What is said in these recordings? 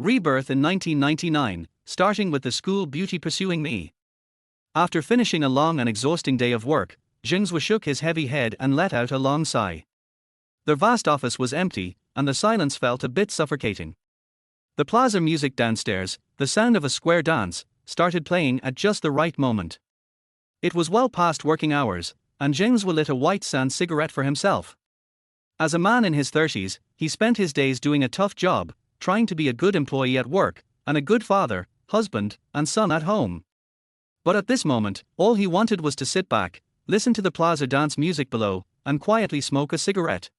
Rebirth in 1999, starting with the school beauty pursuing me. After finishing a long and exhausting day of work, Zheng Zuo shook his heavy head and let out a long sigh. The vast office was empty, and the silence felt a bit suffocating. The plaza music downstairs, the sound of a square dance, started playing at just the right moment. It was well past working hours, and Zheng Zuo lit a white sand cigarette for himself. As a man in his 30s, he spent his days doing a tough job, trying to be a good employee at work, and a good father, husband, and son at home. But at this moment, all he wanted was to sit back, listen to the plaza dance music below, and quietly smoke a cigarette.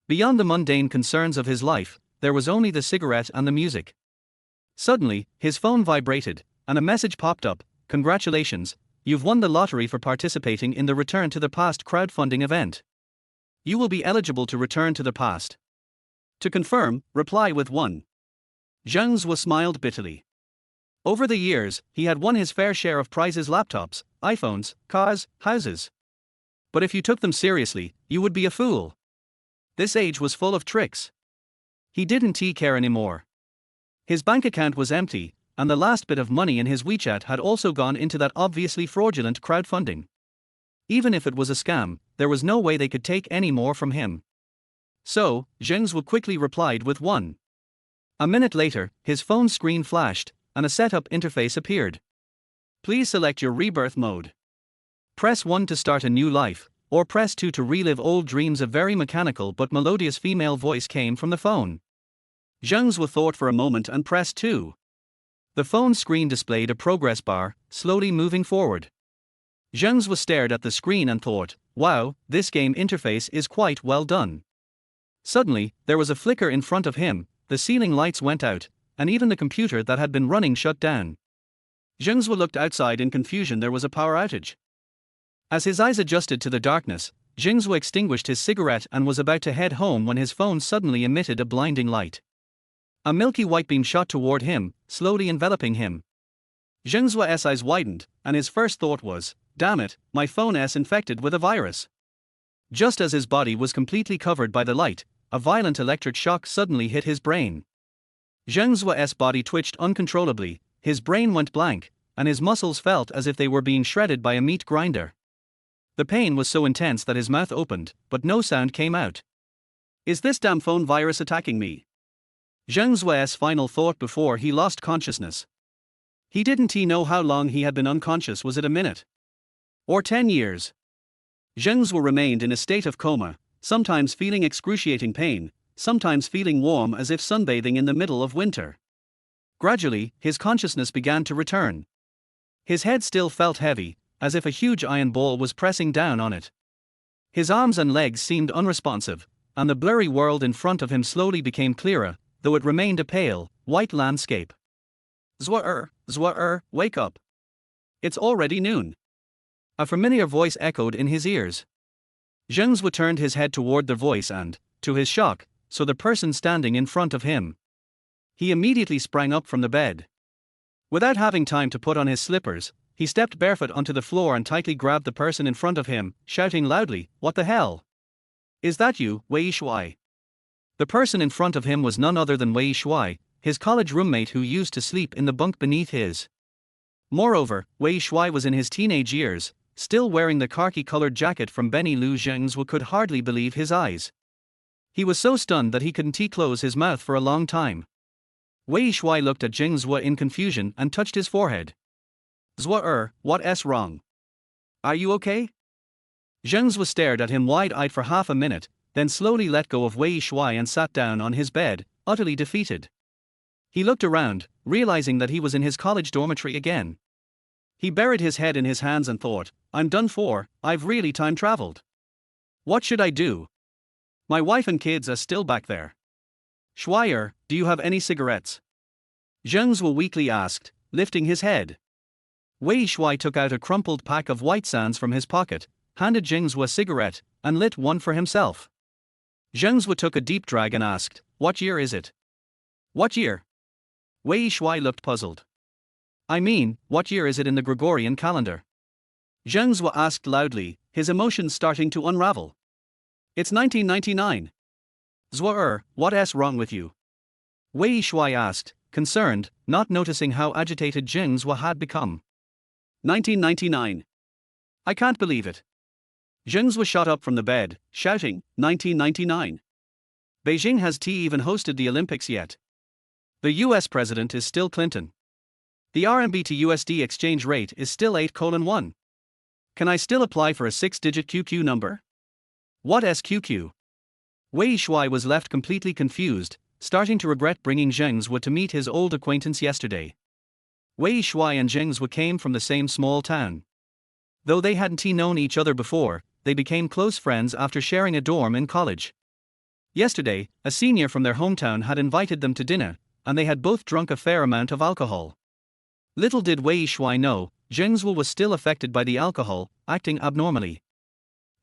Beyond the mundane concerns of his life, there was only the cigarette and the music. Suddenly, his phone vibrated, and a message popped up: "Congratulations, you've won the lottery for participating in the Return to the Past crowdfunding event. You will be eligible to return to the past. To confirm, reply with 1." Zheng Zuo smiled bitterly. Over the years, he had won his fair share of prizes: laptops, iPhones, cars, houses. But if you took them seriously, you would be a fool. This age was full of tricks. He didn't care anymore. His bank account was empty, and the last bit of money in his WeChat had also gone into that obviously fraudulent crowdfunding. Even if it was a scam, there was no way they could take any more from him. So, Zheng Zuo quickly replied with 1. A minute later, his phone screen flashed, and a setup interface appeared. Please select your rebirth mode. Press 1 to start a new life, or press 2 to relive old dreams. A very mechanical but melodious female voice came from the phone. Zheng Zuo thought for a moment and pressed 2. The phone screen displayed a progress bar, slowly moving forward. Zheng Zuo stared at the screen and thought, wow, this game interface is quite well done. Suddenly, there was a flicker in front of him, the ceiling lights went out, and even the computer that had been running shut down. Zheng Zuo looked outside in confusion. There was a power outage. As his eyes adjusted to the darkness, Zheng Zuo extinguished his cigarette and was about to head home when his phone suddenly emitted a blinding light. A milky white beam shot toward him, slowly enveloping him. Zheng Zuo's eyes widened, and his first thought was, damn it, my phone is infected with a virus. Just as his body was completely covered by the light, a violent electric shock suddenly hit his brain. Zheng Zuo's body twitched uncontrollably, his brain went blank, and his muscles felt as if they were being shredded by a meat grinder. The pain was so intense that his mouth opened, but no sound came out. Is this damn phone virus attacking me? Zheng Zuo's final thought before he lost consciousness. He didn't know how long he had been unconscious. Was it a minute? Or 10 years? Zheng Zuo remained in a state of coma, sometimes feeling excruciating pain, sometimes feeling warm as if sunbathing in the middle of winter. Gradually, his consciousness began to return. His head still felt heavy, as if a huge iron ball was pressing down on it. His arms and legs seemed unresponsive, and the blurry world in front of him slowly became clearer, though it remained a pale, white landscape. Zuo, wake up. It's already noon. A familiar voice echoed in his ears. Zheng Zuo turned his head toward the voice and, to his shock, saw the person standing in front of him. He immediately sprang up from the bed. Without having time to put on his slippers, he stepped barefoot onto the floor and tightly grabbed the person in front of him, shouting loudly, "What the hell? Is that you, Wei Shuai?" The person in front of him was none other than Wei Shuai, his college roommate who used to sleep in the bunk beneath his. Moreover, Wei Shuai was in his teenage years, still wearing the khaki-colored jacket from Benny Liu. Zheng Zuo could hardly believe his eyes. He was so stunned that he couldn't close his mouth for a long time. Wei Shuai looked at Zheng Zuo in confusion and touched his forehead. Zuo, what's wrong? Are you okay? Zheng Zuo stared at him wide-eyed for half a minute, then slowly let go of Wei Shuai and sat down on his bed, utterly defeated. He looked around, realizing that he was in his college dormitory again. He buried his head in his hands and thought, I'm done for, I've really time-traveled. What should I do? My wife and kids are still back there. Shuai, do you have any cigarettes? Zheng Zuo weakly asked, lifting his head. Wei Shuai took out a crumpled pack of white sands from his pocket, handed Zheng Zuo a cigarette, and lit one for himself. Zheng Zuo took a deep drag and asked, what year is it? What year? Wei Shuai looked puzzled. I mean, what year is it in the Gregorian calendar? Zheng Zuo asked loudly, his emotions starting to unravel. It's 1999. Zuo, what's wrong with you? Wei Shuai asked, concerned, not noticing how agitated Zheng Zuo had become. 1999. I can't believe it. Zheng Zuo shot up from the bed, shouting, 1999. Beijing has T even hosted the Olympics yet? The US president is still Clinton. The RMB to USD exchange rate is still 8:1. Can I still apply for a 6-digit QQ number? What SQQ? Wei Shuai was left completely confused, starting to regret bringing Zheng Zuo to meet his old acquaintance yesterday. Wei Shuai and Zheng Zuo came from the same small town. Though they hadn't known each other before, they became close friends after sharing a dorm in college. Yesterday, a senior from their hometown had invited them to dinner, and they had both drunk a fair amount of alcohol. Little did Wei Shuai know, Zheng Zuo was still affected by the alcohol, acting abnormally.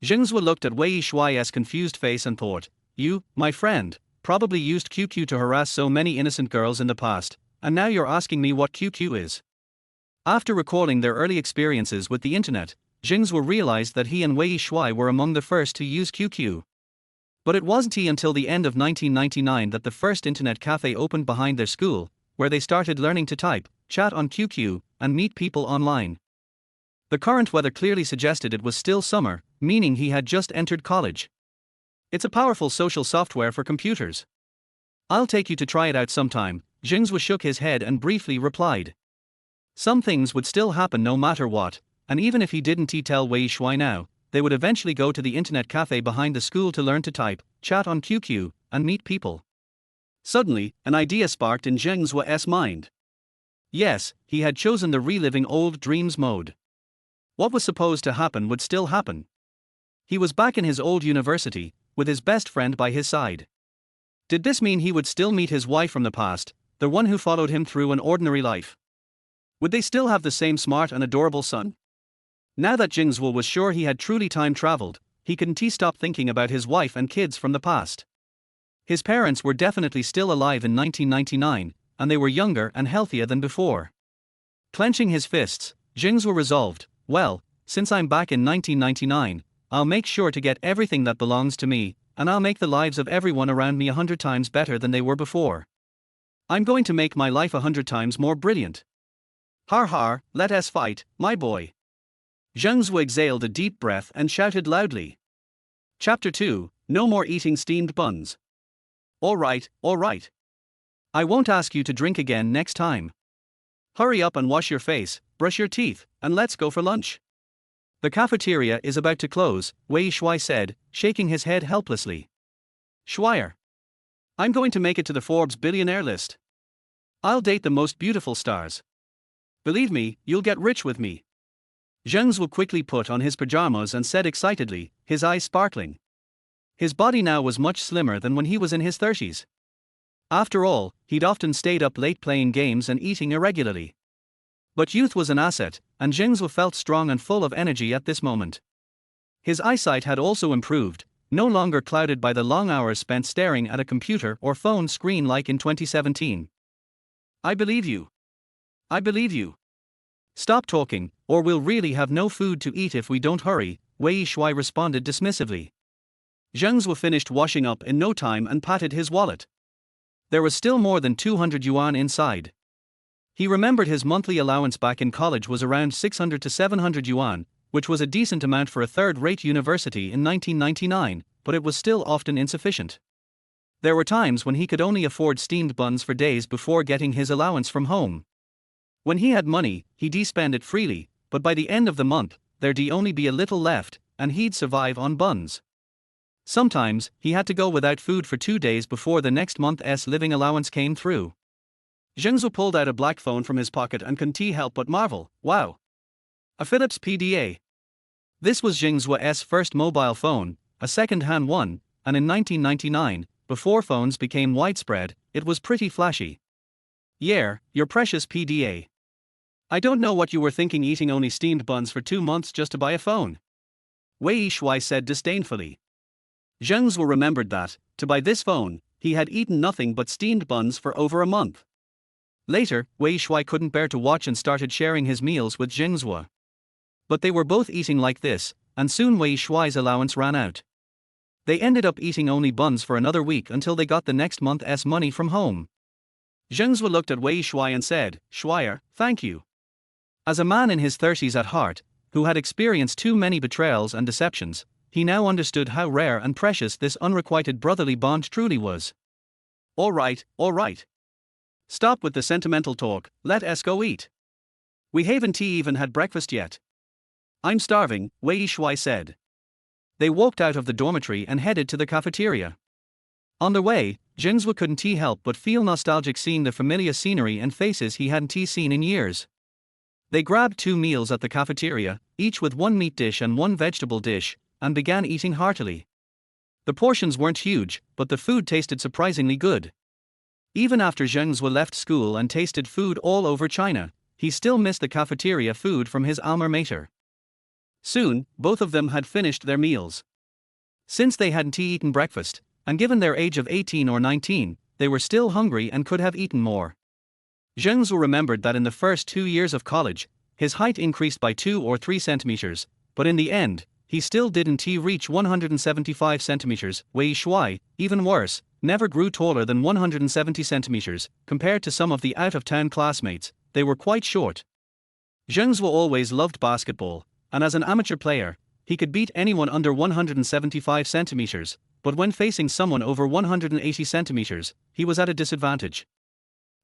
Zheng Zuo looked at Wei Shuai's confused face and thought, "You, my friend, probably used QQ to harass so many innocent girls in the past, and now you're asking me what QQ is." After recalling their early experiences with the internet, Zheng Zuo realized that he and Wei Shuai were among the first to use QQ. But it wasn't until the end of 1999 that the first internet cafe opened behind their school, where they started learning to type, chat on QQ, and meet people online. The current weather clearly suggested it was still summer, meaning he had just entered college. It's a powerful social software for computers. I'll take you to try it out sometime, Zheng Zuo shook his head and briefly replied. Some things would still happen no matter what, and even if he didn't tell Wei Shuai now, they would eventually go to the internet cafe behind the school to learn to type, chat on QQ, and meet people. Suddenly, an idea sparked in Zheng Zuo's mind. Yes, he had chosen the reliving old dreams mode. What was supposed to happen would still happen. He was back in his old university, with his best friend by his side. Did this mean he would still meet his wife from the past, the one who followed him through an ordinary life? Would they still have the same smart and adorable son? Now that Zheng Zuo was sure he had truly time-traveled, he couldn't stop thinking about his wife and kids from the past. His parents were definitely still alive in 1999, and they were younger and healthier than before. Clenching his fists, Zheng Zuo resolved, well, since I'm back in 1999, I'll make sure to get everything that belongs to me, and I'll make the lives of everyone around me 100 times better than they were before. I'm going to make my life 100 times more brilliant. Har har, let us fight, my boy. Zheng Zuo exhaled a deep breath and shouted loudly. Chapter 2, No More Eating Steamed Buns. All right. I won't ask you to drink again next time. Hurry up and wash your face, brush your teeth, and let's go for lunch. The cafeteria is about to close, Wei Shuai said, shaking his head helplessly. Shuaier. I'm going to make it to the Forbes billionaire list. I'll date the most beautiful stars. Believe me, you'll get rich with me. Zheng Zuo quickly put on his pajamas and said excitedly, his eyes sparkling. His body now was much slimmer than when he was in his 30s. After all, he'd often stayed up late playing games and eating irregularly. But youth was an asset, and Zheng Zuo felt strong and full of energy at this moment. His eyesight had also improved, no longer clouded by the long hours spent staring at a computer or phone screen like in 2017. I believe you. Stop talking, or we'll really have no food to eat if we don't hurry, Wei Shuai responded dismissively. Zheng Zuo finished washing up in no time and patted his wallet. There was still more than 200 yuan inside. He remembered his monthly allowance back in college was around 600 to 700 yuan, which was a decent amount for a third-rate university in 1999, but it was still often insufficient. There were times when he could only afford steamed buns for days before getting his allowance from home. When he had money, he'd spend it freely, but by the end of the month, there'd only be a little left, and he'd survive on buns. Sometimes, he had to go without food for 2 days before the next month's living allowance came through. Zheng Zuo pulled out a black phone from his pocket and couldn't help but marvel, wow. A Philips PDA. This was Zheng Zuo's first mobile phone, a second-hand one, and in 1999, before phones became widespread, it was pretty flashy. Yeah, your precious PDA. I don't know what you were thinking eating only steamed buns for 2 months just to buy a phone. Wei Shuai said disdainfully. Zheng Zuo remembered that, to buy this phone, he had eaten nothing but steamed buns for over a month. Later, Wei Shuai couldn't bear to watch and started sharing his meals with Zheng Zuo. But they were both eating like this, and soon Wei Shuai's allowance ran out. They ended up eating only buns for another week until they got the next month's money from home. Zheng Zuo looked at Wei Shuai and said, "Shuai, thank you." As a man in his 30s at heart, who had experienced too many betrayals and deceptions, he now understood how rare and precious this unrequited brotherly bond truly was. All right. Stop with the sentimental talk, let us go eat. We haven't even had breakfast yet. I'm starving, Wei Shuai said. They walked out of the dormitory and headed to the cafeteria. On the way, Zheng Zuo couldn't help but feel nostalgic seeing the familiar scenery and faces he hadn't seen in years. They grabbed 2 meals at the cafeteria, each with 1 meat dish and 1 vegetable dish, and began eating heartily. The portions weren't huge, but the food tasted surprisingly good. Even after Zheng Zuo left school and tasted food all over China, he still missed the cafeteria food from his alma mater. Soon, both of them had finished their meals. Since they hadn't eaten breakfast, and given their age of 18 or 19, they were still hungry and could have eaten more. Zheng Zuo remembered that in the first 2 years of college, his height increased by 2 or 3 centimeters, but in the end, he still didn't reach 175 centimeters. Wei Shuai, even worse, never grew taller than 170 centimeters. Compared to some of the out-of-town classmates, they were quite short. Zheng Zuo always loved basketball, and as an amateur player, he could beat anyone under 175 centimeters, but when facing someone over 180 centimeters, he was at a disadvantage.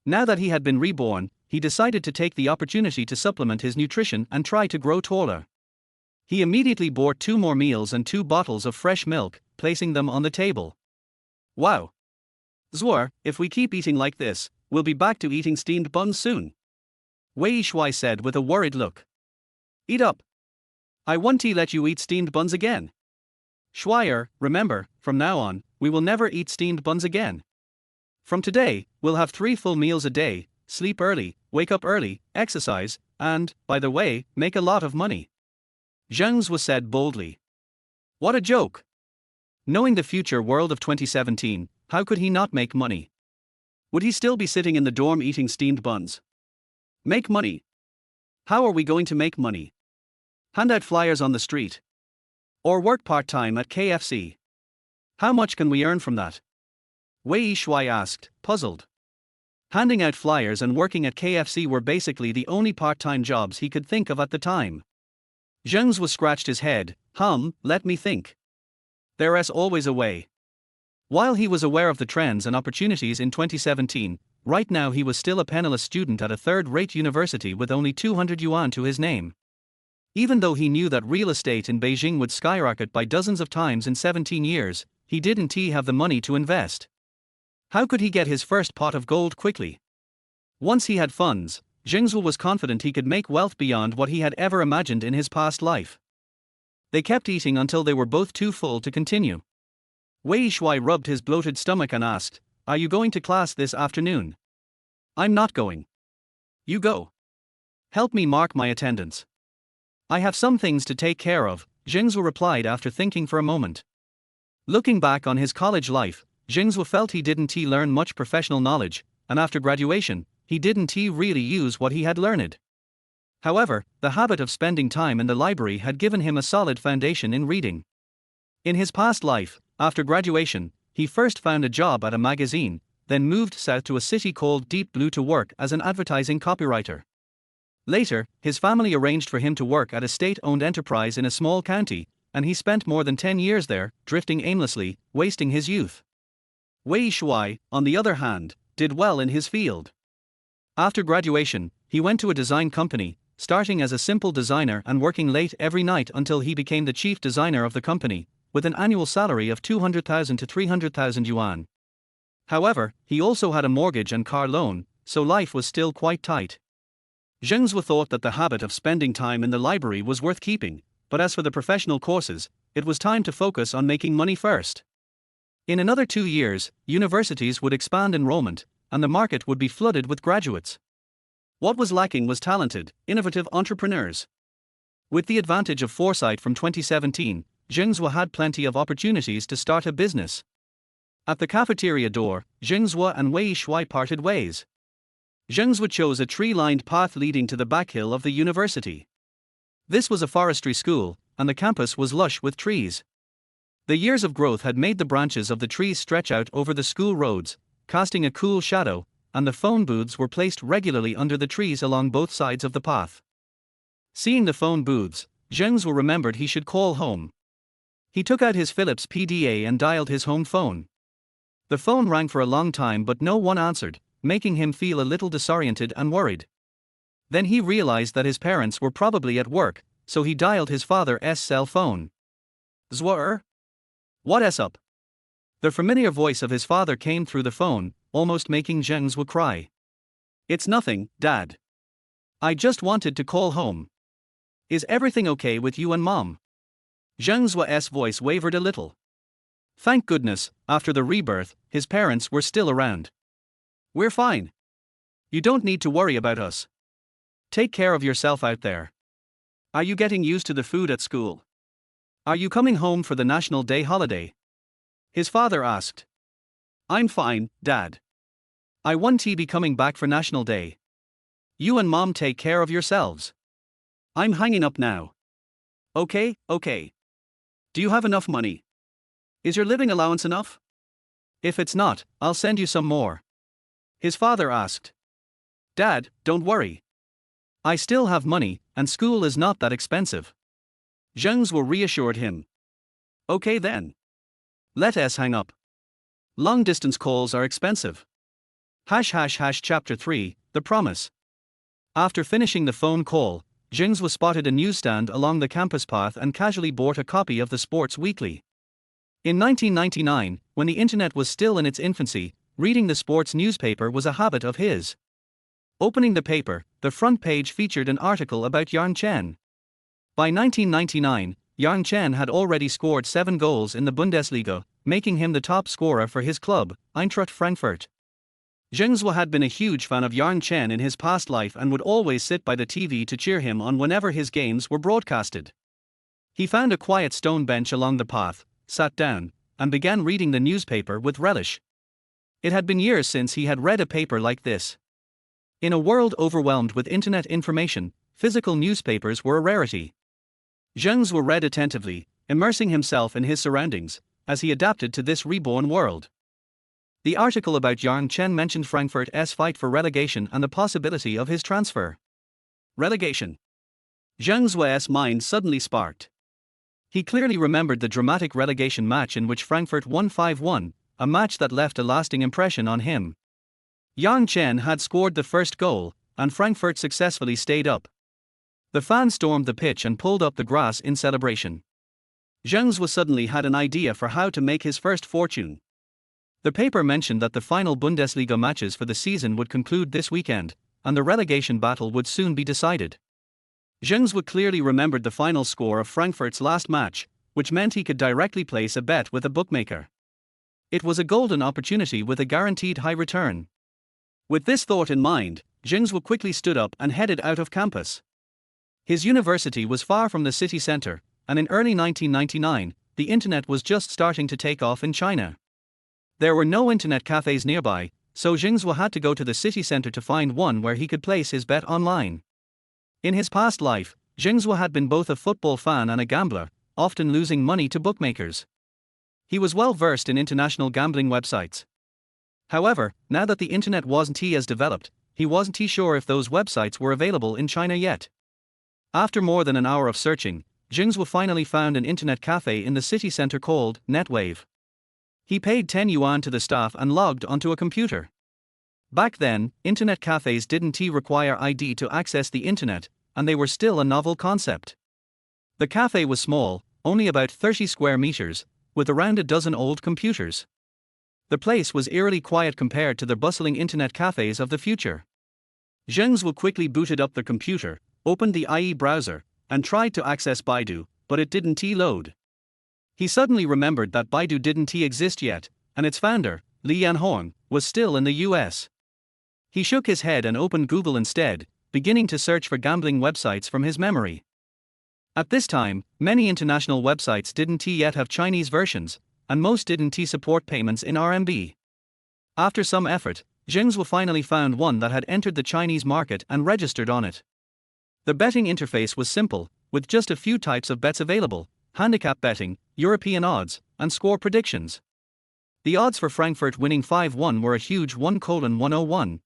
Now that he had been reborn, he decided to take the opportunity to supplement his nutrition and try to grow taller. He immediately bought 2 more meals and 2 bottles of fresh milk, placing them on the table. Wow! Zuo, if we keep eating like this, we'll be back to eating steamed buns soon. Wei Shuai said with a worried look. Eat up. I won't let you eat steamed buns again. Shuai, remember, from now on, we will never eat steamed buns again. From today, we'll have 3 full meals a day, sleep early, wake up early, exercise, and, by the way, make a lot of money. Zheng Zuo said boldly. What a joke! Knowing the future world of 2017, how could he not make money? Would he still be sitting in the dorm eating steamed buns? Make money? How are we going to make money? Hand out flyers on the street? Or work part-time at KFC? How much can we earn from that? Wei Shuai asked, puzzled. Handing out flyers and working at KFC were basically the only part-time jobs he could think of at the time. Zheng Zuo scratched his head. Let me think. There's always a way. While he was aware of the trends and opportunities in 2017, right now he was still a penniless student at a third-rate university with only 200 yuan to his name. Even though he knew that real estate in Beijing would skyrocket by dozens of times in 17 years, he didn't have the money to invest. How could he get his first pot of gold quickly? Once he had funds, Zheng Zuo was confident he could make wealth beyond what he had ever imagined in his past life. They kept eating until they were both too full to continue. Wei Shuai rubbed his bloated stomach and asked, Are you going to class this afternoon? I'm not going. You go. Help me mark my attendance. I have some things to take care of, Zheng Zuo replied after thinking for a moment. Looking back on his college life, Zheng Zuo felt he didn't learn much professional knowledge, and after graduation, he didn't really use what he had learned. However, the habit of spending time in the library had given him a solid foundation in reading. In his past life, after graduation, he first found a job at a magazine, then moved south to a city called Deep Blue to work as an advertising copywriter. Later, his family arranged for him to work at a state-owned enterprise in a small county, and he spent more than 10 years there, drifting aimlessly, wasting his youth. Wei Shuai, on the other hand, did well in his field. After graduation, he went to a design company, starting as a simple designer and working late every night until he became the chief designer of the company, with an annual salary of 200,000 to 300,000 yuan. However, he also had a mortgage and car loan, so life was still quite tight. Zheng Zuo thought that the habit of spending time in the library was worth keeping, but as for the professional courses, it was time to focus on making money first. In another 2 years, universities would expand enrollment, and the market would be flooded with graduates. What was lacking was talented, innovative entrepreneurs. With the advantage of foresight from 2017, Zheng Zuo had plenty of opportunities to start a business. At the cafeteria door, Zheng Zuo and Wei Shuai parted ways. Zheng Zuo chose a tree-lined path leading to the back hill of the university. This was a forestry school, and the campus was lush with trees. The years of growth had made the branches of the trees stretch out over the school roads, casting a cool shadow, and the phone booths were placed regularly under the trees along both sides of the path. Seeing the phone booths, Zheng Zuo remembered he should call home. He took out his Philips PDA and dialed his home phone. The phone rang for a long time but no one answered, making him feel a little disoriented and worried. Then he realized that his parents were probably at work, so he dialed his father's cell phone. Zuo? What's up? The familiar voice of his father came through the phone, almost making Zheng Zuo cry. It's nothing, Dad. I just wanted to call home. Is everything okay with you and Mom? Zheng Zuo's voice wavered a little. Thank goodness, after the rebirth, his parents were still around. We're fine. You don't need to worry about us. Take care of yourself out there. Are you getting used to the food at school? Are you coming home for the National Day holiday? His father asked. I'm fine, Dad. I won't be coming back for National Day. You and Mom take care of yourselves. I'm hanging up now. Okay. Do you have enough money? Is your living allowance enough? If it's not, I'll send you some more. His father asked. Dad, don't worry. I still have money, and school is not that expensive. Zheng Zuo reassured him. Okay then. Let us hang up. Long-distance calls are expensive. Chapter 3, The Promise. After finishing the phone call, Zheng Zuo spotted a newsstand along the campus path and casually bought a copy of the Sports Weekly. In 1999, when the internet was still in its infancy, reading the sports newspaper was a habit of his. Opening the paper, the front page featured an article about Yang Chen. By 1999, Yang Chen had already scored 7 goals in the Bundesliga, making him the top scorer for his club, Eintracht Frankfurt. Zheng Zuo had been a huge fan of Yang Chen in his past life and would always sit by the TV to cheer him on whenever his games were broadcasted. He found a quiet stone bench along the path, sat down, and began reading the newspaper with relish. It had been years since he had read a paper like this. In a world overwhelmed with internet information, physical newspapers were a rarity. Zheng Zuo read attentively, immersing himself in his surroundings, as he adapted to this reborn world. The article about Yang Chen mentioned Frankfurt's fight for relegation and the possibility of his transfer. Relegation. Zheng Zuo's mind suddenly sparked. He clearly remembered the dramatic relegation match in which Frankfurt won 5-1, a match that left a lasting impression on him. Yang Chen had scored the first goal, and Frankfurt successfully stayed up. The fans stormed the pitch and pulled up the grass in celebration. Zheng Zuo suddenly had an idea for how to make his first fortune. The paper mentioned that the final Bundesliga matches for the season would conclude this weekend, and the relegation battle would soon be decided. Zheng Zuo clearly remembered the final score of Frankfurt's last match, which meant he could directly place a bet with a bookmaker. It was a golden opportunity with a guaranteed high return. With this thought in mind, Zheng Zuo quickly stood up and headed out of campus. His university was far from the city center, and in early 1999, the internet was just starting to take off in China. There were no internet cafes nearby, so Zheng Zuo had to go to the city center to find one where he could place his bet online. In his past life, Zheng Zuo had been both a football fan and a gambler, often losing money to bookmakers. He was well versed in international gambling websites. However, now that the internet wasn't as developed, he wasn't sure if those websites were available in China yet. After more than an hour of searching, Zheng Zuo finally found an internet cafe in the city center called NetWave. He paid 10 yuan to the staff and logged onto a computer. Back then, internet cafes didn't require ID to access the internet, and they were still a novel concept. The cafe was small, only about 30 square meters, with around a dozen old computers. The place was eerily quiet compared to the bustling internet cafes of the future. Zheng Zuo quickly booted up the computer, opened the IE browser, and tried to access Baidu, but it didn't load. He suddenly remembered that Baidu didn't exist yet, and its founder, Li Yanhong, was still in the US. He shook his head and opened Google instead, beginning to search for gambling websites from his memory. At this time, many international websites didn't yet have Chinese versions, and most didn't support payments in RMB. After some effort, Zheng Zuo finally found one that had entered the Chinese market and registered on it. The betting interface was simple, with just a few types of bets available: handicap betting, European odds, and score predictions. The odds for Frankfurt winning 5-1 were a huge 1:101.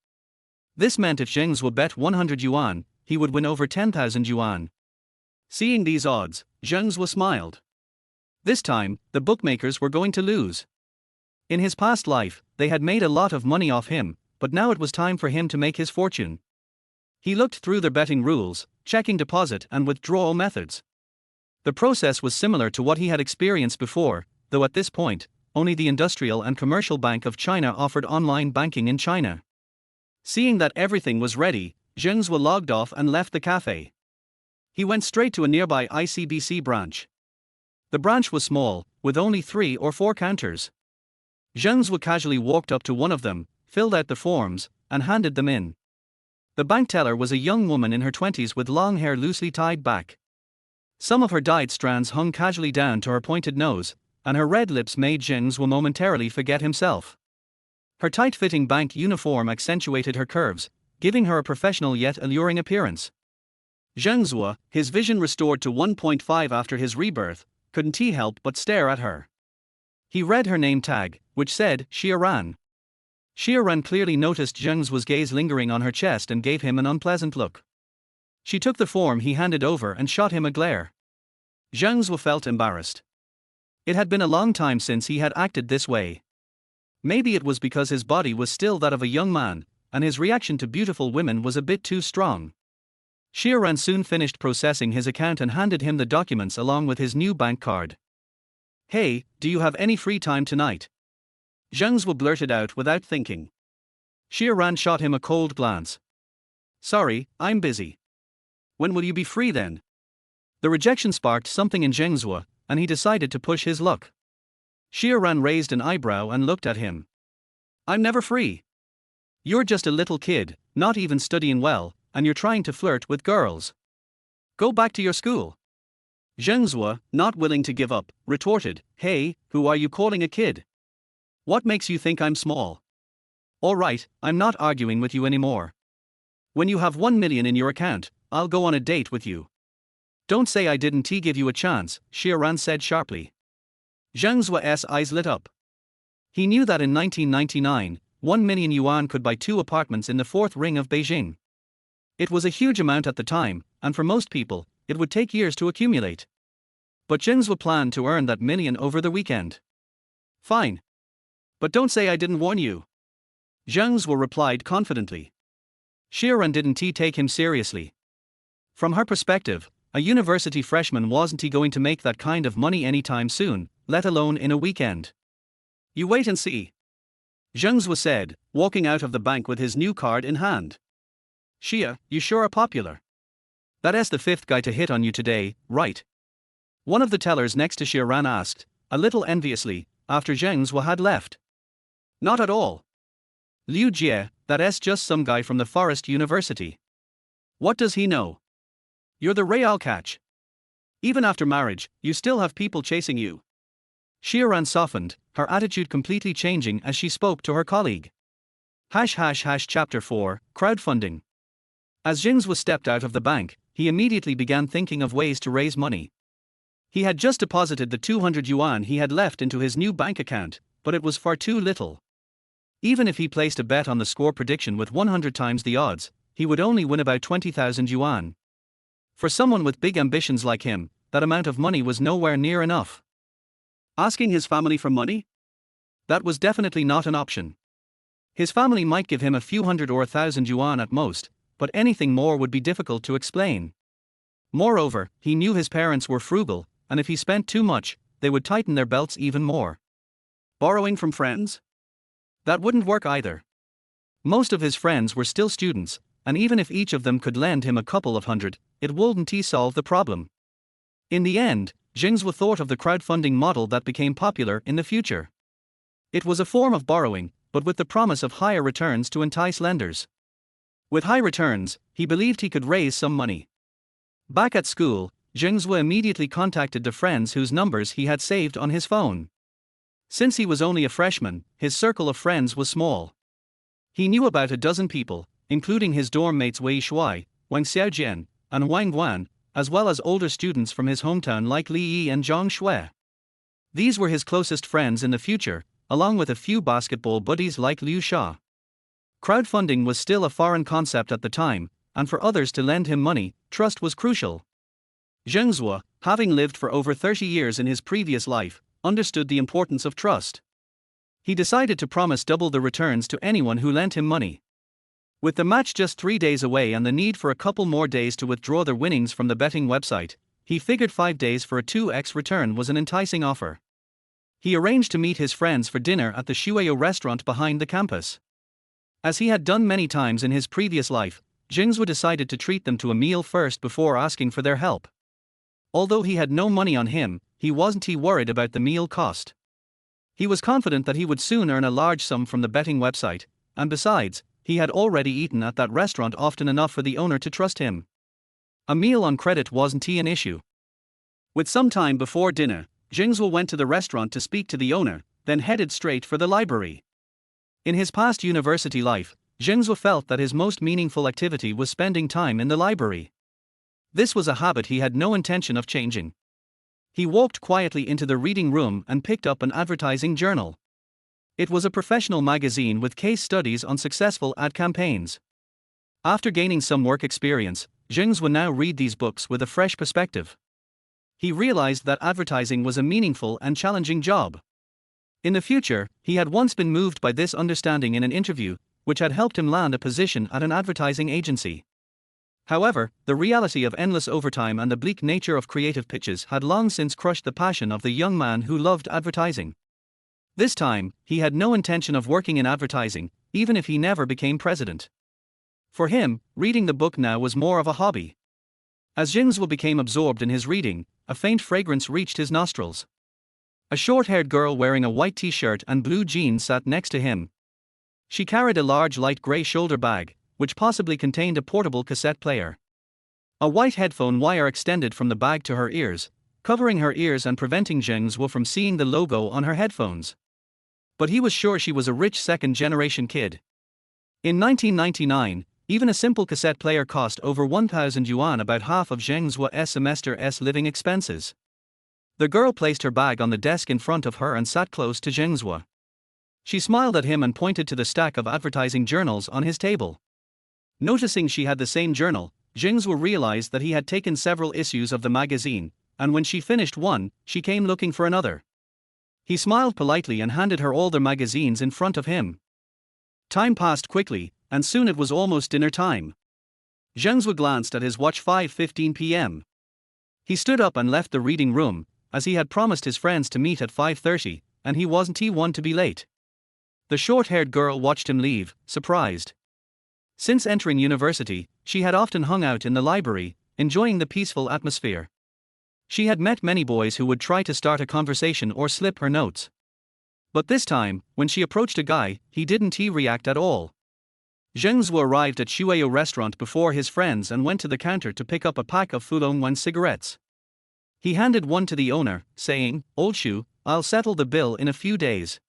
This meant if Zheng Zuo bet 100 yuan, he would win over 10,000 yuan. Seeing these odds, Zheng Zuo smiled. This time, the bookmakers were going to lose. In his past life, they had made a lot of money off him, but now it was time for him to make his fortune. He looked through the betting rules, checking deposit and withdrawal methods. The process was similar to what he had experienced before, though at this point, only the Industrial and Commercial Bank of China offered online banking in China. Seeing that everything was ready, Zheng Zuo logged off and left the cafe. He went straight to a nearby ICBC branch. The branch was small, with only 3 or 4 counters. Zheng Zuo casually walked up to one of them, filled out the forms, and handed them in. The bank teller was a young woman in her 20s with long hair loosely tied back. Some of her dyed strands hung casually down to her pointed nose, and her red lips made Zheng Zuo momentarily forget himself. Her tight-fitting bank uniform accentuated her curves, giving her a professional yet alluring appearance. Zheng Zuo, his vision restored to 1.5 after his rebirth, couldn't help but stare at her. He read her name tag, which said Xia Ran. Xia Ran clearly noticed Zheng Zuo's gaze lingering on her chest and gave him an unpleasant look. She took the form he handed over and shot him a glare. Zheng Zuo felt embarrassed. It had been a long time since he had acted this way. Maybe it was because his body was still that of a young man, and his reaction to beautiful women was a bit too strong. Xia Ran soon finished processing his account and handed him the documents along with his new bank card. "Hey, do you have any free time tonight?" Zheng Zuo blurted out without thinking. Xia Ran shot him a cold glance. "Sorry, I'm busy." "When will you be free then?" The rejection sparked something in Zheng Zuo, and he decided to push his luck. Xia Ran raised an eyebrow and looked at him. "I'm never free. You're just a little kid, not even studying well, and you're trying to flirt with girls. Go back to your school." Zheng Zuo, not willing to give up, retorted, "Hey, who are you calling a kid? What makes you think I'm small? All right, I'm not arguing with you anymore. When you have 1 million in your account, I'll go on a date with you." "Don't say I didn't give you a chance," Xia Ran said sharply. Zheng Zuo's eyes lit up. He knew that in 1999, 1 million yuan could buy 2 apartments in the 4th ring of Beijing. It was a huge amount at the time, and for most people, it would take years to accumulate. But Zheng Zuo planned to earn that million over the weekend. "Fine. But don't say I didn't warn you." Zheng Zuo replied confidently. Xia Ran didn't take him seriously. From her perspective, a university freshman wasn't going to make that kind of money anytime soon, let alone in a weekend. "You wait and see," Zheng Zuo said, walking out of the bank with his new card in hand. "Xia, you sure are popular. That's the 5th guy to hit on you today, right?" One of the tellers next to Xia Ran asked, a little enviously, after Zheng Zuo had left. "Not at all. Liu Jie, that's just some guy from the Forest University. What does he know? You're the real catch. Even after marriage, you still have people chasing you." Xia Ran softened, her attitude completely changing as she spoke to her colleague. Chapter 4, Crowdfunding. As Zheng Zuo stepped out of the bank, he immediately began thinking of ways to raise money. He had just deposited the 200 yuan he had left into his new bank account, but it was far too little. Even if he placed a bet on the score prediction with 100 times the odds, he would only win about 20,000 yuan. For someone with big ambitions like him, that amount of money was nowhere near enough. Asking his family for money? That was definitely not an option. His family might give him a few hundred or 1,000 yuan at most, but anything more would be difficult to explain. Moreover, he knew his parents were frugal, and if he spent too much, they would tighten their belts even more. Borrowing from friends? That wouldn't work either. Most of his friends were still students, and even if each of them could lend him a couple of hundred, it wouldn't solve the problem. In the end, Zheng Zuo thought of the crowdfunding model that became popular in the future. It was a form of borrowing, but with the promise of higher returns to entice lenders. With high returns, he believed he could raise some money. Back at school, Zheng Zuo immediately contacted the friends whose numbers he had saved on his phone. Since he was only a freshman, his circle of friends was small. He knew about a dozen people, including his dorm mates Wei Shuai, Wang Xiaojian, and Wang Guan, as well as older students from his hometown like Li Yi and Zhang Shui. These were his closest friends in the future, along with a few basketball buddies like Liu Sha. Crowdfunding was still a foreign concept at the time, and for others to lend him money, trust was crucial. Zheng Zuo, having lived for over 30 years in his previous life, understood the importance of trust. He decided to promise double the returns to anyone who lent him money. With the match just 3 days away and the need for a couple more days to withdraw their winnings from the betting website, he figured 5 days for a 2x return was an enticing offer. He arranged to meet his friends for dinner at the Shueyo restaurant behind the campus. As he had done many times in his previous life, Zheng Zuo decided to treat them to a meal first before asking for their help. Although he had no money on him, he wasn't worried about the meal cost. He was confident that he would soon earn a large sum from the betting website, and besides, he had already eaten at that restaurant often enough for the owner to trust him. A meal on credit wasn't an issue. With some time before dinner, Zheng Zuo went to the restaurant to speak to the owner, then headed straight for the library. In his past university life, Zheng Zuo felt that his most meaningful activity was spending time in the library. This was a habit he had no intention of changing. He walked quietly into the reading room and picked up an advertising journal. It was a professional magazine with case studies on successful ad campaigns. After gaining some work experience, Zheng Zuo now read these books with a fresh perspective. He realized that advertising was a meaningful and challenging job. In the future, he had once been moved by this understanding in an interview, which had helped him land a position at an advertising agency. However, the reality of endless overtime and the bleak nature of creative pitches had long since crushed the passion of the young man who loved advertising. This time, he had no intention of working in advertising, even if he never became president. For him, reading the book now was more of a hobby. As Zheng Zuo became absorbed in his reading, a faint fragrance reached his nostrils. A short-haired girl wearing a white t-shirt and blue jeans sat next to him. She carried a large light gray shoulder bag, which possibly contained a portable cassette player. A white headphone wire extended from the bag to her ears, covering her ears and preventing Zheng Zuo from seeing the logo on her headphones. But he was sure she was a rich second-generation kid. In 1999, even a simple cassette player cost over 1,000 yuan, about half of Zheng Zuo's semester's living expenses. The girl placed her bag on the desk in front of her and sat close to Zheng Zuo. She smiled at him and pointed to the stack of advertising journals on his table. Noticing she had the same journal, Zheng Zuo realized that he had taken several issues of the magazine, and when she finished one, she came looking for another. He smiled politely and handed her all the magazines in front of him. Time passed quickly, and soon it was almost dinner time. Zheng Zuo glanced at his watch. 5:15 p.m. He stood up and left the reading room, as he had promised his friends to meet at 5:30, and he wasn't one to be late. The short-haired girl watched him leave, surprised. Since entering university, she had often hung out in the library, enjoying the peaceful atmosphere. She had met many boys who would try to start a conversation or slip her notes. But this time, when she approached a guy, he didn't react at all. Zheng Zuo arrived at Shueyo restaurant before his friends and went to the counter to pick up a pack of Fulongwan cigarettes. He handed one to the owner, saying, "Old Shu, I'll settle the bill in a few days.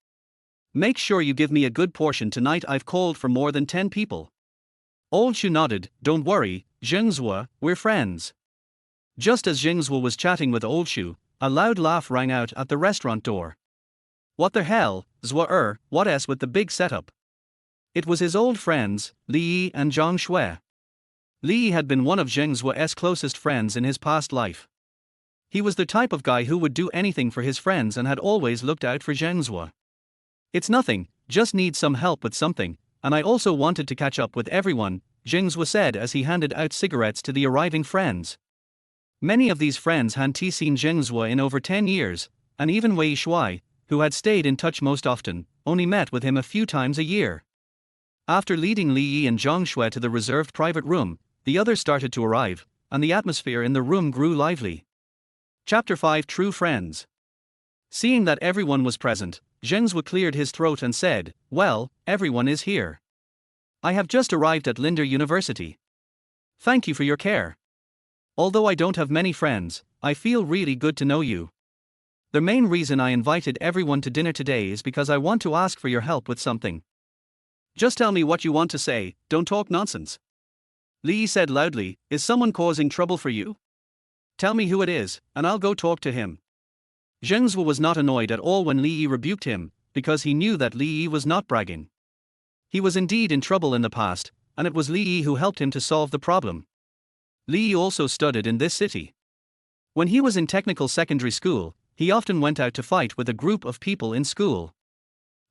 Make sure you give me a good portion tonight. I've called for more than 10 people." Old Shu nodded. "Don't worry, Zheng Zuo, we're friends." Just as Zheng Zuo was chatting with Old Shu, a loud laugh rang out at the restaurant door. "What the hell, Zuo what's with the big setup?" It was his old friends, Li Yi and Zhang Shui. Li Yi had been one of Zheng Zuo's closest friends in his past life. He was the type of guy who would do anything for his friends and had always looked out for Zheng Zuo. "It's nothing, just need some help with something, and I also wanted to catch up with everyone," Zheng Zuo said as he handed out cigarettes to the arriving friends. Many of these friends hadn't seen Zheng Zuo in over 10 years, and even Wei Shui, who had stayed in touch most often, only met with him a few times a year. After leading Li Yi and Zhang Shui to the reserved private room, the others started to arrive, and the atmosphere in the room grew lively. Chapter 5: True Friends. Seeing that everyone was present, Zheng Zuo cleared his throat and said, "Well, everyone is here. I have just arrived at Linder University. Thank you for your care. Although I don't have many friends, I feel really good to know you. The main reason I invited everyone to dinner today is because I want to ask for your help with something. Just tell me what you want to say, don't talk nonsense." Li Yi said loudly, "Is someone causing trouble for you? Tell me who it is, and I'll go talk to him." Zheng Zuo was not annoyed at all when Li Yi rebuked him, because he knew that Li Yi was not bragging. He was indeed in trouble in the past, and it was Li Yi who helped him to solve the problem. Li Yi also studied in this city. When he was in technical secondary school, he often went out to fight with a group of people in school.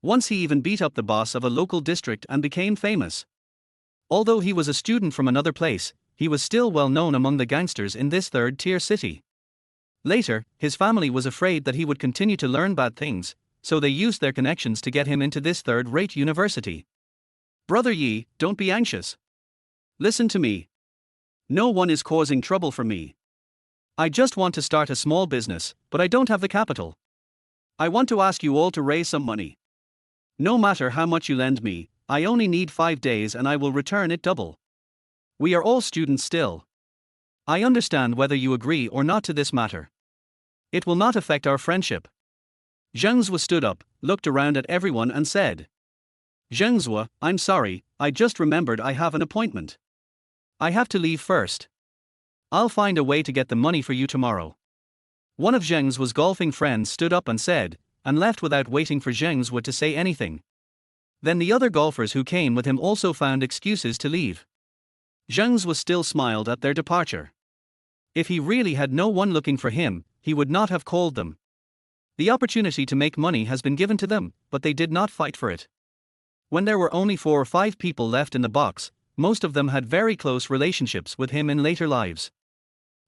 Once he even beat up the boss of a local district and became famous. Although he was a student from another place, he was still well known among the gangsters in this third-tier city. Later, his family was afraid that he would continue to learn bad things, so they used their connections to get him into this third-rate university. Brother Yi, don't be anxious. Listen to me. No one is causing trouble for me. I just want to start a small business, but I don't have the capital. I want to ask you all to raise some money. No matter how much you lend me, I only need 5 days and I will return it double. We are all students still. I understand whether you agree or not to this matter. It will not affect our friendship. Zheng Zuo stood up, looked around at everyone and said, Zheng Zuo, I'm sorry, I just remembered I have an appointment. I have to leave first. I'll find a way to get the money for you tomorrow. One of Zheng Zuo's golfing friends stood up and said, and left without waiting for Zheng Zuo to say anything. Then the other golfers who came with him also found excuses to leave. Zheng Zuo still smiled at their departure. If he really had no one looking for him, he would not have called them. The opportunity to make money has been given to them, but they did not fight for it. When there were only 4 or 5 people left in the box, most of them had very close relationships with him in later lives.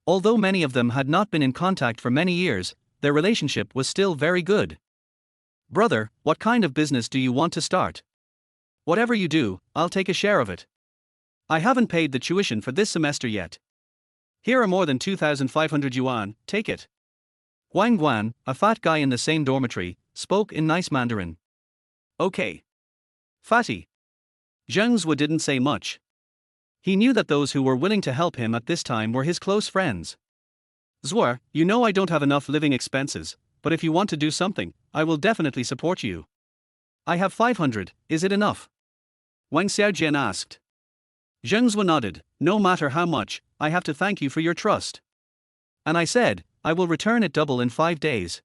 Although many of them had not been in contact for many years, their relationship was still very good. Brother, what kind of business do you want to start? Whatever you do, I'll take a share of it. I haven't paid the tuition for this semester yet. Here are more than 2,500 yuan, take it. Huang Guan, a fat guy in the same dormitory, spoke in nice Mandarin. Okay. Fatty. Zheng Zuo didn't say much. He knew that those who were willing to help him at this time were his close friends. Zuo, you know I don't have enough living expenses, but if you want to do something, I will definitely support you. I have 500, is it enough? Wang Xiaojian asked. Zheng Zuo nodded, no matter how much, I have to thank you for your trust. And I said, I will return it double in 5 days.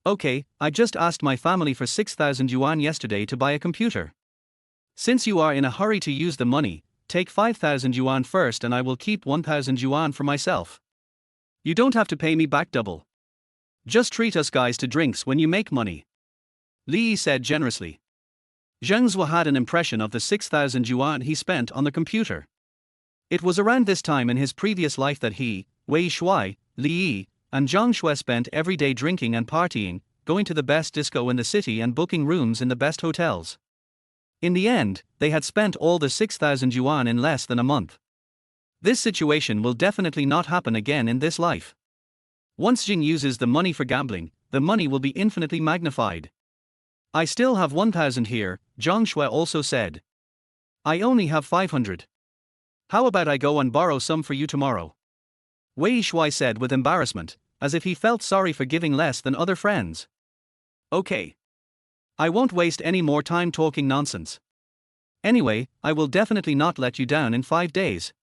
Okay, I just asked my family for 6,000 yuan yesterday to buy a computer. Since you are in a hurry to use the money, take 5,000 yuan first and I will keep 1,000 yuan for myself. You don't have to pay me back double. Just treat us guys to drinks when you make money. Li Yi said generously. Zheng Zuo had an impression of the 6,000 yuan he spent on the computer. It was around this time in his previous life that he, Wei Shui, Li Yi, and Zhang Shui spent every day drinking and partying, going to the best disco in the city and booking rooms in the best hotels. In the end, they had spent all the 6,000 yuan in less than a month. This situation will definitely not happen again in this life. Once Jing uses the money for gambling, the money will be infinitely magnified. I still have 1,000 here, Zhang Shui also said. I only have 500. How about I go and borrow some for you tomorrow? Wei Shui said with embarrassment, as if he felt sorry for giving less than other friends. Okay. I won't waste any more time talking nonsense. Anyway, I will definitely not let you down in 5 days.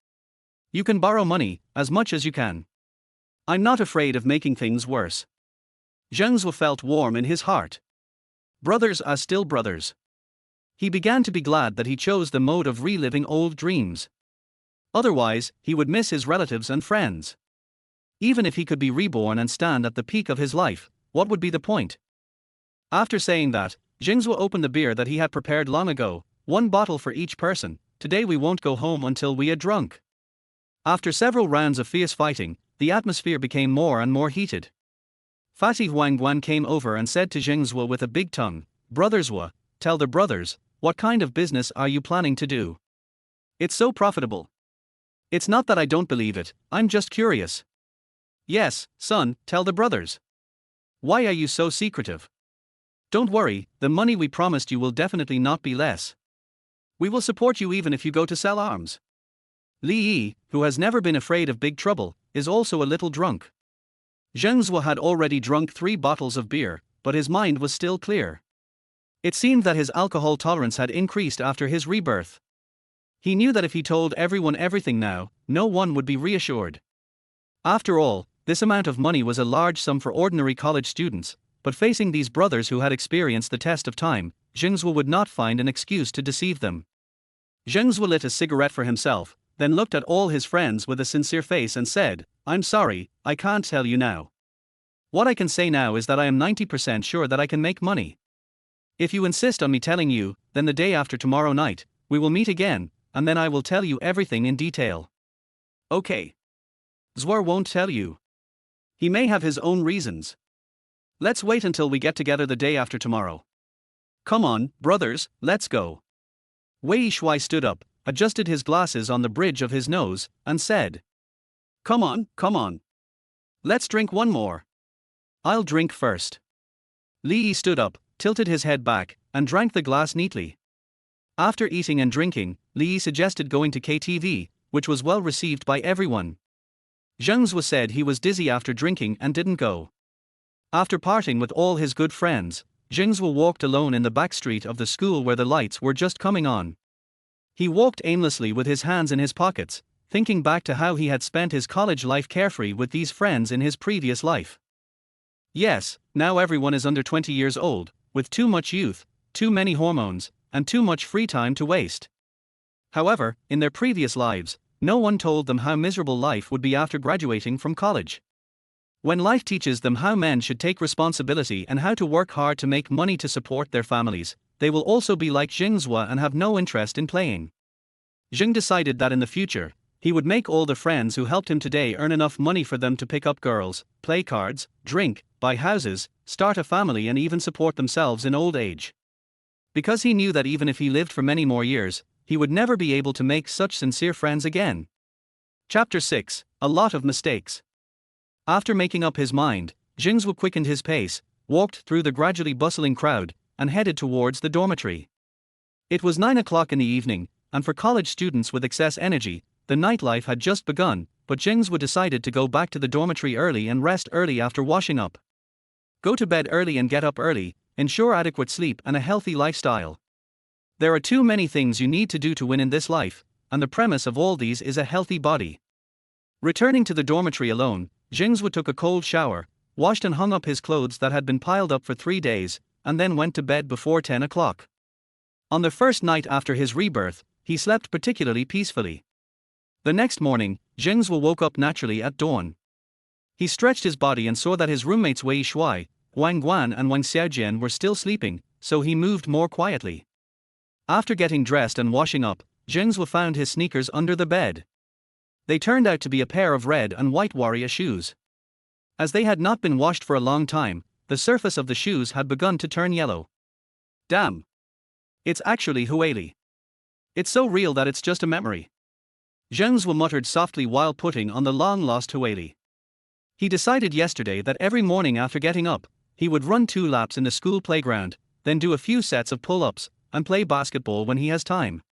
You can borrow money, as much as you can. I'm not afraid of making things worse. Zheng Zuo felt warm in his heart. Brothers are still brothers. He began to be glad that he chose the mode of reliving old dreams. Otherwise, he would miss his relatives and friends. Even if he could be reborn and stand at the peak of his life, what would be the point? After saying that, Zheng Zuo opened the beer that he had prepared long ago, 1 bottle for each person. Today we won't go home until we are drunk. After several rounds of fierce fighting, the atmosphere became more and more heated. Fatty Huang Guan came over and said to Zheng Zuo with a big tongue, Brother Zuo, tell the brothers, what kind of business are you planning to do? It's so profitable. It's not that I don't believe it, I'm just curious. Yes, son, tell the brothers. Why are you so secretive? Don't worry, the money we promised you will definitely not be less. We will support you even if you go to sell arms. Li Yi, who has never been afraid of big trouble, is also a little drunk. Zheng Zuo had already drunk 3 bottles of beer, but his mind was still clear. It seemed that his alcohol tolerance had increased after his rebirth. He knew that if he told everyone everything now, no one would be reassured. After all, this amount of money was a large sum for ordinary college students, but facing these brothers who had experienced the test of time, Zheng Zuo would not find an excuse to deceive them. Zheng Zuo lit a cigarette for himself, then looked at all his friends with a sincere face and said, "I'm sorry, I can't tell you now. What I can say now is that I am 90% sure that I can make money. If you insist on me telling you, then the day after tomorrow night, we will meet again, and then I will tell you everything in detail." "Okay. Zuo won't tell you. He may have his own reasons. Let's wait until we get together the day after tomorrow. Come on, brothers, let's go." Wei Shuai stood up, adjusted his glasses on the bridge of his nose, and said, Come on. Let's drink one more." "I'll drink first." Li Yi stood up, tilted his head back, and drank the glass neatly. After eating and drinking, Li Yi suggested going to KTV, which was well received by everyone. Zheng Zuo said he was dizzy after drinking and didn't go. After parting with all his good friends, Zheng Zuo walked alone in the back street of the school where the lights were just coming on. He walked aimlessly with his hands in his pockets, thinking back to how he had spent his college life carefree with these friends in his previous life. Yes, now everyone is under 20 years old, with too much youth, too many hormones, and too much free time to waste. However, in their previous lives, no one told them how miserable life would be after graduating from college. When life teaches them how men should take responsibility and how to work hard to make money to support their families, they will also be like Zheng Zuo and have no interest in playing. Zheng decided that in the future, he would make all the friends who helped him today earn enough money for them to pick up girls, play cards, drink, buy houses, start a family and even support themselves in old age. Because he knew that even if he lived for many more years, he would never be able to make such sincere friends again. Chapter 6: A Lot of Mistakes. After making up his mind, Zheng Zuo quickened his pace, walked through the gradually bustling crowd, and headed towards the dormitory. It was 9 o'clock in the evening, and for college students with excess energy, the nightlife had just begun, but Zheng Zuo decided to go back to the dormitory early and rest early after washing up. Go to bed early and get up early, ensure adequate sleep and a healthy lifestyle. There are too many things you need to do to win in this life, and the premise of all these is a healthy body. Returning to the dormitory alone, Zheng Zuo took a cold shower, washed and hung up his clothes that had been piled up for 3 days, and then went to bed before 10 o'clock. On the first night after his rebirth, he slept particularly peacefully. The next morning, Zheng Zuo woke up naturally at dawn. He stretched his body and saw that his roommates Wei Shuai, Wang Guan and Wang Xiaojian were still sleeping, so he moved more quietly. After getting dressed and washing up, Zheng Zuo found his sneakers under the bed. They turned out to be a pair of red and white warrior shoes. As they had not been washed for a long time, the surface of the shoes had begun to turn yellow. Damn! It's actually Hueli. It's so real that it's just a memory. Zheng Zuo muttered softly while putting on the long-lost Hueli. He decided yesterday that every morning after getting up, he would run 2 laps in the school playground, then do a few sets of pull-ups, and play basketball when he has time.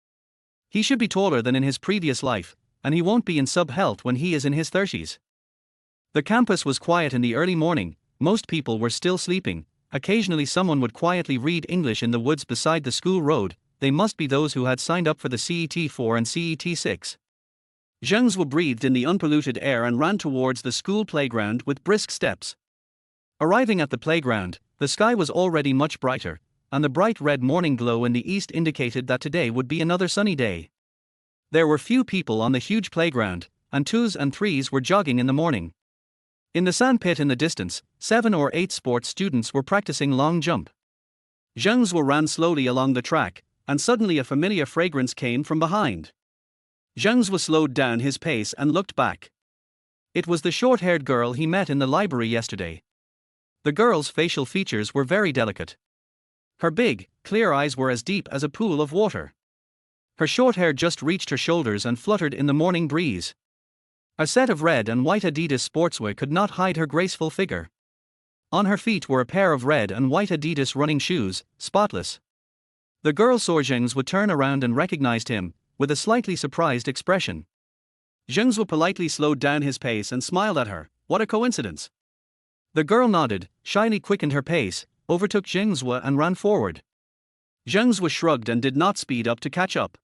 He should be taller than in his previous life, and he won't be in sub-health when he is in his 30s. The campus was quiet in the early morning, most people were still sleeping, occasionally someone would quietly read English in the woods beside the school road, they must be those who had signed up for the CET4 and CET6. Zheng Zuo breathed in the unpolluted air and ran towards the school playground with brisk steps. Arriving at the playground, the sky was already much brighter, and the bright red morning glow in the east indicated that today would be another sunny day. There were few people on the huge playground, and 2s and 3s were jogging in the morning. In the sand pit in the distance, 7 or 8 sports students were practicing long jump. Zheng Zuo ran slowly along the track, and suddenly a familiar fragrance came from behind. Zheng Zuo slowed down his pace and looked back. It was the short-haired girl he met in the library yesterday. The girl's facial features were very delicate. Her big, clear eyes were as deep as a pool of water. Her short hair just reached her shoulders and fluttered in the morning breeze. A set of red and white Adidas sportswear could not hide her graceful figure. On her feet were a pair of red and white Adidas running shoes, spotless. The girl saw Zheng Zuo turn around and recognized him, with a slightly surprised expression. Zheng Zuo politely slowed down his pace and smiled at her. What a coincidence. The girl nodded, shyly quickened her pace, overtook Zheng Zuo and ran forward. Zheng Zuo shrugged and did not speed up to catch up.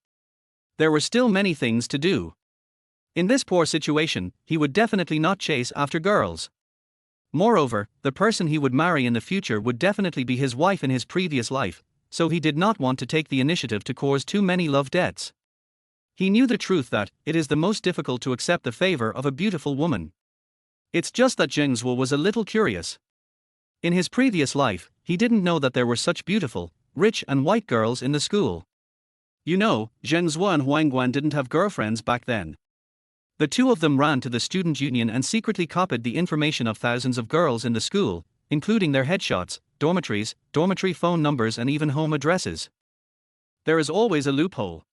There were still many things to do. In this poor situation, he would definitely not chase after girls. Moreover, the person he would marry in the future would definitely be his wife in his previous life, so he did not want to take the initiative to cause too many love debts. He knew the truth that it is the most difficult to accept the favor of a beautiful woman. It's just that Zheng Zuo was a little curious. In his previous life, he didn't know that there were such beautiful, rich and white girls in the school. You know, Zheng Zuo and Huang Guan didn't have girlfriends back then. The two of them ran to the student union and secretly copied the information of thousands of girls in the school, including their headshots, dormitories, dormitory phone numbers and even home addresses. There is always a loophole.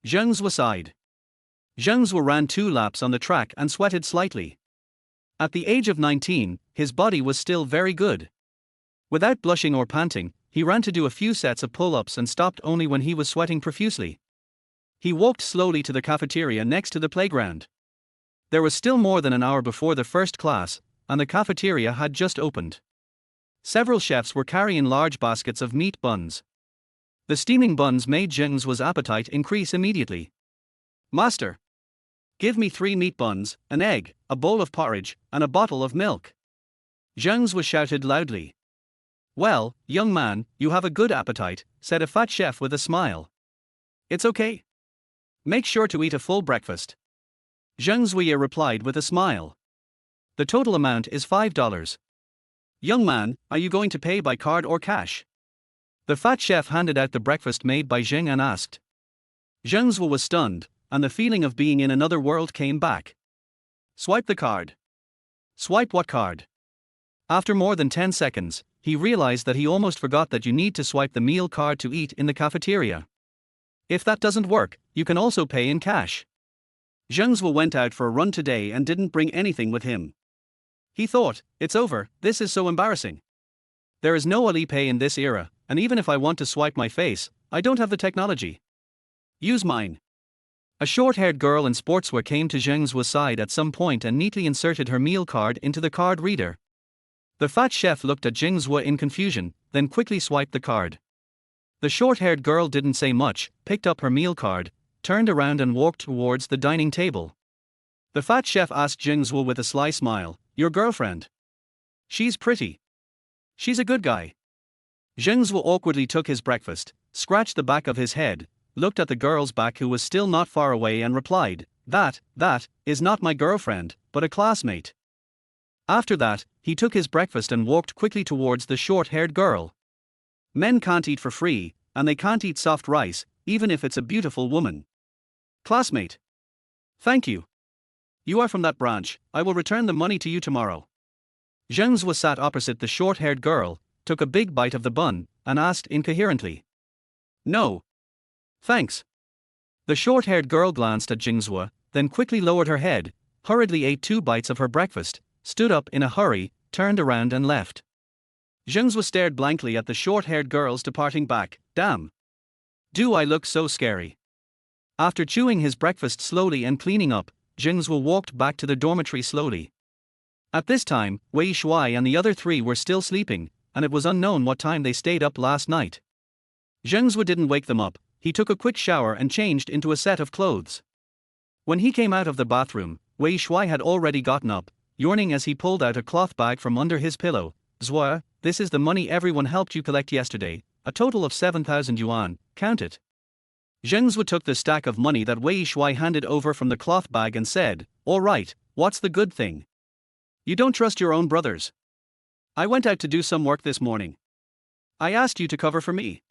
Zheng Zuo sighed. Zheng Zuo ran 2 laps on the track and sweated slightly. At the age of 19, his body was still very good. Without blushing or panting, he ran to do a few sets of pull-ups and stopped only when he was sweating profusely. He walked slowly to the cafeteria next to the playground. There was still more than an hour before the first class, and the cafeteria had just opened. Several chefs were carrying large baskets of meat buns. The steaming buns made Zheng Zuo's appetite increase immediately. "Master! Give me 3 meat buns, an egg, a bowl of porridge, and a bottle of milk." Zheng Zuo shouted loudly. "Well, young man, you have a good appetite," said a fat chef with a smile. "It's okay. Make sure to eat a full breakfast." Zheng Zuo replied with a smile. "The total amount is $5. Young man, are you going to pay by card or cash?" The fat chef handed out the breakfast made by Zheng and asked. Zheng Zuo was stunned, and the feeling of being in another world came back. "Swipe the card." "Swipe what card?" After more than 10 seconds, he realized that he almost forgot that you need to swipe the meal card to eat in the cafeteria. If that doesn't work, you can also pay in cash. Zheng Zuo went out for a run today and didn't bring anything with him. He thought, "It's over, this is so embarrassing. There is no Alipay in this era, and even if I want to swipe my face, I don't have the technology. Use mine." A short-haired girl in sportswear came to Zheng Zuo's side at some point and neatly inserted her meal card into the card reader. The fat chef looked at Zheng Zuo in confusion, then quickly swiped the card. The short-haired girl didn't say much, picked up her meal card, turned around and walked towards the dining table. The fat chef asked Zheng Zuo with a sly smile, "Your girlfriend? She's pretty. She's a good guy." Zheng Zuo awkwardly took his breakfast, scratched the back of his head, looked at the girl's back who was still not far away and replied, That is not my girlfriend, but a classmate." After that, he took his breakfast and walked quickly towards the short-haired girl. Men can't eat for free, and they can't eat soft rice, even if it's a beautiful woman. "Classmate. Thank you. You are from that branch, I will return the money to you tomorrow." Zheng Zuo sat opposite the short-haired girl, took a big bite of the bun, and asked incoherently, "No. Thanks." The short-haired girl glanced at Zheng Zuo, then quickly lowered her head, hurriedly ate 2 bites of her breakfast, stood up in a hurry, turned around and left. Zheng Zuo stared blankly at the short-haired girl's departing back. Damn. Do I look so scary? After chewing his breakfast slowly and cleaning up, Zheng Zuo walked back to the dormitory slowly. At this time, Wei Shuai and the other 3 were still sleeping, and it was unknown what time they stayed up last night. Zheng Zuo didn't wake them up. He took a quick shower and changed into a set of clothes. When he came out of the bathroom, Wei Shuai had already gotten up, yawning as he pulled out a cloth bag from under his pillow. "Zuo, this is the money everyone helped you collect yesterday, a total of 7,000 yuan, count it." Zheng Zuo took the stack of money that Wei Shuai handed over from the cloth bag and said, "All right, what's the good thing? You don't trust your own brothers. I went out to do some work this morning. I asked you to cover for me."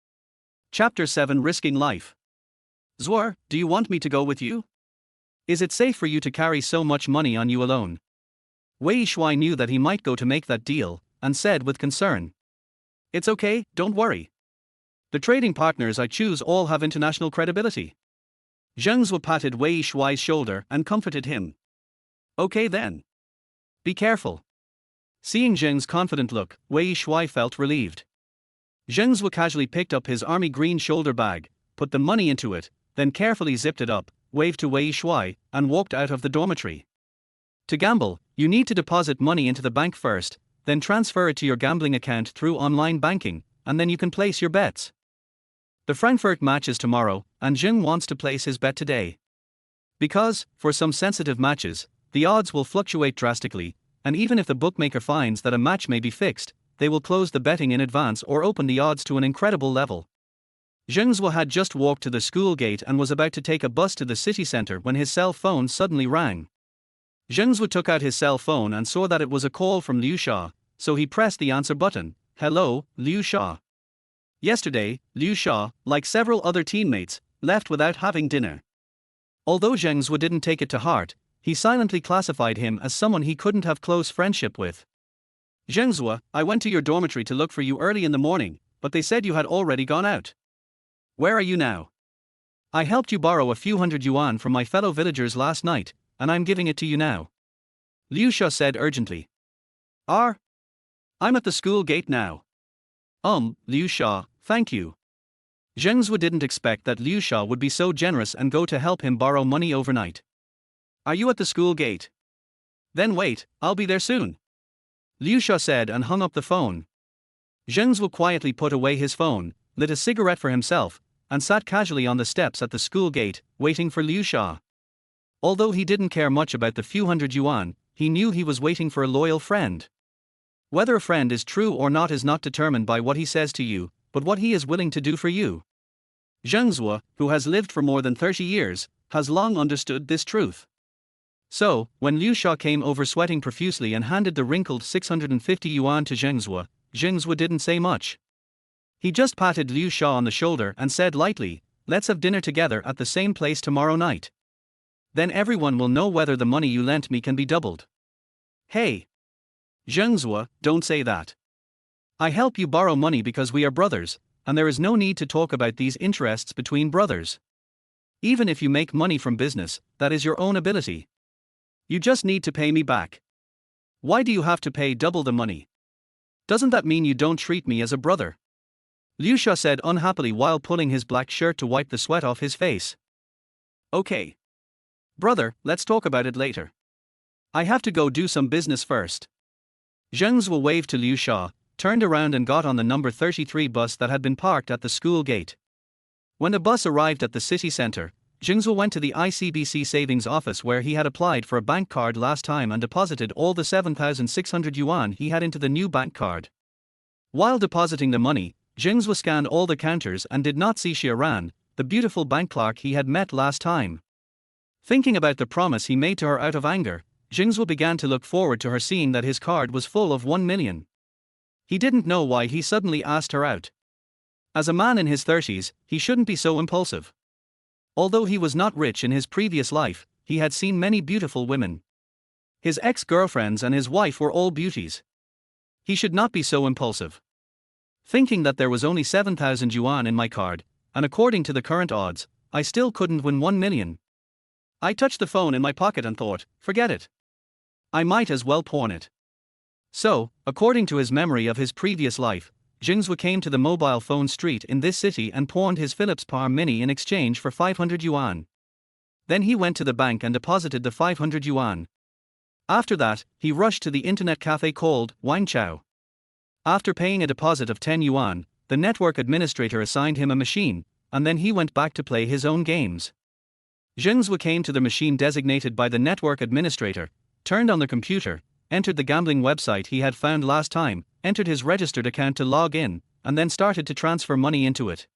Chapter 7 Risking Life. "Zuo, do you want me to go with you? Is it safe for you to carry so much money on you alone?" Wei Shuai knew that he might go to make that deal, and said with concern, "It's okay, don't worry. The trading partners I choose all have international credibility." Zheng Zuo patted Wei Shuai's shoulder and comforted him. "Okay then. Be careful." Seeing Zheng's confident look, Wei Shuai felt relieved. Zheng Zuo casually picked up his army green shoulder bag, put the money into it, then carefully zipped it up, waved to Wei Shuai, and walked out of the dormitory. To gamble, you need to deposit money into the bank first, then transfer it to your gambling account through online banking, and then you can place your bets. The Frankfurt match is tomorrow, and Zheng wants to place his bet today. Because, for some sensitive matches, the odds will fluctuate drastically, and even if the bookmaker finds that a match may be fixed, they will close the betting in advance or open the odds to an incredible level. Zheng Zuo had just walked to the school gate and was about to take a bus to the city center when his cell phone suddenly rang. Zheng Zuo took out his cell phone and saw that it was a call from Liu Sha, so he pressed the answer button. "Hello, Liu Sha." Yesterday, Liu Sha, like several other teammates, left without having dinner. Although Zheng Zuo didn't take it to heart, he silently classified him as someone he couldn't have close friendship with. "Zheng Zuo, I went to your dormitory to look for you early in the morning, but they said you had already gone out. Where are you now? I helped you borrow a few hundred yuan from my fellow villagers last night, and I'm giving it to you now," Liu Sha said urgently. I'm at the school gate now." Liu Sha, thank you." Zheng Zuo didn't expect that Liu Sha would be so generous and go to help him borrow money overnight. "Are you at the school gate? Then wait, I'll be there soon," Liu Sha said and hung up the phone. Zheng Zuo quietly put away his phone, lit a cigarette for himself, and sat casually on the steps at the school gate, waiting for Liu Sha. Although he didn't care much about the few hundred yuan, he knew he was waiting for a loyal friend. Whether a friend is true or not is not determined by what he says to you, but what he is willing to do for you. Zheng Zuo, who has lived for more than 30 years, has long understood this truth. So, when Liu Sha came over sweating profusely and handed the wrinkled 650 yuan to Zheng Zuo didn't say much. He just patted Liu Sha on the shoulder and said lightly, "Let's have dinner together at the same place tomorrow night. Then everyone will know whether the money you lent me can be doubled." "Hey! Zheng Zuo, don't say that. I help you borrow money because we are brothers, and there is no need to talk about these interests between brothers. Even if you make money from business, that is your own ability. You just need to pay me back. Why do you have to pay double the money? Doesn't that mean you don't treat me as a brother?" Liu Sha said unhappily while pulling his black shirt to wipe the sweat off his face. "Okay. Brother, let's talk about it later. I have to go do some business first." Zheng Zuo waved to Liu Sha, turned around and got on the number 33 bus that had been parked at the school gate. When the bus arrived at the city center, Zheng Zuo went to the ICBC savings office where he had applied for a bank card last time and deposited all the 7,600 yuan he had into the new bank card. While depositing the money, Zheng Zuo scanned all the counters and did not see Xiaoran, the beautiful bank clerk he had met last time. Thinking about the promise he made to her out of anger, Zheng Zuo began to look forward to her seeing that his card was full of 1 million. He didn't know why he suddenly asked her out. As a man in his 30s, he shouldn't be so impulsive. Although he was not rich in his previous life, he had seen many beautiful women. His ex-girlfriends and his wife were all beauties. He should not be so impulsive. Thinking that there was only 7,000 yuan in my card, and according to the current odds, I still couldn't win 1 million. I touched the phone in my pocket and thought, forget it. I might as well pawn it. So, according to his memory of his previous life, Zheng Zuo came to the mobile phone street in this city and pawned his Philips Palm Mini in exchange for 500 yuan. Then he went to the bank and deposited the 500 yuan. After that, he rushed to the internet cafe called Wangchao. After paying a deposit of 10 yuan, the network administrator assigned him a machine, and then he went back to play his own games. Zheng Zuo came to the machine designated by the network administrator, turned on the computer, entered the gambling website he had found last time, entered his registered account to log in, and then started to transfer money into it.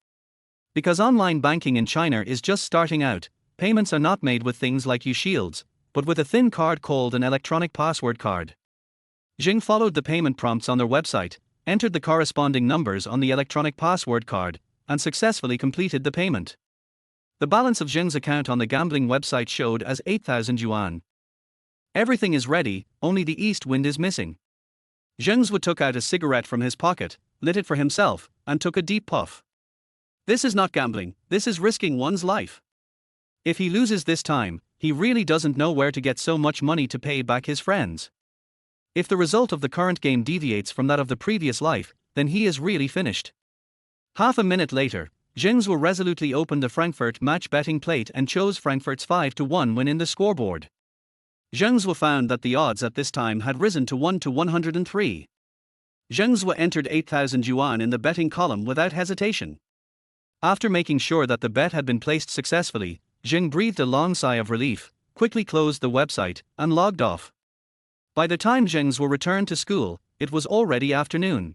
Because online banking in China is just starting out, payments are not made with things like U-Shields, but with a thin card called an electronic password card. Zheng followed the payment prompts on their website, entered the corresponding numbers on the electronic password card, and successfully completed the payment. The balance of Zheng's account on the gambling website showed as 8,000 yuan. Everything is ready, only the east wind is missing. Zheng Zuo took out a cigarette from his pocket, lit it for himself, and took a deep puff. This is not gambling, this is risking one's life. If he loses this time, he really doesn't know where to get so much money to pay back his friends. If the result of the current game deviates from that of the previous life, then he is really finished. Half a minute later, Zheng Zuo resolutely opened the Frankfurt match betting plate and chose Frankfurt's 5-1 win in the scoreboard. Zheng Zuo found that the odds at this time had risen to 1-103. Zheng Zuo entered 8,000 yuan in the betting column without hesitation. After making sure that the bet had been placed successfully, Zheng breathed a long sigh of relief, quickly closed the website, and logged off. By the time Zheng Zuo returned to school, it was already afternoon.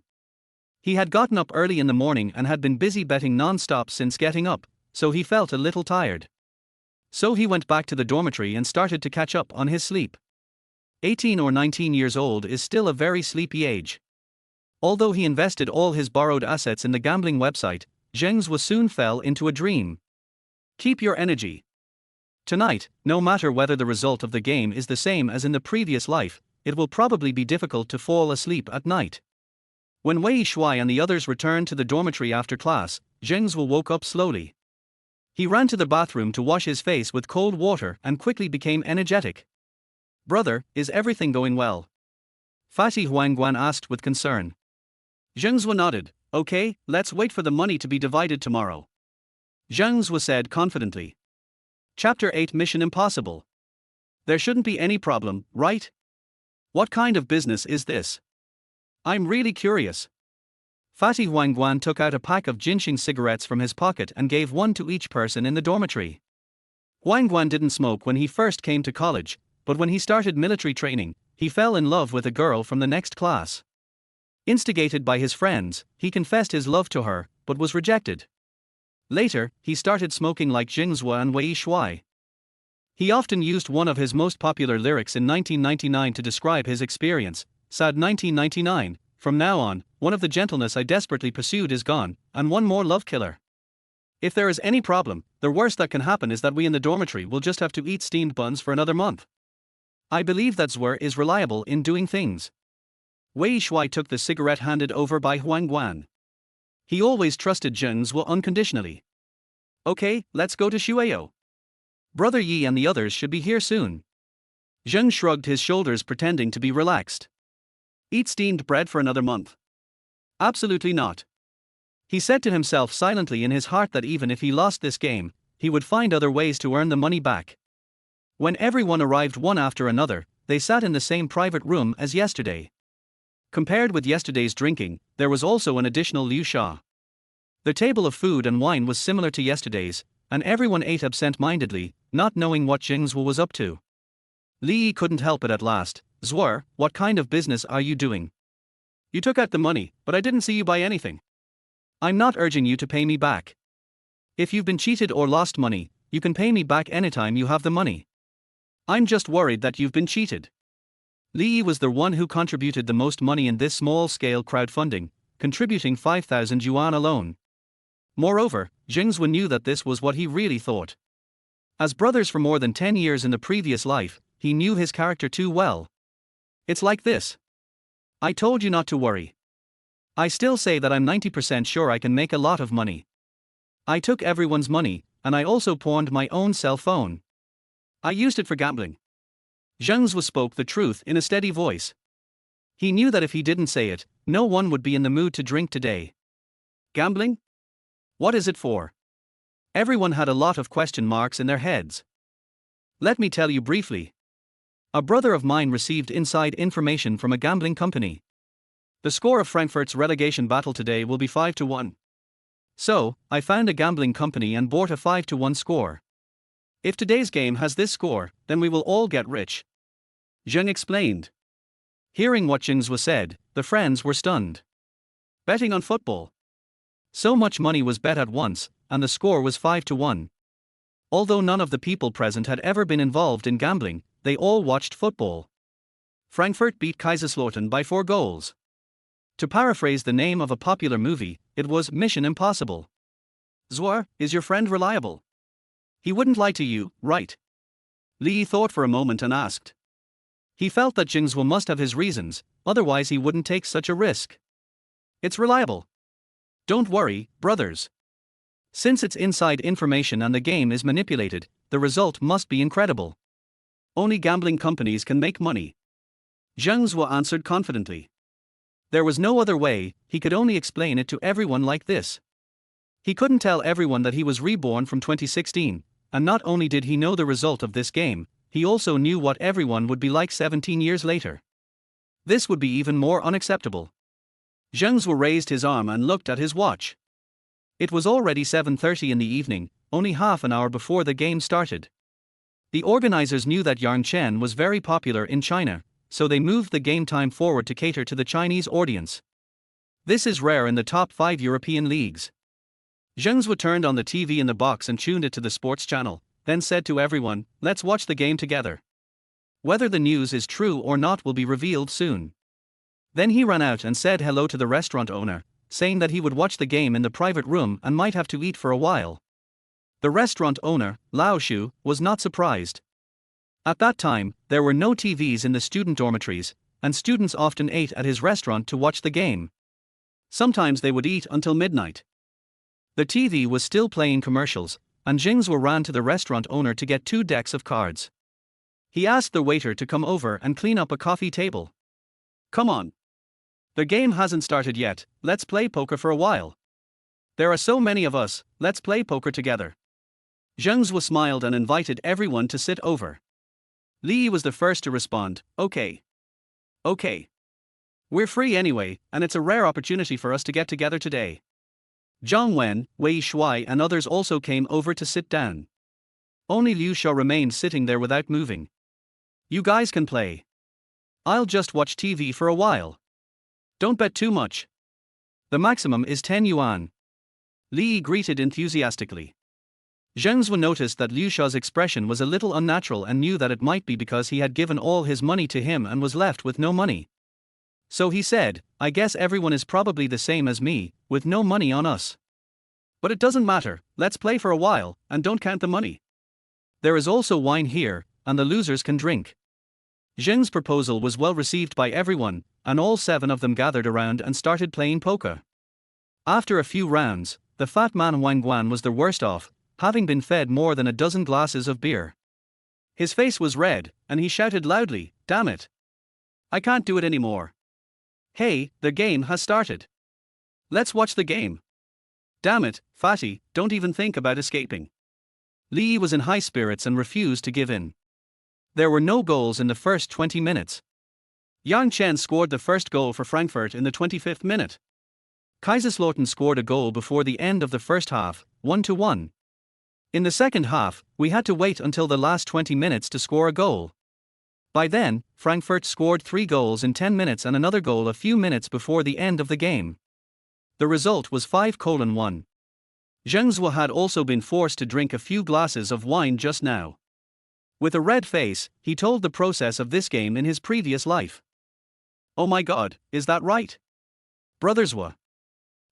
He had gotten up early in the morning and had been busy betting non-stop since getting up, so he felt a little tired. So he went back to the dormitory and started to catch up on his sleep. 18 or 19 years old is still a very sleepy age. Although he invested all his borrowed assets in the gambling website, Zheng Zuo soon fell into a dream. Keep your energy. Tonight, no matter whether the result of the game is the same as in the previous life, it will probably be difficult to fall asleep at night. When Wei Shuai and the others returned to the dormitory after class, Zheng Zuo woke up slowly. He ran to the bathroom to wash his face with cold water and quickly became energetic. "Brother, is everything going well?" Fatih Huangguan asked with concern. Zheng Zuo nodded. "Okay, let's wait for the money to be divided tomorrow," Zheng Zuo said confidently. Chapter 8 Mission Impossible. There shouldn't be any problem, right? What kind of business is this? I'm really curious. Fatih Huangguan took out a pack of Jinxing cigarettes from his pocket and gave one to each person in the dormitory. Huangguan didn't smoke when he first came to college, but when he started military training, he fell in love with a girl from the next class. Instigated by his friends, he confessed his love to her, but was rejected. Later, he started smoking like Zheng Zuo and Wei Shuai. He often used one of his most popular lyrics in 1999 to describe his experience. Sad 1999, from now on, one of the gentleness I desperately pursued is gone, and one more love killer. If there is any problem, the worst that can happen is that we in the dormitory will just have to eat steamed buns for another month. I believe that Zuo is reliable in doing things. Wei Shuai took the cigarette handed over by Huangguan. He always trusted Zheng Zuo unconditionally. Okay, let's go to Shueyo. Brother Yi and the others should be here soon. Zheng shrugged his shoulders pretending to be relaxed. Eat steamed bread for another month? Absolutely not. He said to himself silently in his heart that even if he lost this game, he would find other ways to earn the money back. When everyone arrived one after another, they sat in the same private room as yesterday. Compared with yesterday's drinking, there was also an additional liu sha. The table of food and wine was similar to yesterday's, and everyone ate absent-mindedly, not knowing what Zheng Zuo was up to. Li Yi couldn't help it at last. "Zuo, what kind of business are you doing? You took out the money, but I didn't see you buy anything. I'm not urging you to pay me back. If you've been cheated or lost money, you can pay me back anytime you have the money. I'm just worried that you've been cheated." Li Yi was the one who contributed the most money in this small-scale crowdfunding, contributing 5,000 yuan alone. Moreover, Zheng Zuo knew that this was what he really thought. As brothers for more than 10 years in the previous life, he knew his character too well. It's like this. I told you not to worry. I still say that I'm 90% sure I can make a lot of money. I took everyone's money, and I also pawned my own cell phone. I used it for gambling. Zheng Zuo spoke the truth in a steady voice. He knew that if he didn't say it, no one would be in the mood to drink today. Gambling? What is it for? Everyone had a lot of question marks in their heads. Let me tell you briefly. A brother of mine received inside information from a gambling company. The score of Frankfurt's relegation battle today will be 5-1. So, I found a gambling company and bought a 5-1 score. If today's game has this score, then we will all get rich. Zheng explained. Hearing what Zheng Zuo said, the friends were stunned. Betting on football. So much money was bet at once, and the score was 5-1. Although none of the people present had ever been involved in gambling, they all watched football. Frankfurt beat Kaiserslautern by 4 goals. To paraphrase the name of a popular movie, it was Mission Impossible. Zuo, is your friend reliable? He wouldn't lie to you, right? Li thought for a moment and asked. He felt that Zheng Zuo must have his reasons, otherwise he wouldn't take such a risk. It's reliable. Don't worry, brothers. Since it's inside information and the game is manipulated, the result must be incredible. Only gambling companies can make money. Zheng Zuo answered confidently. There was no other way, he could only explain it to everyone like this. He couldn't tell everyone that he was reborn from 2016, and not only did he know the result of this game, he also knew what everyone would be like 17 years later. This would be even more unacceptable. Zheng Zuo raised his arm and looked at his watch. It was already 7:30 in the evening, only half an hour before the game started. The organizers knew that Yang Chen was very popular in China, so they moved the game time forward to cater to the Chinese audience. This is rare in the top 5 European leagues. Zheng Zuo turned on the TV in the box and tuned it to the sports channel, then said to everyone, "Let's watch the game together. Whether the news is true or not will be revealed soon." Then he ran out and said hello to the restaurant owner, saying that he would watch the game in the private room and might have to eat for a while. The restaurant owner, Lao Shu, was not surprised. At that time, there were no TVs in the student dormitories, and students often ate at his restaurant to watch the game. Sometimes they would eat until midnight. The TV was still playing commercials, and Zheng Zuo ran to the restaurant owner to get 2 decks of cards. He asked the waiter to come over and clean up a coffee table. "Come on. The game hasn't started yet, let's play poker for a while. There are so many of us, let's play poker together." Zheng Zuo smiled and invited everyone to sit over. Li was the first to respond, "Okay. Okay. We're free anyway, and it's a rare opportunity for us to get together today." Zhang Wen, Wei Shuai and others also came over to sit down. Only Liu Sha remained sitting there without moving. "You guys can play. I'll just watch TV for a while. Don't bet too much. The maximum is 10 yuan. Li greeted enthusiastically. Zheng Zuo noticed that Liu Sha's expression was a little unnatural and knew that it might be because he had given all his money to him and was left with no money. So he said, "I guess everyone is probably the same as me, with no money on us. But it doesn't matter, let's play for a while, and don't count the money. There is also wine here, and the losers can drink." Zheng's proposal was well received by everyone, and all 7 of them gathered around and started playing poker. After a few rounds, the fat man Wang Guan was the worst off, having been fed more than a dozen glasses of beer. His face was red, and he shouted loudly, "Damn it! I can't do it anymore. Hey, the game has started. Let's watch the game. Damn it, fatty, don't even think about escaping." Li was in high spirits and refused to give in. There were no goals in the first 20 minutes. Yang Chen scored the first goal for Frankfurt in the 25th minute. Kaiserslautern scored a goal before the end of the first half, 1-1. In the second half, we had to wait until the last 20 minutes to score a goal. By then, Frankfurt scored 3 goals in 10 minutes and another goal a few minutes before the end of the game. The result was 5-1. Zheng Zuo had also been forced to drink a few glasses of wine just now. With a red face, he told the process of this game in his previous life. "Oh my god, is that right? Brother Zuo."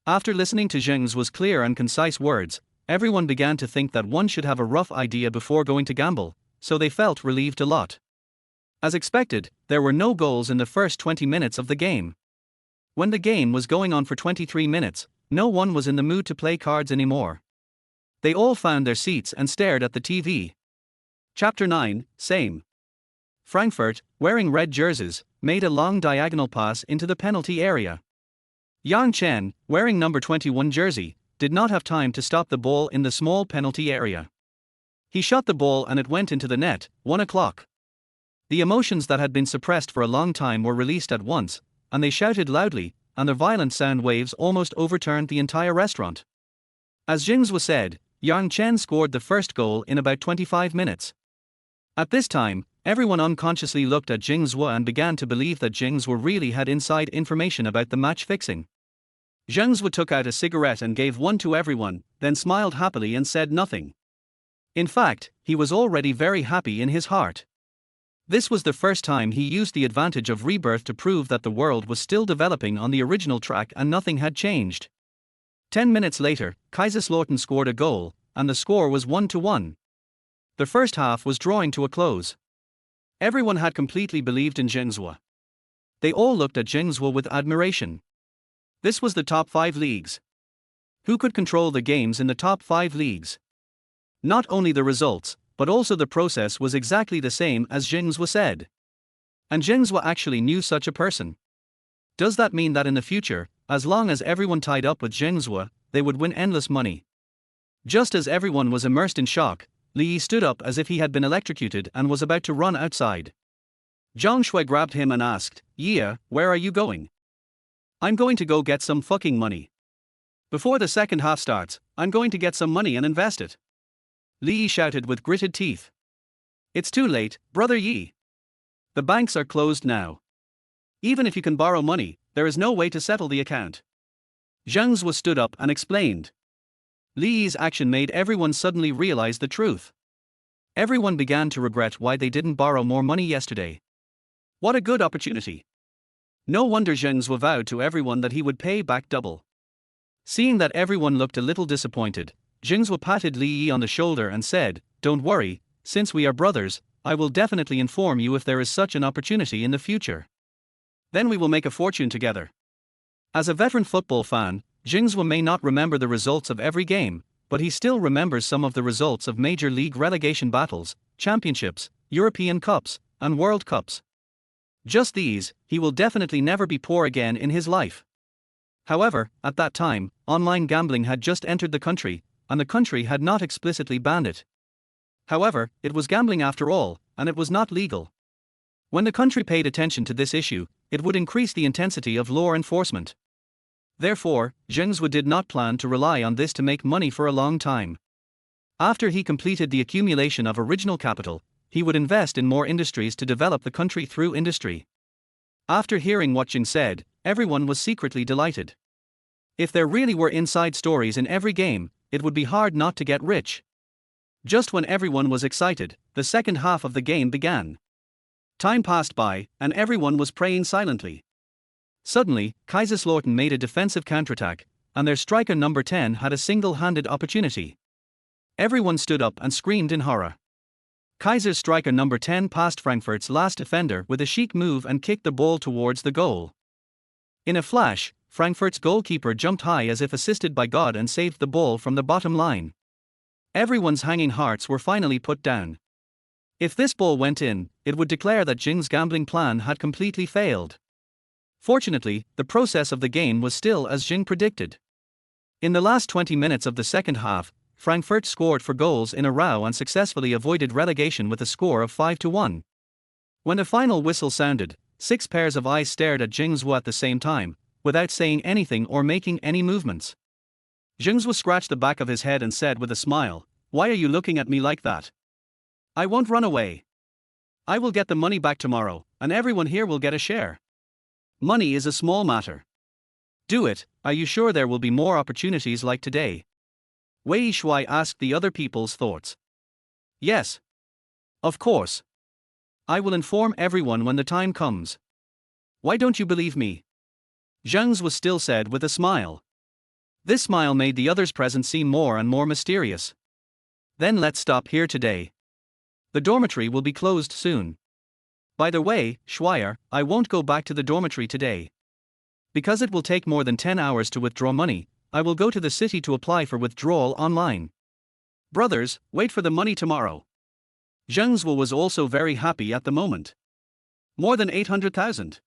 After listening to Zheng Zuo's clear and concise words, everyone began to think that one should have a rough idea before going to gamble, so they felt relieved a lot. As expected, there were no goals in the first 20 minutes of the game. When the game was going on for 23 minutes, no one was in the mood to play cards anymore. They all found their seats and stared at the TV. Chapter 9, Same. Frankfurt, wearing red jerseys, made a long diagonal pass into the penalty area. Yang Chen, wearing number 21 jersey, did not have time to stop the ball in the small penalty area. He shot the ball and it went into the net, 1 o'clock. The emotions that had been suppressed for a long time were released at once, and they shouted loudly, and their violent sound waves almost overturned the entire restaurant. As Zheng Zuo said, Yang Chen scored the first goal in about 25 minutes. At this time, everyone unconsciously looked at Zheng Zuo and began to believe that Zheng Zuo really had inside information about the match fixing. Zheng Zuo took out a cigarette and gave one to everyone, then smiled happily and said nothing. In fact, he was already very happy in his heart. This was the first time he used the advantage of Rebirth to prove that the world was still developing on the original track and nothing had changed. 10 minutes later, Kaiserslautern scored a goal, and the score was 1-1. The first half was drawing to a close. Everyone had completely believed in Zheng Zuo. They all looked at Zheng Zuo with admiration. This was the top 5 leagues. Who could control the games in the top 5 leagues? Not only the results, but also the process was exactly the same as Zheng Zuo said. And Zheng Zuo actually knew such a person. Does that mean that in the future, as long as everyone tied up with Zheng Zuo, they would win endless money? Just as everyone was immersed in shock, Li stood up as if he had been electrocuted and was about to run outside. Zhang Shui grabbed him and asked, "Yeah, where are you going?" "I'm going to go get some fucking money. Before the second half starts, I'm going to get some money and invest it." Li shouted with gritted teeth. "It's too late, brother Yi. The banks are closed now. Even if you can borrow money, there is no way to settle the account. Zheng Zuo stood up and explained. Li Yi's action made everyone suddenly realize the truth. Everyone began to regret why they didn't borrow more money yesterday. What a good opportunity. No wonder Zheng Zuo vowed to everyone that he would pay back double. Seeing that everyone looked a little disappointed, Zheng Zuo patted Li Yi on the shoulder and said, "Don't worry, since we are brothers, I will definitely inform you if there is such an opportunity in the future. Then we will make a fortune together." As a veteran football fan, Zheng Zuo may not remember the results of every game, but he still remembers some of the results of major league relegation battles, championships, European Cups, and World Cups. Just these, he will definitely never be poor again in his life. However, at that time, online gambling had just entered the country, and the country had not explicitly banned it. However, it was gambling after all, and it was not legal. When the country paid attention to this issue, it would increase the intensity of law enforcement. Therefore, Zheng Zuo did not plan to rely on this to make money for a long time. After he completed the accumulation of original capital, he would invest in more industries to develop the country through industry. After hearing what Zheng said, everyone was secretly delighted. If there really were inside stories in every game, it would be hard not to get rich. Just when everyone was excited, the second half of the game began. Time passed by, and everyone was praying silently. Suddenly, Kaiserslautern made a defensive counterattack, and their striker number 10 had a single-handed opportunity. Everyone stood up and screamed in horror. Kaiser's striker number 10 passed Frankfurt's last defender with a chic move and kicked the ball towards the goal. In a flash, Frankfurt's goalkeeper jumped high as if assisted by God and saved the ball from the bottom line. Everyone's hanging hearts were finally put down. If this ball went in, it would declare that Zheng's gambling plan had completely failed. Fortunately, the process of the game was still as Zheng predicted. In the last 20 minutes of the second half, Frankfurt scored 4 goals in a row and successfully avoided relegation with a score of 5-1. When the final whistle sounded, 6 pairs of eyes stared at Zheng Zuo at the same time, without saying anything or making any movements. Zheng Zuo scratched the back of his head and said with a smile, "Why are you looking at me like that? I won't run away. I will get the money back tomorrow, and everyone here will get a share. Money is a small matter. Do it. Are you sure there will be more opportunities like today?" Wei Shui asked the other people's thoughts. "Yes. Of course. I will inform everyone when the time comes. Why don't you believe me?" Zheng Zuo still said with a smile. This smile made the others present seem more and more mysterious. "Then let's stop here today. The dormitory will be closed soon. By the way, Schweier, I won't go back to the dormitory today. Because it will take more than 10 hours to withdraw money, I will go to the city to apply for withdrawal online. Brothers, wait for the money tomorrow." Zheng Zuo was also very happy at the moment. More than 800,000.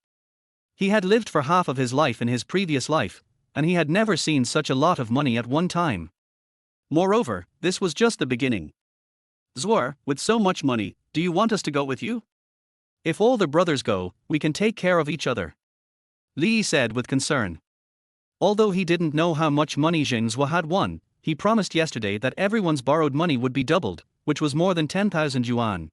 He had lived for half of his life in his previous life, and he had never seen such a lot of money at one time. Moreover, this was just the beginning. "Zuo, with so much money, do you want us to go with you? If all the brothers go, we can take care of each other," Li said with concern. Although he didn't know how much money Zheng Zuo had won, he promised yesterday that everyone's borrowed money would be doubled, which was more than 10,000 yuan.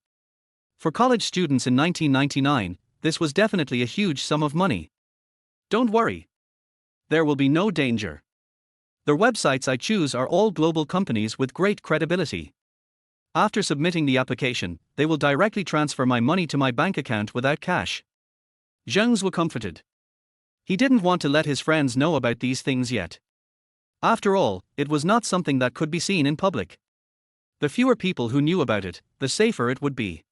For college students in 1999, this was definitely a huge sum of money. "Don't worry. There will be no danger. The websites I choose are all global companies with great credibility. After submitting the application, they will directly transfer my money to my bank account without cash." Zheng Zuo comforted. He didn't want to let his friends know about these things yet. After all, it was not something that could be seen in public. The fewer people who knew about it, the safer it would be.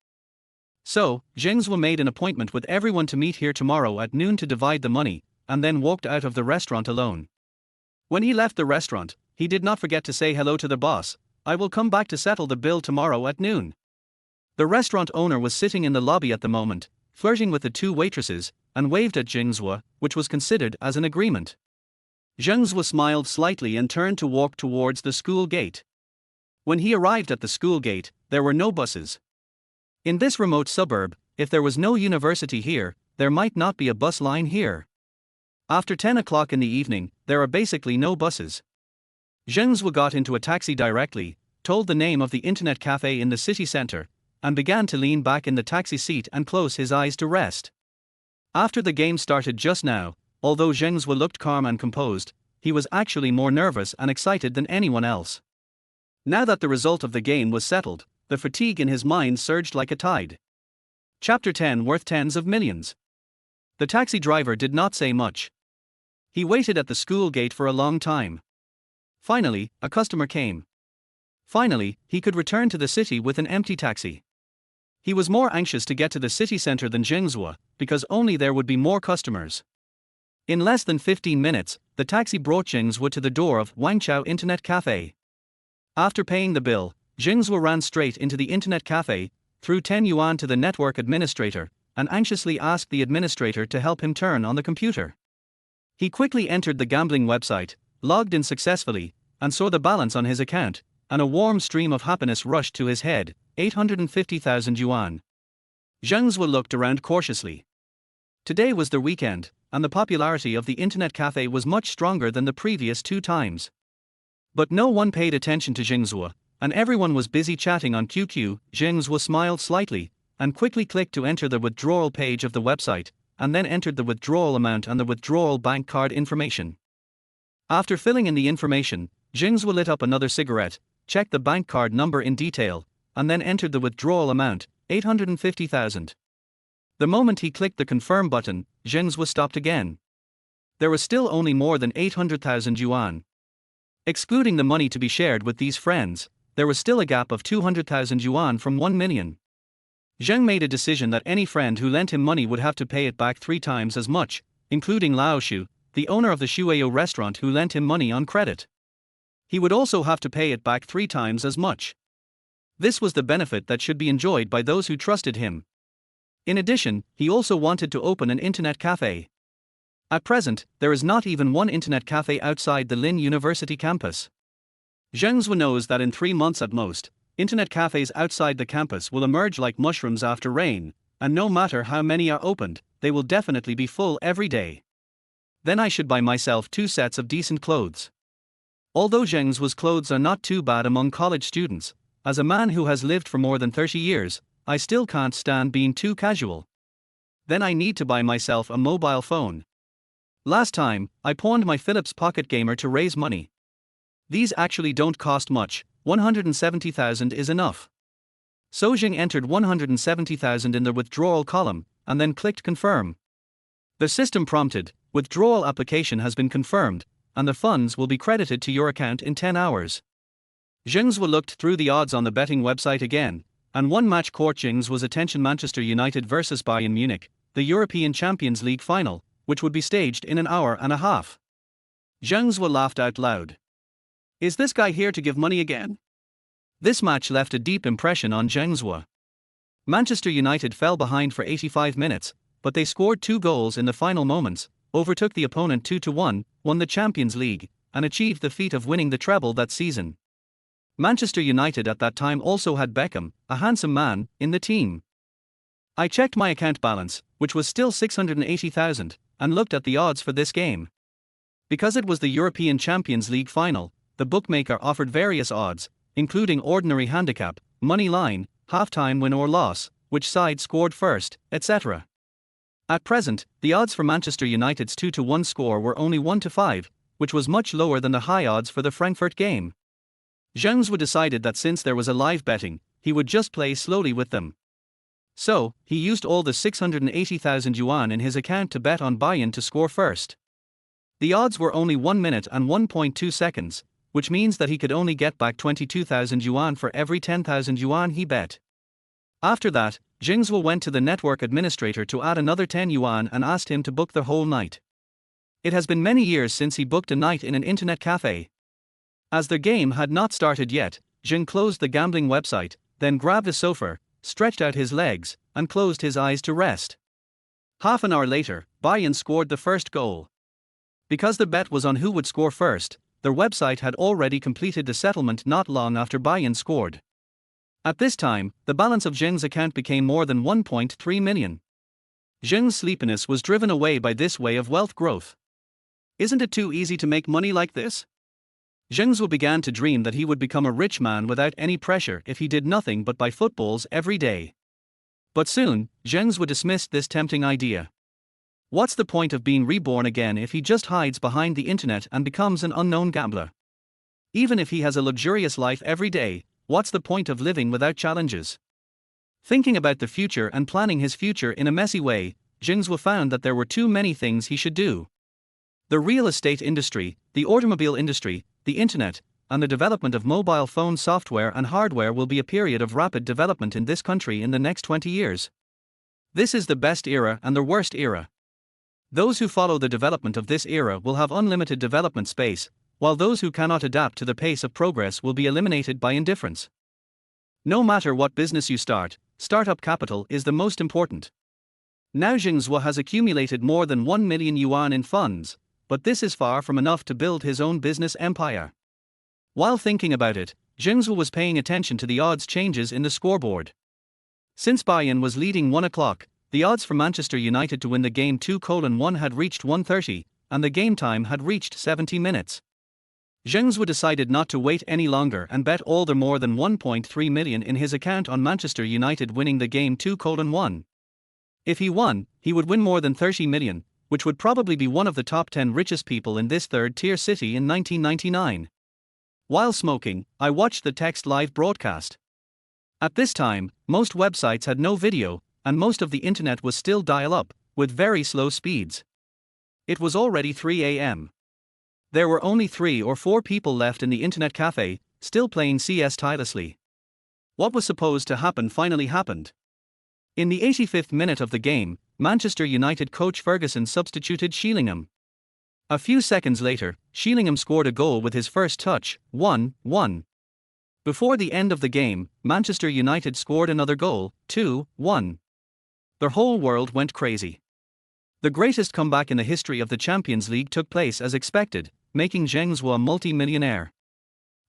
So, Zheng Zuo made an appointment with everyone to meet here tomorrow at noon to divide the money, and then walked out of the restaurant alone. When he left the restaurant, he did not forget to say hello to the boss. "I will come back to settle the bill tomorrow at noon." The restaurant owner was sitting in the lobby at the moment, flirting with the 2 waitresses, and waved at Zheng Zuo, which was considered as an agreement. Zheng Zuo smiled slightly and turned to walk towards the school gate. When he arrived at the school gate, there were no buses. In this remote suburb, if there was no university here, there might not be a bus line here. After 10 o'clock in the evening, there are basically no buses. Zheng Zuo got into a taxi directly, told the name of the internet cafe in the city center, and began to lean back in the taxi seat and close his eyes to rest. After the game started just now, although Zheng Zuo looked calm and composed, he was actually more nervous and excited than anyone else. Now that the result of the game was settled, the fatigue in his mind surged like a tide. Chapter 10, worth tens of millions. The taxi driver did not say much. He waited at the school gate for a long time. Finally, a customer came. Finally, he could return to the city with an empty taxi. He was more anxious to get to the city center than Zheng Zuo, because only there would be more customers. In less than 15 minutes, the taxi brought Zheng Zuo to the door of Wangchao Internet Cafe. After paying the bill, Zheng Zuo ran straight into the internet cafe, threw 10 yuan to the network administrator, and anxiously asked the administrator to help him turn on the computer. He quickly entered the gambling website, logged in successfully, and saw the balance on his account, and a warm stream of happiness rushed to his head, 850,000 yuan. Zheng Zuo looked around cautiously. Today was the weekend, and the popularity of the internet cafe was much stronger than the previous 2 times. But no one paid attention to Zheng Zuo, and everyone was busy chatting on QQ. Zheng Zuo smiled slightly, and quickly clicked to enter the withdrawal page of the website, and then entered the withdrawal amount and the withdrawal bank card information. After filling in the information, Zheng Zuo lit up another cigarette, checked the bank card number in detail, and then entered the withdrawal amount, 850,000. The moment he clicked the confirm button, Zheng Zuo stopped again. There was still only more than 800,000 yuan. Excluding the money to be shared with these friends, there was still a gap of 200,000 yuan from 1 million. Zheng made a decision that any friend who lent him money would have to pay it back 3 times as much, including Lao Shu, the owner of the Shueyo restaurant who lent him money on credit. He would also have to pay it back 3 times as much. This was the benefit that should be enjoyed by those who trusted him. In addition, he also wanted to open an internet cafe. At present, there is not even one internet cafe outside the Lin University campus. Zheng Zuo knows that in 3 months at most, internet cafes outside the campus will emerge like mushrooms after rain, and no matter how many are opened, they will definitely be full every day. Then I should buy myself 2 sets of decent clothes. Although Zheng Zuo's clothes are not too bad among college students, as a man who has lived for more than 30 years, I still can't stand being too casual. Then I need to buy myself a mobile phone. Last time, I pawned my Philips Pocket Gamer to raise money. These actually don't cost much, 170,000 is enough. So Zheng entered 170,000 in the withdrawal column, and then clicked confirm. The system prompted, withdrawal application has been confirmed, and the funds will be credited to your account in 10 hours. Zheng Zuo looked through the odds on the betting website again, and one match caught Zheng Zuo's attention: Manchester United vs Bayern Munich, the European Champions League final, which would be staged in an hour and a half. Zheng Zuo laughed out loud. Is this guy here to give money again? This match left a deep impression on Zheng Zuo. Manchester United fell behind for 85 minutes, but they scored 2 goals in the final moments, overtook the opponent 2-1, won the Champions League, and achieved the feat of winning the treble that season. Manchester United at that time also had Beckham, a handsome man, in the team. I checked my account balance, which was still 680,000, and looked at the odds for this game. Because it was the European Champions League final, the bookmaker offered various odds, including ordinary handicap, money line, half-time win or loss, which side scored first, etc. At present, the odds for Manchester United's 2-1 score were only 1-5, which was much lower than the high odds for the Frankfurt game. Zheng Zuo decided that since there was a live betting, he would just play slowly with them. So, he used all the 680,000 yuan in his account to bet on Bayern to score first. The odds were only 1 minute and 1.2 seconds, which means that he could only get back 22,000 yuan for every 10,000 yuan he bet. After that, Zheng Zuo went to the network administrator to add another 10 yuan and asked him to book the whole night. It has been many years since he booked a night in an internet cafe. As the game had not started yet, Zheng closed the gambling website, then grabbed a sofa, stretched out his legs, and closed his eyes to rest. Half an hour later, Bayern scored the first goal. Because the bet was on who would score first, the website had already completed the settlement not long after Bayern scored. At this time, the balance of Zheng's account became more than 1.3 million. Zheng's sleepiness was driven away by this way of wealth growth. Isn't it too easy to make money like this? Zheng Zuo began to dream that he would become a rich man without any pressure if he did nothing but buy footballs every day. But soon, Zheng Zuo dismissed this tempting idea. What's the point of being reborn again if he just hides behind the internet and becomes an unknown gambler? Even if he has a luxurious life every day, what's the point of living without challenges? Thinking about the future and planning his future in a messy way, Zheng Zuo found that there were too many things he should do. The real estate industry, the automobile industry, the internet, and the development of mobile phone software and hardware will be a period of rapid development in this country in the next 20 years. This is the best era and the worst era. Those who follow the development of this era will have unlimited development space, while those who cannot adapt to the pace of progress will be eliminated by indifference. No matter what business you start, startup capital is the most important. Now Zheng Zuo has accumulated more than 1 million yuan in funds, but this is far from enough to build his own business empire. While thinking about it, Zheng Zuo was paying attention to the odds changes in the scoreboard. Since Bayern was leading 1 o'clock, the odds for Manchester United to win the game 2:1 had reached 1:30, and the game time had reached 70 minutes. Zheng Zuo decided not to wait any longer and bet all the more than 1.3 million in his account on Manchester United winning the game 2:1. If he won, he would win more than 30 million, which would probably be one of the top 10 richest people in this third-tier city in 1999. While smoking, I watched the text live broadcast. At this time, most websites had no video, and most of the internet was still dial-up, with very slow speeds. It was already 3 a.m. There were only 3 or 4 people left in the internet cafe, still playing CS tirelessly. What was supposed to happen finally happened. In the 85th minute of the game, Manchester United coach Ferguson substituted Shillingham. A few seconds later, Shillingham scored a goal with his first touch, 1-1. Before the end of the game, Manchester United scored another goal, 2-1. The whole world went crazy. The greatest comeback in the history of the Champions League took place as expected, making Zheng Zuo a multi-millionaire.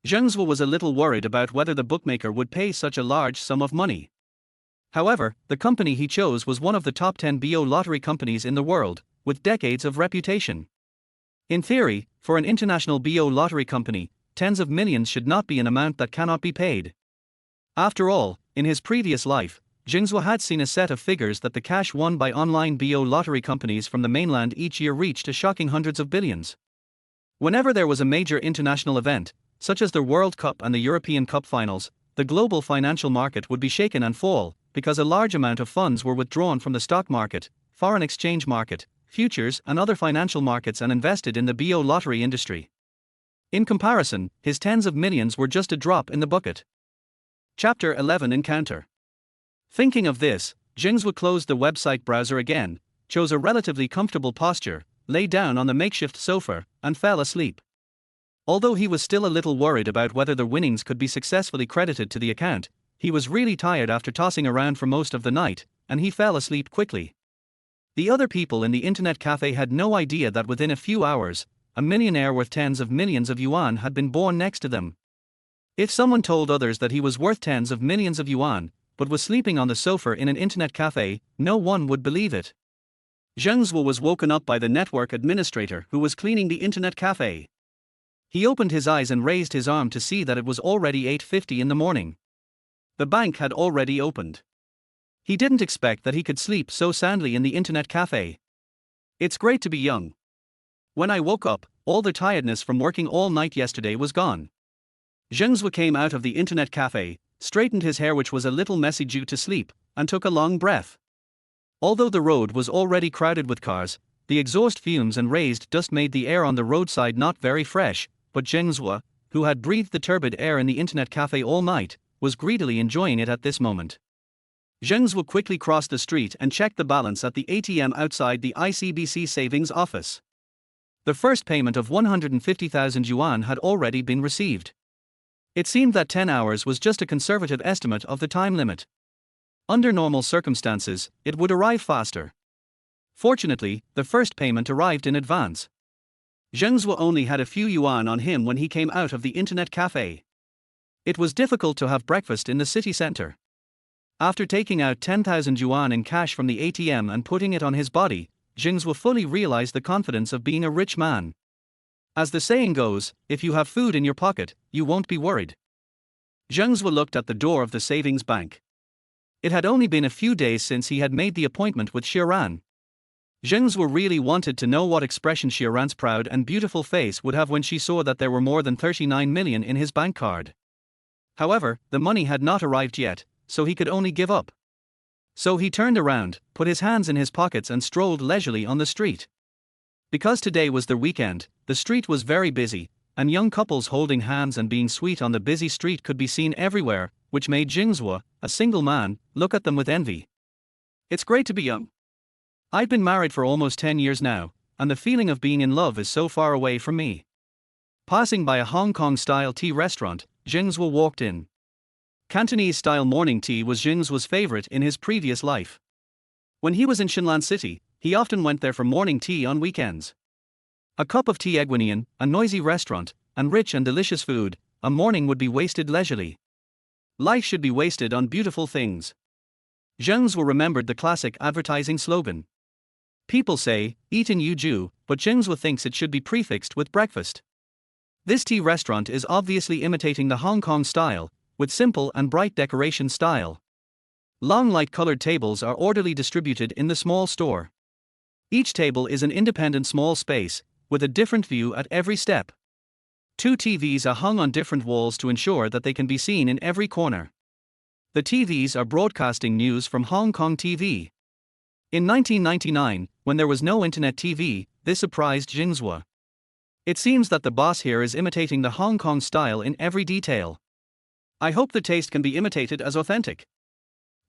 Zheng Zuo was a little worried about whether the bookmaker would pay such a large sum of money. However, the company he chose was one of the top 10 BO lottery companies in the world, with decades of reputation. In theory, for an international BO lottery company, tens of millions should not be an amount that cannot be paid. After all, in his previous life, Zheng Zuo had seen a set of figures that the cash won by online BO lottery companies from the mainland each year reached a shocking hundreds of billions. Whenever there was a major international event, such as the World Cup and the European Cup finals, the global financial market would be shaken and fall, because a large amount of funds were withdrawn from the stock market, foreign exchange market, futures and other financial markets and invested in the BO lottery industry. In comparison, his tens of millions were just a drop in the bucket. Chapter 11 Encounter. Thinking of this, Zheng Zuo closed the website browser again, chose a relatively comfortable posture, lay down on the makeshift sofa, and fell asleep. Although he was still a little worried about whether the winnings could be successfully credited to the account, he was really tired after tossing around for most of the night, and he fell asleep quickly. The other people in the internet cafe had no idea that within a few hours, a millionaire worth tens of millions of yuan had been born next to them. If someone told others that he was worth tens of millions of yuan, but was sleeping on the sofa in an internet cafe, no one would believe it. Zheng Zuo was woken up by the network administrator who was cleaning the internet cafe. He opened his eyes and raised his arm to see that it was already 8:50 in the morning. The bank had already opened. He didn't expect that he could sleep so soundly in the internet cafe. It's great to be young. When I woke up, all the tiredness from working all night yesterday was gone. Zheng Zuo came out of the internet cafe, straightened his hair which was a little messy due to sleep, and took a long breath. Although the road was already crowded with cars, the exhaust fumes and raised dust made the air on the roadside not very fresh, but Zheng Zuo, who had breathed the turbid air in the internet cafe all night, was greedily enjoying it at this moment. Zheng Zuo quickly crossed the street and checked the balance at the ATM outside the ICBC savings office. The first payment of 150,000 yuan had already been received. It seemed that 10 hours was just a conservative estimate of the time limit. Under normal circumstances, it would arrive faster. Fortunately, the first payment arrived in advance. Zheng Zuo only had a few yuan on him when he came out of the internet cafe. It was difficult to have breakfast in the city center. After taking out 10,000 yuan in cash from the ATM and putting it on his body, Zheng Zuo fully realized the confidence of being a rich man. As the saying goes, if you have food in your pocket, you won't be worried. Zheng Zuo looked at the door of the savings bank. It had only been a few days since he had made the appointment with Xiran. Zheng Zuo really wanted to know what expression Xiran's proud and beautiful face would have when she saw that there were more than 39 million in his bank card. However, the money had not arrived yet, so he could only give up. So he turned around, put his hands in his pockets and strolled leisurely on the street. Because today was the weekend, the street was very busy, and young couples holding hands and being sweet on the busy street could be seen everywhere, which made Zheng Zuo, a single man, look at them with envy. It's great to be young. I've been married for almost 10 years now, and the feeling of being in love is so far away from me. Passing by a Hong Kong-style tea restaurant, Zheng Zuo walked in. Cantonese-style morning tea was Zheng Zuo's favorite in his previous life. When he was in Shinlan City, he often went there for morning tea on weekends. A cup of tea Egwenian, a noisy restaurant, and rich and delicious food, a morning would be wasted leisurely. Life should be wasted on beautiful things. Zheng Zuo remembered the classic advertising slogan. People say, eat in Yuju, but Zheng Zuo thinks it should be prefixed with breakfast. This tea restaurant is obviously imitating the Hong Kong style, with simple and bright decoration style. Long light-colored tables are orderly distributed in the small store. Each table is an independent small space, with a different view at every step. 2 TVs are hung on different walls to ensure that they can be seen in every corner. The TVs are broadcasting news from Hong Kong TV. In 1999, when there was no internet TV, this surprised Zheng Zuo. It seems that the boss here is imitating the Hong Kong style in every detail. I hope the taste can be imitated as authentic.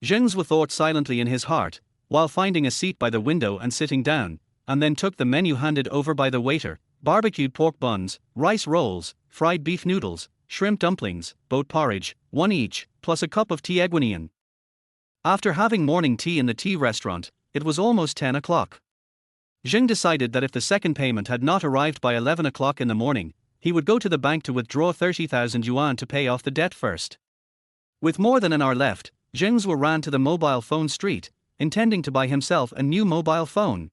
Zheng Zuo thought silently in his heart, while finding a seat by the window and sitting down, and then took the menu handed over by the waiter: barbecued pork buns, rice rolls, fried beef noodles, shrimp dumplings, boat porridge, 1 each, plus a cup of tea Egwenian. After having morning tea in the tea restaurant, it was almost 10 o'clock. Zheng decided that if the second payment had not arrived by 11 o'clock in the morning, he would go to the bank to withdraw 30,000 yuan to pay off the debt first. With more than an hour left, Zheng Zuo ran to the mobile phone street, intending to buy himself a new mobile phone.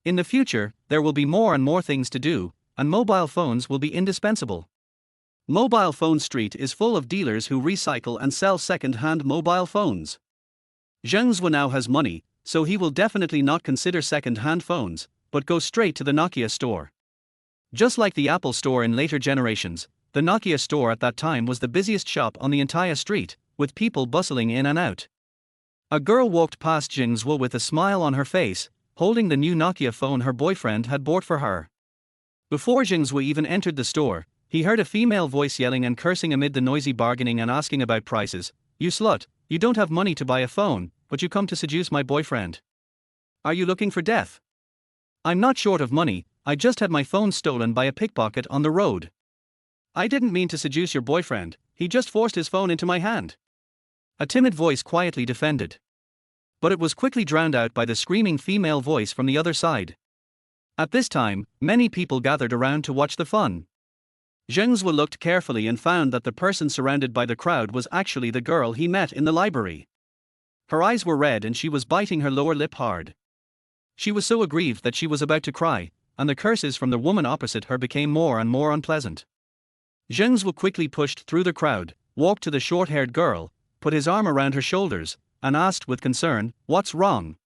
In the future, there will be more and more things to do, and mobile phones will be indispensable. Mobile Phone Street is full of dealers who recycle and sell second-hand mobile phones. Zheng Zuo now has money, so he will definitely not consider second-hand phones, but go straight to the Nokia store. Just like the Apple store in later generations, the Nokia store at that time was the busiest shop on the entire street, with people bustling in and out. A girl walked past Zheng Zuo with a smile on her face, holding the new Nokia phone her boyfriend had bought for her. Before Zheng Zuo even entered the store, he heard a female voice yelling and cursing amid the noisy bargaining and asking about prices. "You slut, you don't have money to buy a phone, but you come to seduce my boyfriend. Are you looking for death? I'm not short of money, I just had my phone stolen by a pickpocket on the road. I didn't mean to seduce your boyfriend, he just forced his phone into my hand." A timid voice quietly defended. But it was quickly drowned out by the screaming female voice from the other side. At this time, many people gathered around to watch the fun. Zheng Zuo looked carefully and found that the person surrounded by the crowd was actually the girl he met in the library. Her eyes were red and she was biting her lower lip hard. She was so aggrieved that she was about to cry, and the curses from the woman opposite her became more and more unpleasant. Zheng Zuo quickly pushed through the crowd, walked to the short-haired girl, put his arm around her shoulders, and asked with concern, "What's wrong?"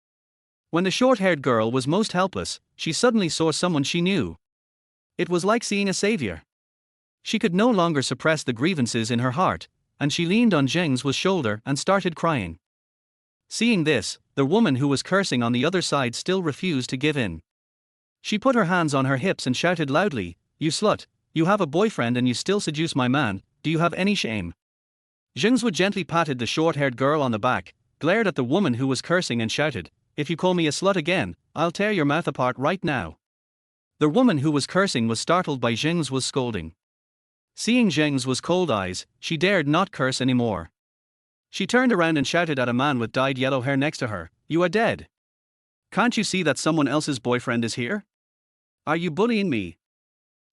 When the short-haired girl was most helpless, she suddenly saw someone she knew. It was like seeing a savior. She could no longer suppress the grievances in her heart, and she leaned on Zheng Zuo's shoulder and started crying. Seeing this, the woman who was cursing on the other side still refused to give in. She put her hands on her hips and shouted loudly, "You slut, you have a boyfriend and you still seduce my man, do you have any shame?" Zheng Zuo gently patted the short-haired girl on the back, glared at the woman who was cursing and shouted, "If you call me a slut again, I'll tear your mouth apart right now." The woman who was cursing was startled by Zheng Zuo's scolding. Seeing Zheng Zuo's cold eyes, she dared not curse anymore. She turned around and shouted at a man with dyed yellow hair next to her, "You are dead. Can't you see that someone else's boyfriend is here? Are you bullying me?"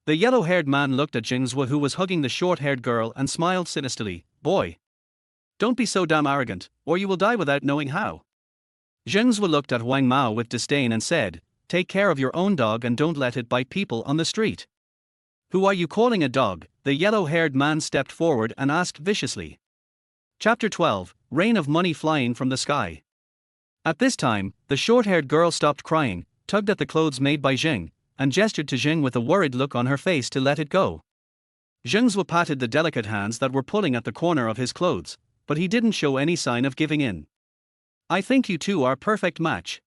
The yellow-haired man looked at Zheng Zuo, who was hugging the short-haired girl, and smiled sinisterly, "Boy, don't be so damn arrogant, or you will die without knowing how." Zheng Zuo looked at Wang Mao with disdain and said, "Take care of your own dog and don't let it bite people on the street." Who are you calling a dog? The yellow-haired man stepped forward and asked viciously. Chapter 12, Rain of Money Flying from the Sky. At this time, the short-haired girl stopped crying, tugged at the clothes made by Zheng, and gestured to Zheng with a worried look on her face to let it go. Zheng Zuo patted the delicate hands that were pulling at the corner of his clothes, but he didn't show any sign of giving in. I think you two are a perfect match.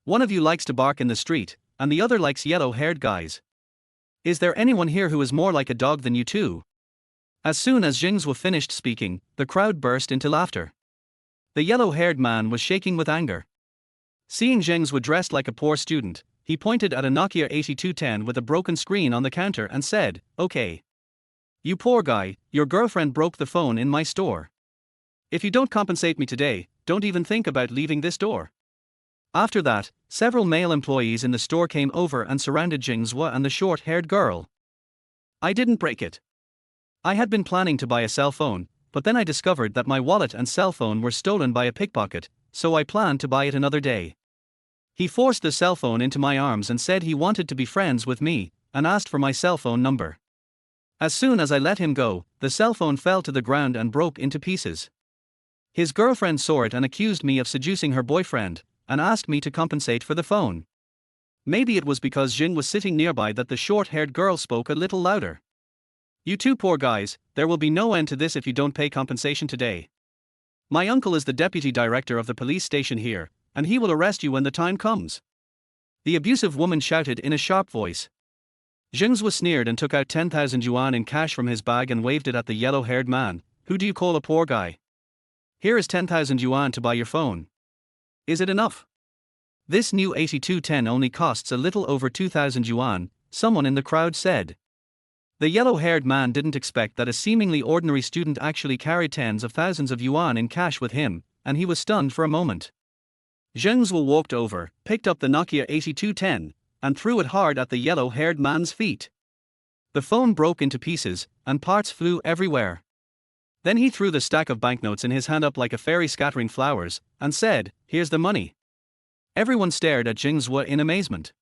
One of you likes to bark in the street, and the other likes yellow-haired guys. Is there anyone here who is more like a dog than you two? As soon as Zheng Zuo finished speaking, the crowd burst into laughter. The yellow-haired man was shaking with anger. Seeing Zheng Zuo dressed like a poor student, he pointed at a Nokia 8210 with a broken screen on the counter and said, "Okay. You poor guy, your girlfriend broke the phone in my store. If you don't compensate me today, don't even think about leaving this door." After that, several male employees in the store came over and surrounded Zheng Zuo and the short-haired girl. I didn't break it. I had been planning to buy a cell phone, but then I discovered that my wallet and cell phone were stolen by a pickpocket, so I planned to buy it another day. He forced the cell phone into my arms and said he wanted to be friends with me, and asked for my cell phone number. As soon as I let him go, the cell phone fell to the ground and broke into pieces. His girlfriend saw it and accused me of seducing her boyfriend, and asked me to compensate for the phone. Maybe it was because Jin was sitting nearby that the short-haired girl spoke a little louder. You two poor guys, there will be no end to this if you don't pay compensation today. My uncle is the deputy director of the police station here, and he will arrest you when the time comes. The abusive woman shouted in a sharp voice. Zheng Zuo sneered and took out 10,000 yuan in cash from his bag and waved it at the yellow-haired man. Who do you call a poor guy? Here is 10,000 yuan to buy your phone. Is it enough? This new 8210 only costs a little over 2,000 yuan, someone in the crowd said. The yellow-haired man didn't expect that a seemingly ordinary student actually carried tens of thousands of yuan in cash with him, and he was stunned for a moment. Zheng Zuo walked over, picked up the Nokia 8210, and threw it hard at the yellow-haired man's feet. The phone broke into pieces, and parts flew everywhere. Then he threw the stack of banknotes in his hand up like a fairy scattering flowers, and said, "Here's the money." Everyone stared at Zheng Zuo in amazement.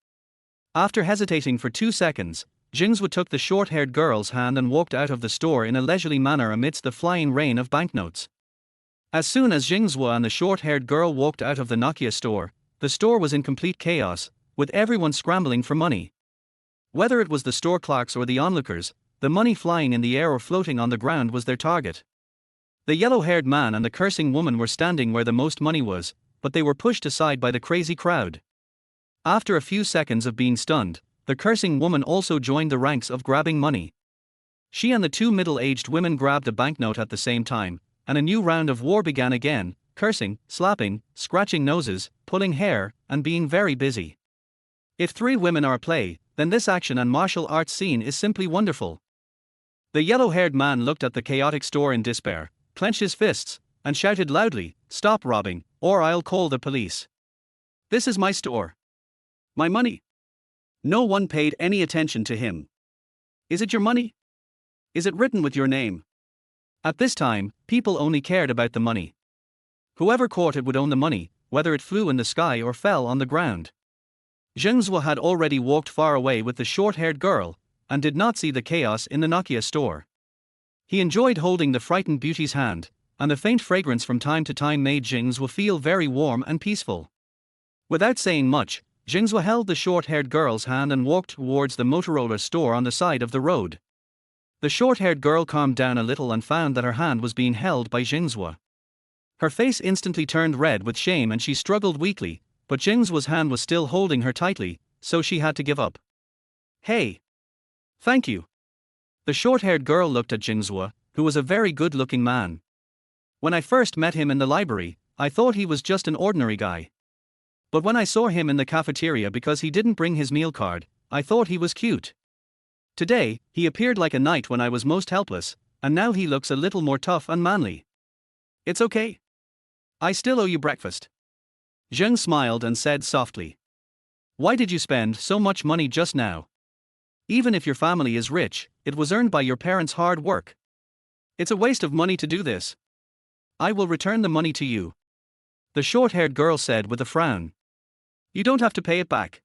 After hesitating for 2 seconds, Zheng Zuo took the short-haired girl's hand and walked out of the store in a leisurely manner amidst the flying rain of banknotes. As soon as Zheng Zuo and the short-haired girl walked out of the Nokia store, the store was in complete chaos, with everyone scrambling for money. Whether it was the store clerks or the onlookers, the money flying in the air or floating on the ground was their target. The yellow-haired man and the cursing woman were standing where the most money was, but they were pushed aside by the crazy crowd. After a few seconds of being stunned, the cursing woman also joined the ranks of grabbing money. She and the two middle-aged women grabbed a banknote at the same time, and a new round of war began again, cursing, slapping, scratching noses, pulling hair, and being very busy. If 3 women are a play, then this action and martial arts scene is simply wonderful. The yellow-haired man looked at the chaotic store in despair, clenched his fists, and shouted loudly, "Stop robbing, or I'll call the police. This is my store. My money." No one paid any attention to him. "Is it your money? Is it written with your name?" At this time, people only cared about the money. Whoever caught it would own the money, whether it flew in the sky or fell on the ground. Zheng Zuo had already walked far away with the short-haired girl, and did not see the chaos in the Nokia store. He enjoyed holding the frightened beauty's hand, and the faint fragrance from time to time made Zheng Zuo feel very warm and peaceful. Without saying much, Zheng Zuo held the short-haired girl's hand and walked towards the Motorola store on the side of the road. The short-haired girl calmed down a little and found that her hand was being held by Zheng Zuo. Her face instantly turned red with shame and she struggled weakly, but Zheng Zuo's hand was still holding her tightly, so she had to give up. "Hey! Thank you." The short-haired girl looked at Zheng Zuo, who was a very good-looking man. When I first met him in the library, I thought he was just an ordinary guy. But when I saw him in the cafeteria because he didn't bring his meal card, I thought he was cute. Today, he appeared like a knight when I was most helpless, and now he looks a little more tough and manly. "It's okay. I still owe you breakfast." Zheng smiled and said softly. "Why did you spend so much money just now? Even if your family is rich, it was earned by your parents' hard work. It's a waste of money to do this. I will return the money to you," the short-haired girl said with a frown. "You don't have to pay it back.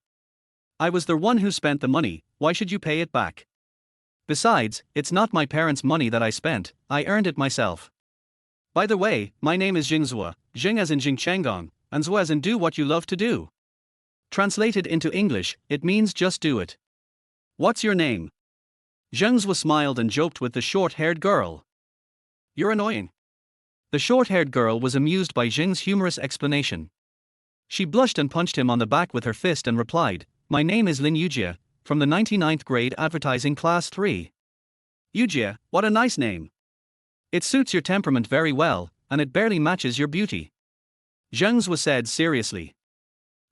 I was the one who spent the money, why should you pay it back?" Besides, it's not my parents' money that I spent, I earned it myself. By the way, my name is Zheng Zuo, Zheng as in Jing Chenggong, and Zuo as in do what you love to do. Translated into English, it means just do it. What's your name? Zheng Zuo smiled and joked with the short-haired girl. You're annoying. The short-haired girl was amused by Zheng's humorous explanation. She blushed and punched him on the back with her fist and replied, My name is Lin Yujie, from the 99th grade advertising class 3. Yujie, what a nice name. It suits your temperament very well, and it barely matches your beauty. Zheng Zuo said seriously.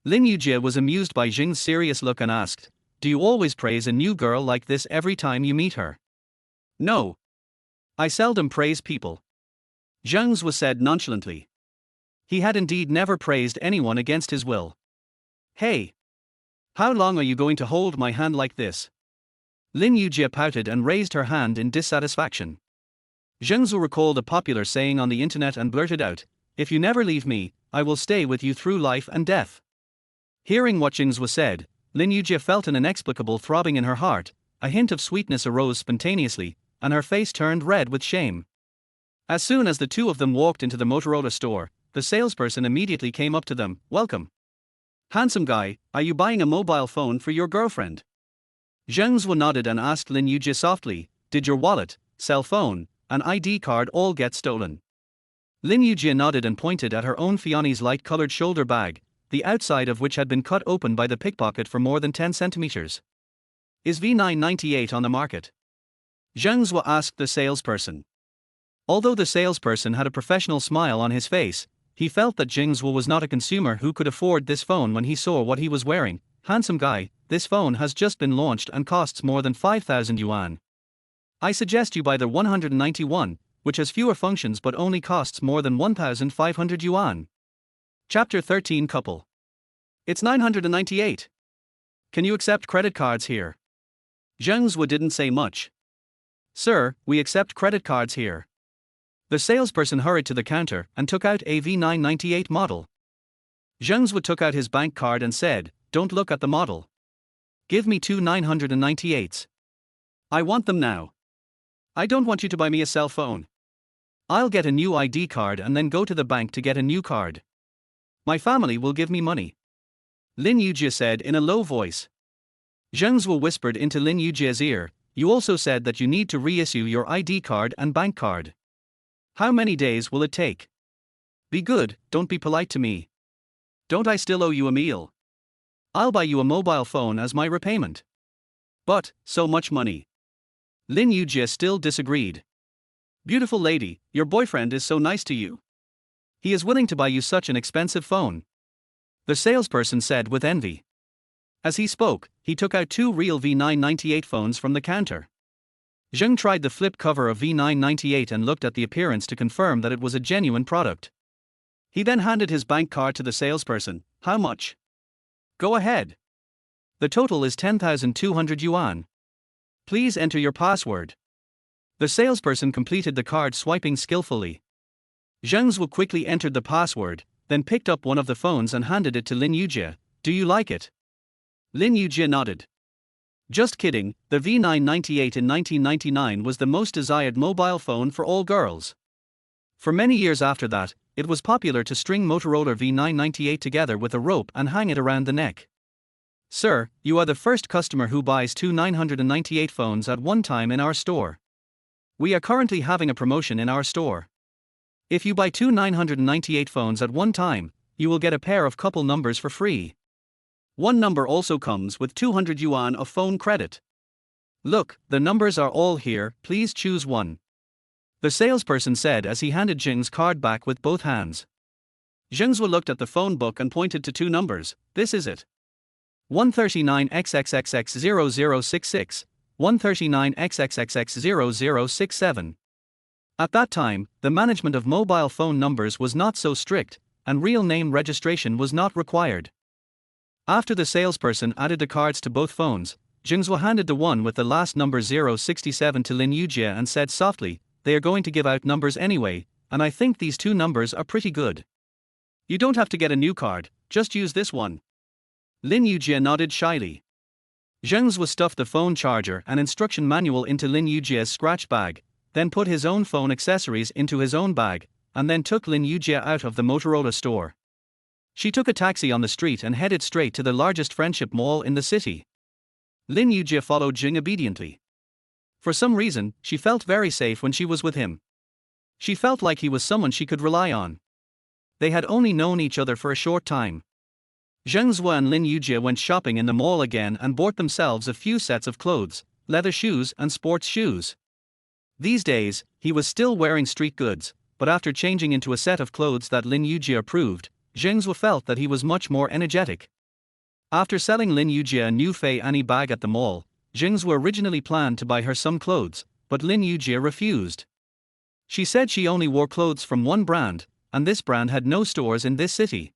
Lin Yujie was amused by Zheng's serious look and asked, Do you always praise a new girl like this every time you meet her? No. I seldom praise people. Zheng Zuo said nonchalantly. He had indeed never praised anyone against his will. Hey! How long are you going to hold my hand like this? Lin Yujie pouted and raised her hand in dissatisfaction. Zheng Zuo recalled a popular saying on the internet and blurted out, If you never leave me, I will stay with you through life and death. Hearing what Zheng Zuo said, Lin Yujie felt an inexplicable throbbing in her heart, a hint of sweetness arose spontaneously, and her face turned red with shame. As soon as the two of them walked into the Motorola store, the salesperson immediately came up to them, Welcome. Handsome guy, are you buying a mobile phone for your girlfriend? Zheng Zuo nodded and asked Lin Yujie softly, Did your wallet, cell phone, and ID card all get stolen? Lin Yujie nodded and pointed at her own fiancé's light-colored shoulder bag, the outside of which had been cut open by the pickpocket for more than 10 centimeters. Is V998 on the market? Zheng Zuo asked the salesperson. Although the salesperson had a professional smile on his face, he felt that Zheng Zuo was not a consumer who could afford this phone when he saw what he was wearing. Handsome guy, this phone has just been launched and costs more than 5,000 yuan. I suggest you buy the 191, which has fewer functions but only costs more than 1,500 yuan. Chapter 13 Couple. It's 998. Can you accept credit cards here? Zheng Zuo didn't say much. Sir, we accept credit cards here. The salesperson hurried to the counter and took out a V998 model. Zheng Zuo took out his bank card and said, Don't look at the model. Give me two 998s. I want them now. I don't want you to buy me a cell phone. I'll get a new ID card and then go to the bank to get a new card. My family will give me money. Lin Yujie said in a low voice. Zheng Zuo whispered into Lin Yujie's ear, You also said that you need to reissue your ID card and bank card. How many days will it take? Be good, don't be polite to me. Don't I still owe you a meal? I'll buy you a mobile phone as my repayment. But, so much money. Lin Yujie still disagreed. Beautiful lady, your boyfriend is so nice to you. He is willing to buy you such an expensive phone. The salesperson said with envy. As he spoke, he took out two real V998 phones from the counter. Zheng tried the flip cover of V998 and looked at the appearance to confirm that it was a genuine product. He then handed his bank card to the salesperson. How much? Go ahead. The total is 10,200 yuan. Please enter your password. The salesperson completed the card swiping skillfully. Zheng Zuo quickly entered the password, then picked up one of the phones and handed it to Lin Yujie. Do you like it? Lin Yujie nodded. Just kidding, the V998 in 1999 was the most desired mobile phone for all girls. For many years after that, it was popular to string Motorola V998 together with a rope and hang it around the neck. Sir, you are the first customer who buys two 998 phones at one time in our store. We are currently having a promotion in our store. If you buy two 998 phones at one time, you will get a pair of couple numbers for free. One number also comes with 200 yuan of phone credit. Look, the numbers are all here, please choose one. The salesperson said as he handed Zheng's card back with both hands. Zheng Zuo looked at the phone book and pointed to two numbers. This is it. 139XXXX0066, 139XXXX0067. At that time, the management of mobile phone numbers was not so strict, and real name registration was not required. After the salesperson added the cards to both phones, Zheng Zuo handed the one with the last number 067 to Lin Yujie and said softly, They are going to give out numbers anyway, and I think these two numbers are pretty good. You don't have to get a new card, just use this one. Lin Yujie nodded shyly. Zheng Zuo stuffed the phone charger and instruction manual into Lin Yujie's scratch bag, then put his own phone accessories into his own bag, and then took Lin Yujie out of the Motorola store. She took a taxi on the street and headed straight to the largest friendship mall in the city. Lin Yujie followed Zheng obediently. For some reason, she felt very safe when she was with him. She felt like he was someone she could rely on. They had only known each other for a short time. Zheng Zuo and Lin Yujie went shopping in the mall again and bought themselves a few sets of clothes, leather shoes and sports shoes. These days, he was still wearing street goods, but after changing into a set of clothes that Lin Yujie approved, Zheng Zuo felt that he was much more energetic. After selling Lin Yujie a new Fei Annie bag at the mall, Zheng Zuo originally planned to buy her some clothes, but Lin Yujie refused. She said she only wore clothes from one brand, and this brand had no stores in this city.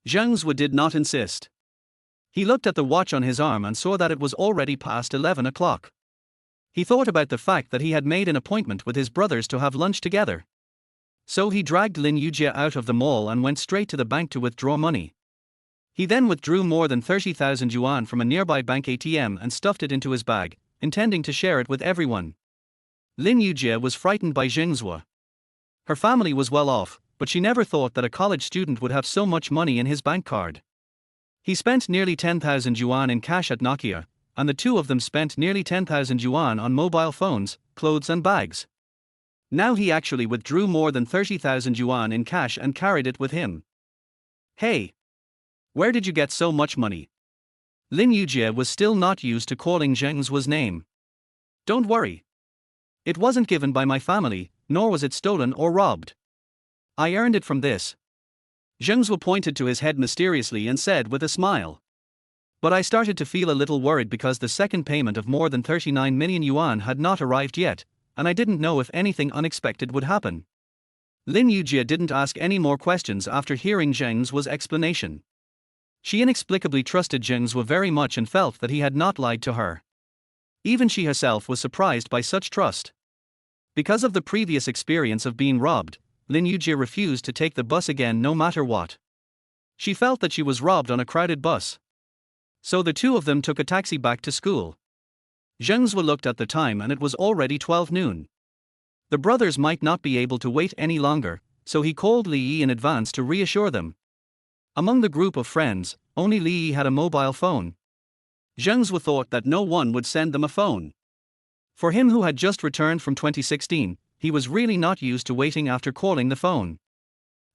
Zheng Zuo did not insist. He looked at the watch on his arm and saw that it was already past 11 o'clock. He thought about the fact that he had made an appointment with his brothers to have lunch together. So he dragged Lin Yujie out of the mall and went straight to the bank to withdraw money. He then withdrew more than 30,000 yuan from a nearby bank ATM and stuffed it into his bag, intending to share it with everyone. Lin Yujie was frightened by Zheng Zuo. Her family was well off, but she never thought that a college student would have so much money in his bank card. He spent nearly 10,000 yuan in cash at Nokia, and the two of them spent nearly 10,000 yuan on mobile phones, clothes and bags. Now he actually withdrew more than 30,000 yuan in cash and carried it with him. Hey! Where did you get so much money? Lin Yujie was still not used to calling Zheng Zuo's name. Don't worry. It wasn't given by my family, nor was it stolen or robbed. I earned it from this. Zheng Zuo pointed to his head mysteriously and said with a smile. But I started to feel a little worried because the second payment of more than 39 million yuan had not arrived yet, and I didn't know if anything unexpected would happen. Lin Yujie didn't ask any more questions after hearing Zheng Zuo's explanation. She inexplicably trusted Zheng Zuo very much and felt that he had not lied to her. Even she herself was surprised by such trust. Because of the previous experience of being robbed, Lin Yujie refused to take the bus again no matter what. She felt that she was robbed on a crowded bus. So the two of them took a taxi back to school. Zheng Zuo looked at the time and it was already 12 noon. The brothers might not be able to wait any longer, so he called Li Yi in advance to reassure them. Among the group of friends, only Li Yi had a mobile phone. Zheng Zuo thought that no one would send them a phone. For him who had just returned from 2016, he was really not used to waiting after calling the phone.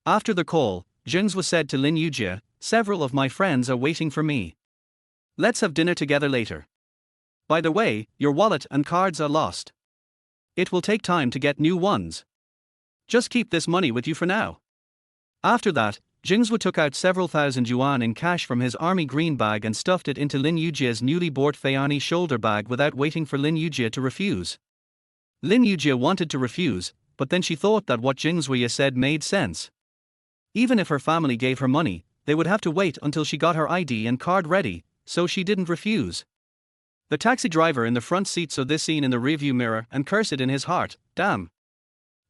After the call, Zheng Zuo said to Lin Yujie, "Several of my friends are waiting for me. Let's have dinner together later. By the way, your wallet and cards are lost. It will take time to get new ones. Just keep this money with you for now." After that, Zheng Zuo took out several thousand yuan in cash from his army green bag and stuffed it into Lin Yujie's newly bought Fei Annie shoulder bag without waiting for Lin Yujie to refuse. Lin Yujie wanted to refuse, but then she thought that what Zheng Zuo said made sense. Even if her family gave her money, they would have to wait until she got her ID and card ready, so she didn't refuse. The taxi driver in the front seat saw this scene in the rearview mirror and cursed in his heart, "Damn.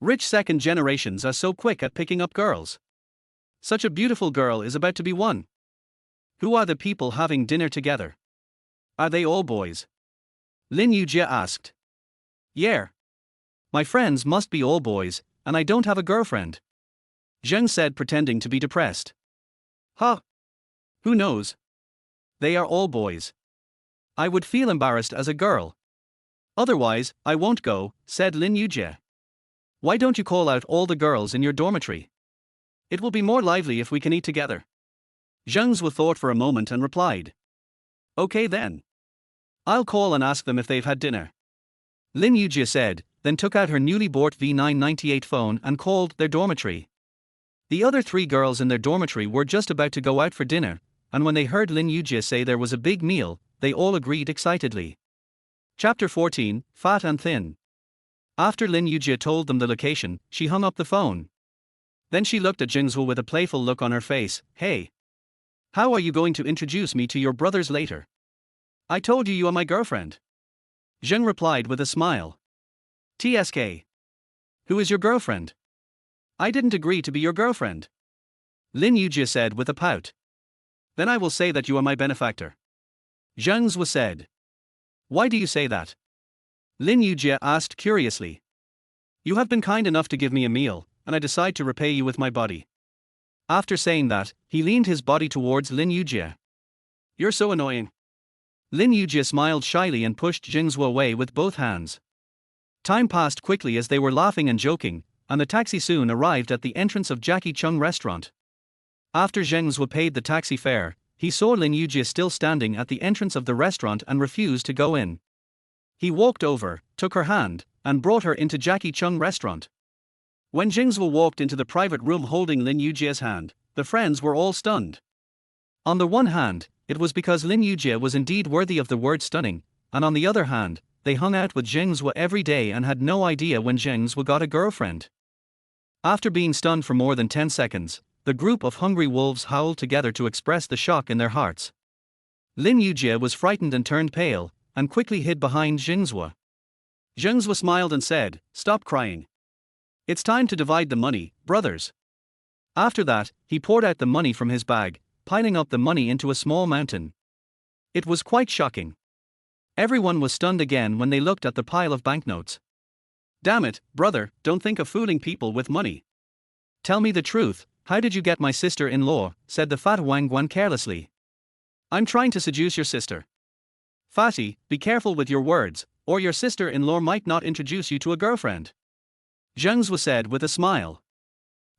Rich second generations are so quick at picking up girls. Such a beautiful girl is about to be won. Who are the people having dinner together? Are they all boys?" Lin Yujie asked. "Yeah. My friends must be all boys, and I don't have a girlfriend," Zheng said, pretending to be depressed. "Huh? Who knows? They are all boys. I would feel embarrassed as a girl. Otherwise, I won't go," said Lin Yujie. "Why don't you call out all the girls in your dormitory? It will be more lively if we can eat together." Zheng Zuo thought for a moment and replied. "Okay then. I'll call and ask them if they've had dinner." Lin Yujie said, then took out her newly bought V998 phone and called their dormitory. The other three girls in their dormitory were just about to go out for dinner, and when they heard Lin Yujie say there was a big meal, they all agreed excitedly. Chapter 14, Fat and Thin. After Lin Yujie told them the location, she hung up the phone. Then she looked at Zheng Zuo with a playful look on her face. "Hey. How are you going to introduce me to your brothers later? I told you are my girlfriend." Zheng replied with a smile. "TSK. Who is your girlfriend? I didn't agree to be your girlfriend." Lin Yujie said with a pout. "Then I will say that you are my benefactor." Zheng Zuo said. Why do you say that? Lin Yujie asked curiously. You have been kind enough to give me a meal, and I decide to repay you with my body. After saying that, he leaned his body towards Lin Yujie. You're so annoying. Lin Yujie smiled shyly and pushed Zheng Zuo away with both hands. Time passed quickly as they were laughing and joking, and the taxi soon arrived at the entrance of Jackie Chung restaurant. After Zheng Zuo paid the taxi fare, he saw Lin Yujie still standing at the entrance of the restaurant and refused to go in. He walked over, took her hand, and brought her into Jackie Chung restaurant. When Zheng Zuo walked into the private room holding Lin Yujie's hand, the friends were all stunned. On the one hand, it was because Lin Yujie was indeed worthy of the word stunning, and on the other hand, they hung out with Zheng Zuo every day and had no idea when Zheng Zuo got a girlfriend. After being stunned for more than 10 seconds, the group of hungry wolves howled together to express the shock in their hearts. Lin Yujie was frightened and turned pale, and quickly hid behind Zheng Zuo. Zheng Zuo smiled and said, "Stop crying. It's time to divide the money, brothers." After that, he poured out the money from his bag, piling up the money into a small mountain. It was quite shocking. Everyone was stunned again when they looked at the pile of banknotes. Damn it, brother, don't think of fooling people with money. Tell me the truth, how did you get my sister-in-law, said the fat Wang Guan carelessly. I'm trying to seduce your sister. Fatty, be careful with your words, or your sister-in-law might not introduce you to a girlfriend. Zheng Zuo said with a smile.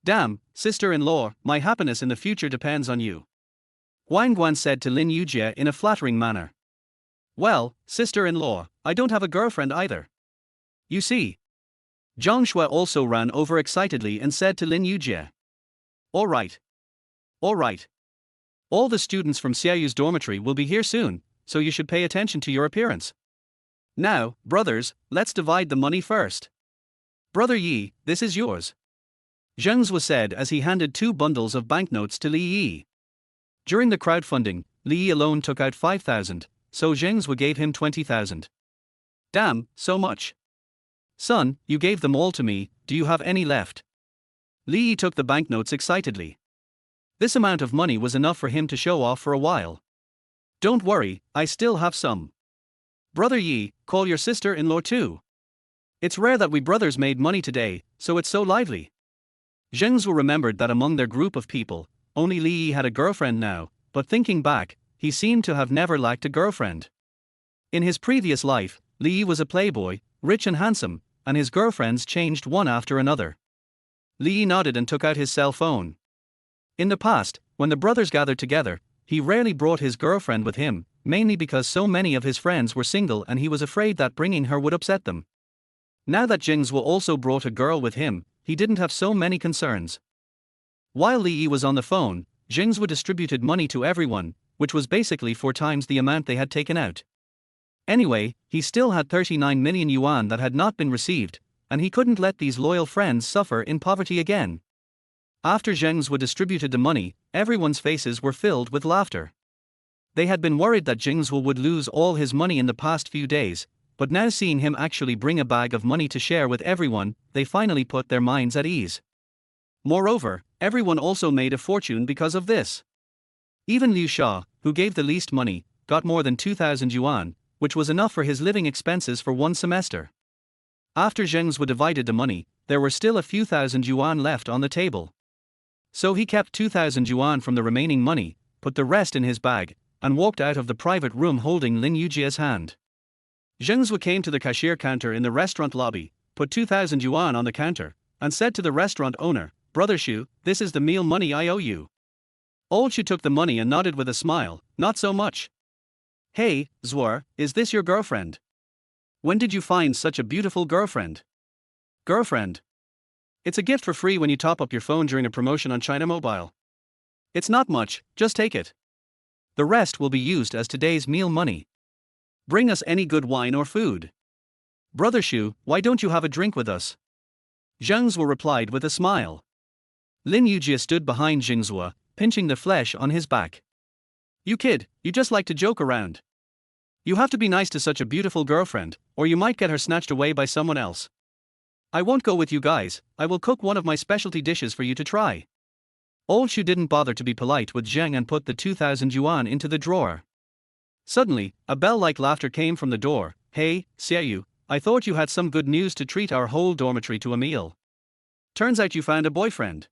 Damn, sister-in-law, my happiness in the future depends on you. Wang Guan said to Lin Yujie in a flattering manner. Well, sister-in-law, I don't have a girlfriend either. You see. Zhang Shui also ran over excitedly and said to Lin Yujie. All right. All right. All the students from Xiaoyu's dormitory will be here soon, so you should pay attention to your appearance. Now, brothers, let's divide the money first. Brother Yi, this is yours. Zheng Zuo said as he handed 2 bundles of banknotes to Li Yi. During the crowdfunding, Li Yi alone took out 5,000, so Zheng Zuo gave him 20,000. Damn, so much. Son, you gave them all to me, do you have any left? Li Yi took the banknotes excitedly. This amount of money was enough for him to show off for a while. Don't worry, I still have some. Brother Yi, call your sister-in-law too. It's rare that we brothers made money today, so it's so lively. Zheng Zuo remembered that among their group of people, only Li Yi had a girlfriend now, but thinking back, he seemed to have never lacked a girlfriend. In his previous life, Li Yi was a playboy, rich and handsome, and his girlfriends changed one after another. Li Yi nodded and took out his cell phone. In the past, when the brothers gathered together, he rarely brought his girlfriend with him, mainly because so many of his friends were single and he was afraid that bringing her would upset them. Now that Zheng Zuo also brought a girl with him, he didn't have so many concerns. While Li Yi was on the phone, Zheng Zuo distributed money to everyone, which was basically 4 times the amount they had taken out. Anyway, he still had 39 million yuan that had not been received, and he couldn't let these loyal friends suffer in poverty again. After Zheng Zuo distributed the money, everyone's faces were filled with laughter. They had been worried that Zheng Zuo would lose all his money in the past few days, but now seeing him actually bring a bag of money to share with everyone, they finally put their minds at ease. Moreover, everyone also made a fortune because of this. Even Liu Sha, who gave the least money, got more than 2,000 yuan, which was enough for his living expenses for 1 semester. After Zheng Zuo divided the money, there were still a few thousand yuan left on the table. So he kept 2,000 yuan from the remaining money, put the rest in his bag, and walked out of the private room holding Lin Yujie's hand. Zheng Zuo came to the cashier counter in the restaurant lobby, put 2,000 yuan on the counter, and said to the restaurant owner, Brother Shu, this is the meal money I owe you. Old Shu took the money and nodded with a smile, not so much. Hey, Zuo, is this your girlfriend? When did you find such a beautiful girlfriend? Girlfriend? It's a gift for free when you top up your phone during a promotion on China Mobile. It's not much, just take it. The rest will be used as today's meal money. Bring us any good wine or food. Brother Shu, why don't you have a drink with us? Zheng Zuo replied with a smile. Lin Yujie stood behind Zheng Zuo, pinching the flesh on his back. You kid, you just like to joke around. You have to be nice to such a beautiful girlfriend, or you might get her snatched away by someone else. I won't go with you guys, I will cook one of my specialty dishes for you to try. Old Shu didn't bother to be polite with Zheng and put the 2,000 yuan into the drawer. Suddenly, a bell-like laughter came from the door. Hey, Xiaoyu, I thought you had some good news to treat our whole dormitory to a meal. Turns out you found a boyfriend.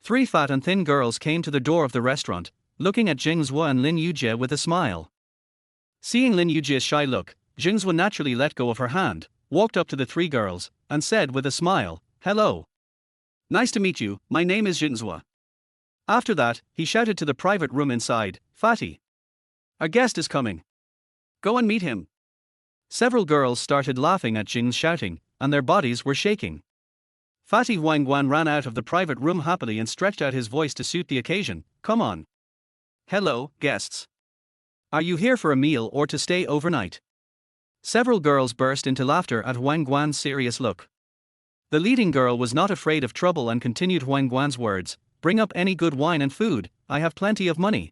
Three fat and thin girls came to the door of the restaurant, looking at Zheng Zuo and Lin Yujie with a smile. Seeing Lin Yujie's shy look, Zheng Zuo naturally let go of her hand, walked up to the three girls, and said with a smile, "Hello. Nice to meet you, my name is Zheng Zuo." After that, he shouted to the private room inside, "Fatty. Our guest is coming. Go and meet him." Several girls started laughing at Jing's shouting, and their bodies were shaking. Fatty Huangguan ran out of the private room happily and stretched out his voice to suit the occasion, "Come on. Hello, guests. Are you here for a meal or to stay overnight?" Several girls burst into laughter at Huangguan's serious look. The leading girl was not afraid of trouble and continued Huangguan's words, "Bring up any good wine and food, I have plenty of money."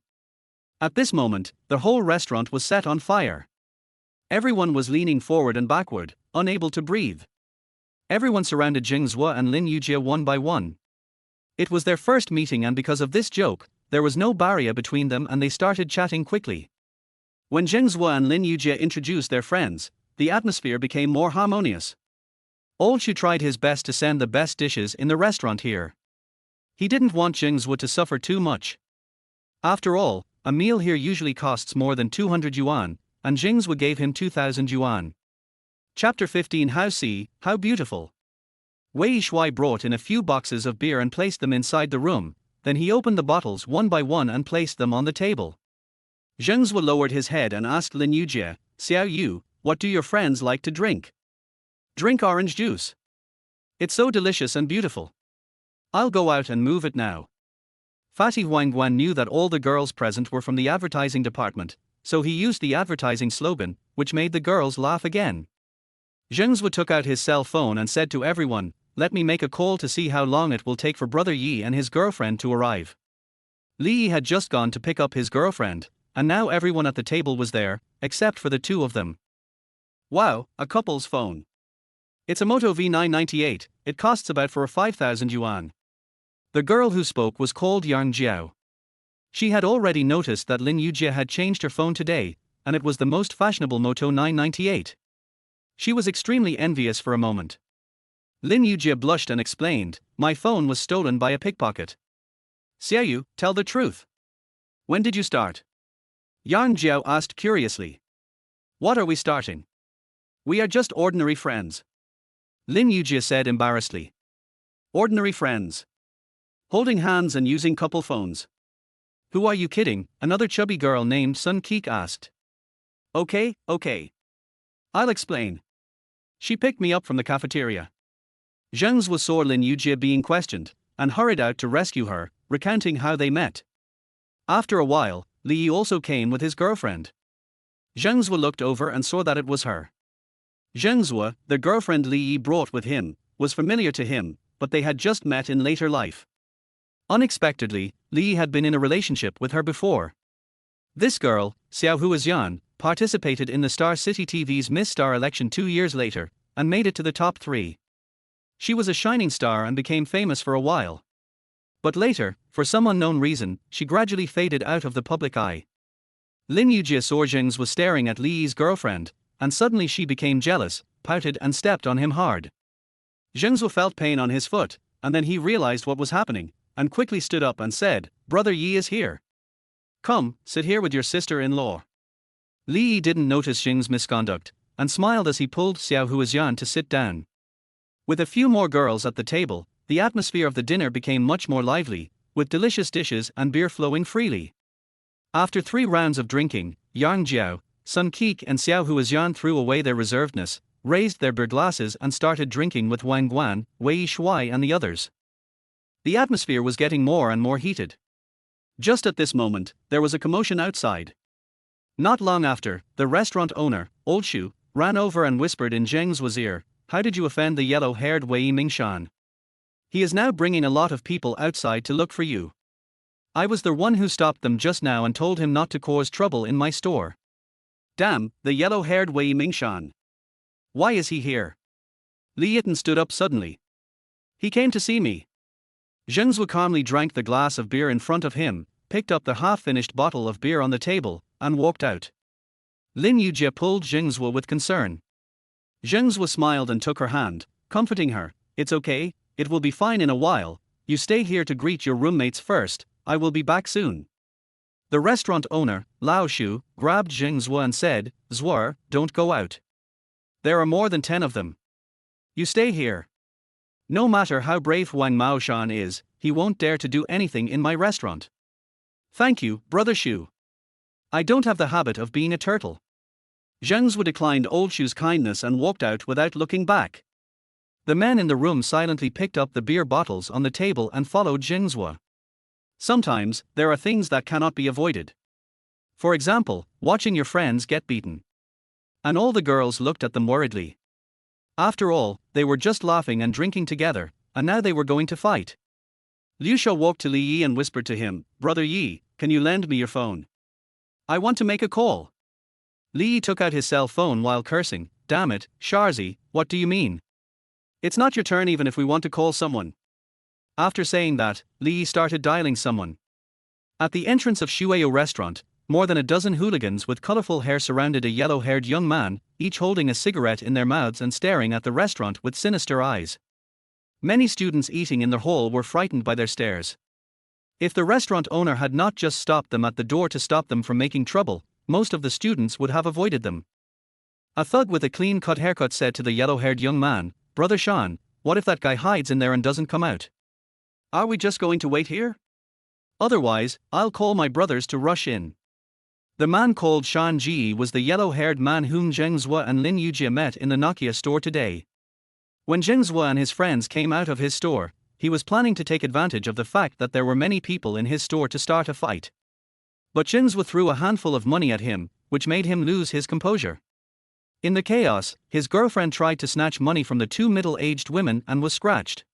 At this moment, the whole restaurant was set on fire. Everyone was leaning forward and backward, unable to breathe. Everyone surrounded Zheng Zuo and Lin Yujie one by one. It was their first meeting, and because of this joke, there was no barrier between them and they started chatting quickly. When Zheng Zuo and Lin Yujie introduced their friends, the atmosphere became more harmonious. Old Shu tried his best to send the best dishes in the restaurant here. He didn't want Zheng Zuo to suffer too much. After all, a meal here usually costs more than 200 yuan, and Zheng Zuo gave him 2,000 yuan. Chapter 15. How beautiful. Wei Shuai brought in a few boxes of beer and placed them inside the room, then he opened the bottles one by one and placed them on the table. Zheng Zuo lowered his head and asked Lin Yujie, "Xiao Yu, what do your friends like to drink?" "Drink orange juice. It's so delicious and beautiful. I'll go out and move it now." Fatty Huangguan knew that all the girls present were from the advertising department, so he used the advertising slogan, which made the girls laugh again. Zheng Zuo took out his cell phone and said to everyone, "Let me make a call to see how long it will take for Brother Yi and his girlfriend to arrive." Li Yi had just gone to pick up his girlfriend, and now everyone at the table was there, except for the two of them. Wow, a couple's phone. It's a Moto V998, it costs about 5,000 yuan. The girl who spoke was called Yang Jiao. She had already noticed that Lin Yujie had changed her phone today, and it was the most fashionable Moto 998. She was extremely envious for a moment. Lin Yujie blushed and explained, "My phone was stolen by a pickpocket." "Xiaoyu, tell the truth. When did you start?" Yang Jiao asked curiously. "What are we starting? We are just ordinary friends." Lin Yujie said embarrassedly. "Ordinary friends? Holding hands and using couple phones? Who are you kidding?" another chubby girl named Sun Keek asked. Okay. I'll explain. She picked me up from the cafeteria." Zheng Zuo saw Lin Yujie being questioned, and hurried out to rescue her, recounting how they met. After a while, Li Yi also came with his girlfriend. Zheng Zuo looked over and saw that it was her. Zheng Zuo, the girlfriend Li Yi brought with him, was familiar to him, but they had just met in later life. Unexpectedly, Li Yi had been in a relationship with her before. This girl, Xiao Huaxian, participated in the Star City TV's Miss Star election 2 years later, and made it to the top 3. She was a shining star and became famous for a while. But later, for some unknown reason, she gradually faded out of the public eye. Lin Yujie saw Zheng was staring at Li Yi's girlfriend, and suddenly she became jealous, pouted and stepped on him hard. Zheng Zuo felt pain on his foot, and then he realized what was happening, and quickly stood up and said, "Brother Yi is here. Come, sit here with your sister-in-law." Li Yi didn't notice Zheng's misconduct, and smiled as he pulled Xiao Huaxian to sit down. With a few more girls at the table, the atmosphere of the dinner became much more lively, with delicious dishes and beer flowing freely. After 3 rounds of drinking, Yang Jiao, Sun Keek and Xiao Huaxian threw away their reservedness, raised their beer glasses and started drinking with Wang Guan, Wei Shuai and the others. The atmosphere was getting more and more heated. Just at this moment, there was a commotion outside. Not long after, the restaurant owner, Old Shu, ran over and whispered in Zheng Zuo's ear, "How did you offend the yellow-haired Wei Mingshan? He is now bringing a lot of people outside to look for you. I was the one who stopped them just now and told him not to cause trouble in my store." "Damn, the yellow-haired Wei Mingshan. Why is he here?" Li Yitan stood up suddenly. "He came to see me." Zheng Zuo calmly drank the glass of beer in front of him, picked up the half-finished bottle of beer on the table, and walked out. Lin Yujie pulled Zheng Zuo with concern. Zheng Zuo smiled and took her hand, comforting her. It's okay, it will be fine in a while, you stay here to greet your roommates first, I will be back soon. The restaurant owner, Lao Shu, grabbed Zheng Zuo and said, Zuo, don't go out. There are more than 10 of them. You stay here. No matter how brave Wang Maoshan is, he won't dare to do anything in my restaurant. Thank you, Brother Shu. I don't have the habit of being a turtle. Zheng Zuo declined old Shu's kindness and walked out without looking back. The men in the room silently picked up the beer bottles on the table and followed Zheng Zuo. Sometimes, there are things that cannot be avoided. For example, watching your friends get beaten. And all the girls looked at them worriedly. After all, they were just laughing and drinking together, and now they were going to fight. Liu Shao walked to Li Yi and whispered to him, Brother Yi, can you lend me your phone? I want to make a call. Li Yi took out his cell phone while cursing, damn it, Sharzi, what do you mean? It's not your turn even if we want to call someone. After saying that, Li Yi started dialing someone. At the entrance of Shueyo restaurant, more than a dozen hooligans with colorful hair surrounded a yellow-haired young man, each holding a cigarette in their mouths and staring at the restaurant with sinister eyes. Many students eating in the hall were frightened by their stares. If the restaurant owner had not just stopped them at the door to stop them from making trouble, most of the students would have avoided them. A thug with a clean-cut haircut said to the yellow-haired young man, Brother Shan, what if that guy hides in there and doesn't come out? Are we just going to wait here? Otherwise, I'll call my brothers to rush in. The man called Shan Ji was the yellow-haired man whom Zheng Zuo and Lin Yujie met in the Nokia store today. When Zheng Zuo and his friends came out of his store, he was planning to take advantage of the fact that there were many people in his store to start a fight. But Zheng Zuo threw a handful of money at him, which made him lose his composure. In the chaos, his girlfriend tried to snatch money from the two middle-aged women and was scratched.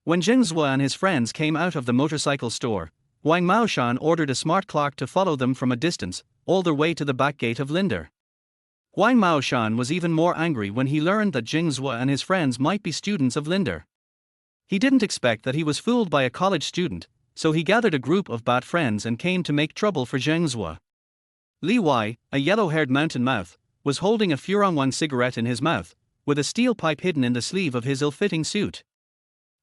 When Zheng Zuo and his friends came out of the motorcycle store, Wang Maoshan ordered a smart clerk to follow them from a distance, all the way to the back gate of Linder. Wang Maoshan was even more angry when he learned that Zheng Zuo and his friends might be students of Linder. He didn't expect that he was fooled by a college student, so he gathered a group of bad friends and came to make trouble for Zheng Zuo. Li Wei, a yellow-haired mountain mouth, was holding a Furongwang cigarette in his mouth, with a steel pipe hidden in the sleeve of his ill-fitting suit.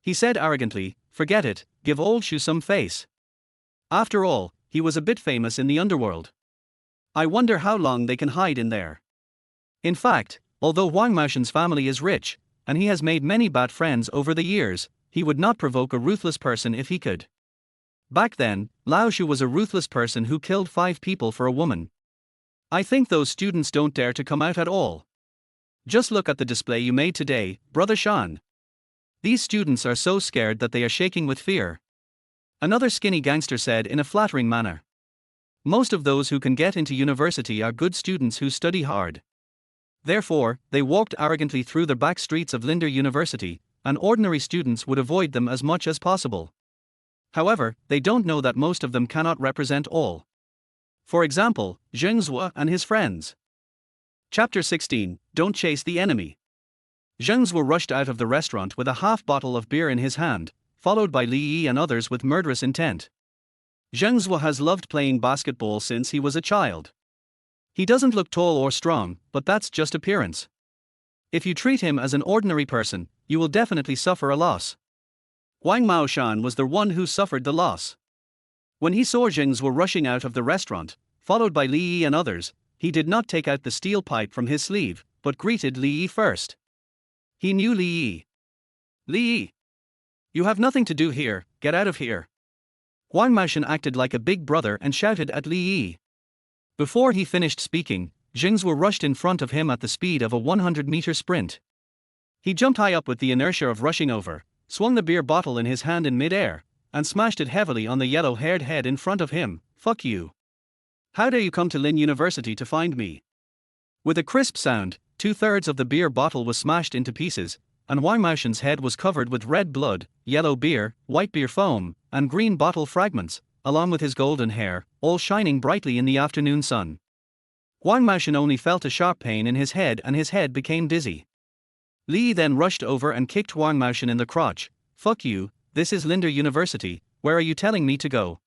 He said arrogantly, forget it, give old Shu some face. After all, he was a bit famous in the underworld. I wonder how long they can hide in there. In fact, although Wang Maoshan's family is rich, and he has made many bad friends over the years, he would not provoke a ruthless person if he could. Back then, Lao Shu was a ruthless person who killed 5 people for a woman. I think those students don't dare to come out at all. Just look at the display you made today, Brother Shan. These students are so scared that they are shaking with fear. Another skinny gangster said in a flattering manner. Most of those who can get into university are good students who study hard. Therefore, they walked arrogantly through the back streets of Linder University, and ordinary students would avoid them as much as possible. However, they don't know that most of them cannot represent all. For example, Zheng Zuo and his friends. Chapter 16, Don't Chase the Enemy. Zheng Zuo rushed out of the restaurant with a half bottle of beer in his hand, followed by Li Yi and others with murderous intent. Zheng Zuo has loved playing basketball since he was a child. He doesn't look tall or strong, but that's just appearance. If you treat him as an ordinary person, you will definitely suffer a loss. Wang Maoshan was the one who suffered the loss. When he saw Zheng Zuo rushing out of the restaurant, followed by Li Yi and others, he did not take out the steel pipe from his sleeve, but greeted Li Yi first. He knew Li Yi. Li Yi. You have nothing to do here, get out of here. Wang Maoshan acted like a big brother and shouted at Li Yi. Before he finished speaking, Zheng Zuo rushed in front of him at the speed of a 100-meter sprint. He jumped high up with the inertia of rushing over, swung the beer bottle in his hand in mid-air, and smashed it heavily on the yellow-haired head in front of him. Fuck you. How dare you come to Lin University to find me? With a crisp sound, 2/3 of the beer bottle was smashed into pieces, and Wang Maoshan's head was covered with red blood, yellow beer, white beer foam, and green bottle fragments, along with his golden hair, all shining brightly in the afternoon sun. Wang Maoshan only felt a sharp pain in his head and his head became dizzy. Li then rushed over and kicked Wang Maoshan in the crotch. Fuck you, this is Linder University, where are you telling me to go?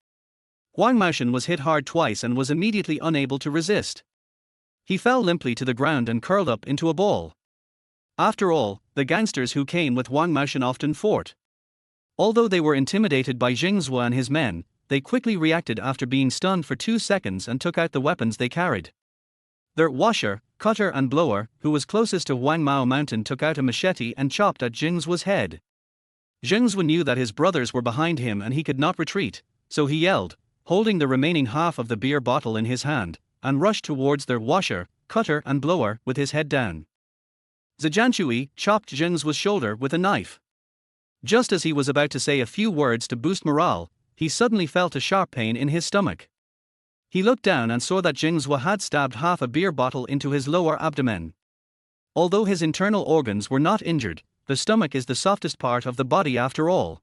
Wang Maoshan was hit hard twice and was immediately unable to resist. He fell limply to the ground and curled up into a ball. After all, the gangsters who came with Wang Maoshan often fought. Although they were intimidated by Zheng Zuo and his men, they quickly reacted after being stunned for 2 seconds and took out the weapons they carried. Their washer, cutter and blower, who was closest to Wang Mao Mountain, took out a machete and chopped at Zheng Zuo's head. Zheng Zuo knew that his brothers were behind him and he could not retreat, so he yelled, holding the remaining half of the beer bottle in his hand, and rushed towards their washer, cutter and blower with his head down. Zhang chopped Zheng Zuo's shoulder with a knife. Just as he was about to say a few words to boost morale, he suddenly felt a sharp pain in his stomach. He looked down and saw that Zheng Zuo had stabbed half a beer bottle into his lower abdomen. Although his internal organs were not injured, the stomach is the softest part of the body after all.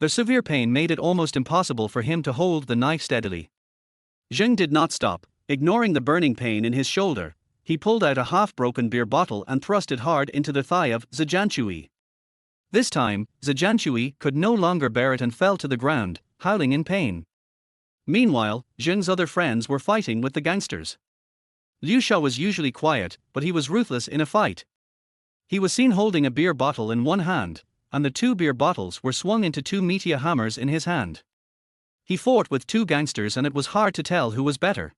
The severe pain made it almost impossible for him to hold the knife steadily. Zheng did not stop. Ignoring the burning pain in his shoulder, he pulled out a half-broken beer bottle and thrust it hard into the thigh of Zhang. This time, Zhang could no longer bear it and fell to the ground, howling in pain. Meanwhile, Zheng's other friends were fighting with the gangsters. Liu Shao was usually quiet, but he was ruthless in a fight. He was seen holding a beer bottle in one hand, and the 2 beer bottles were swung into 2 meteor hammers in his hand. He fought with 2 gangsters and it was hard to tell who was better.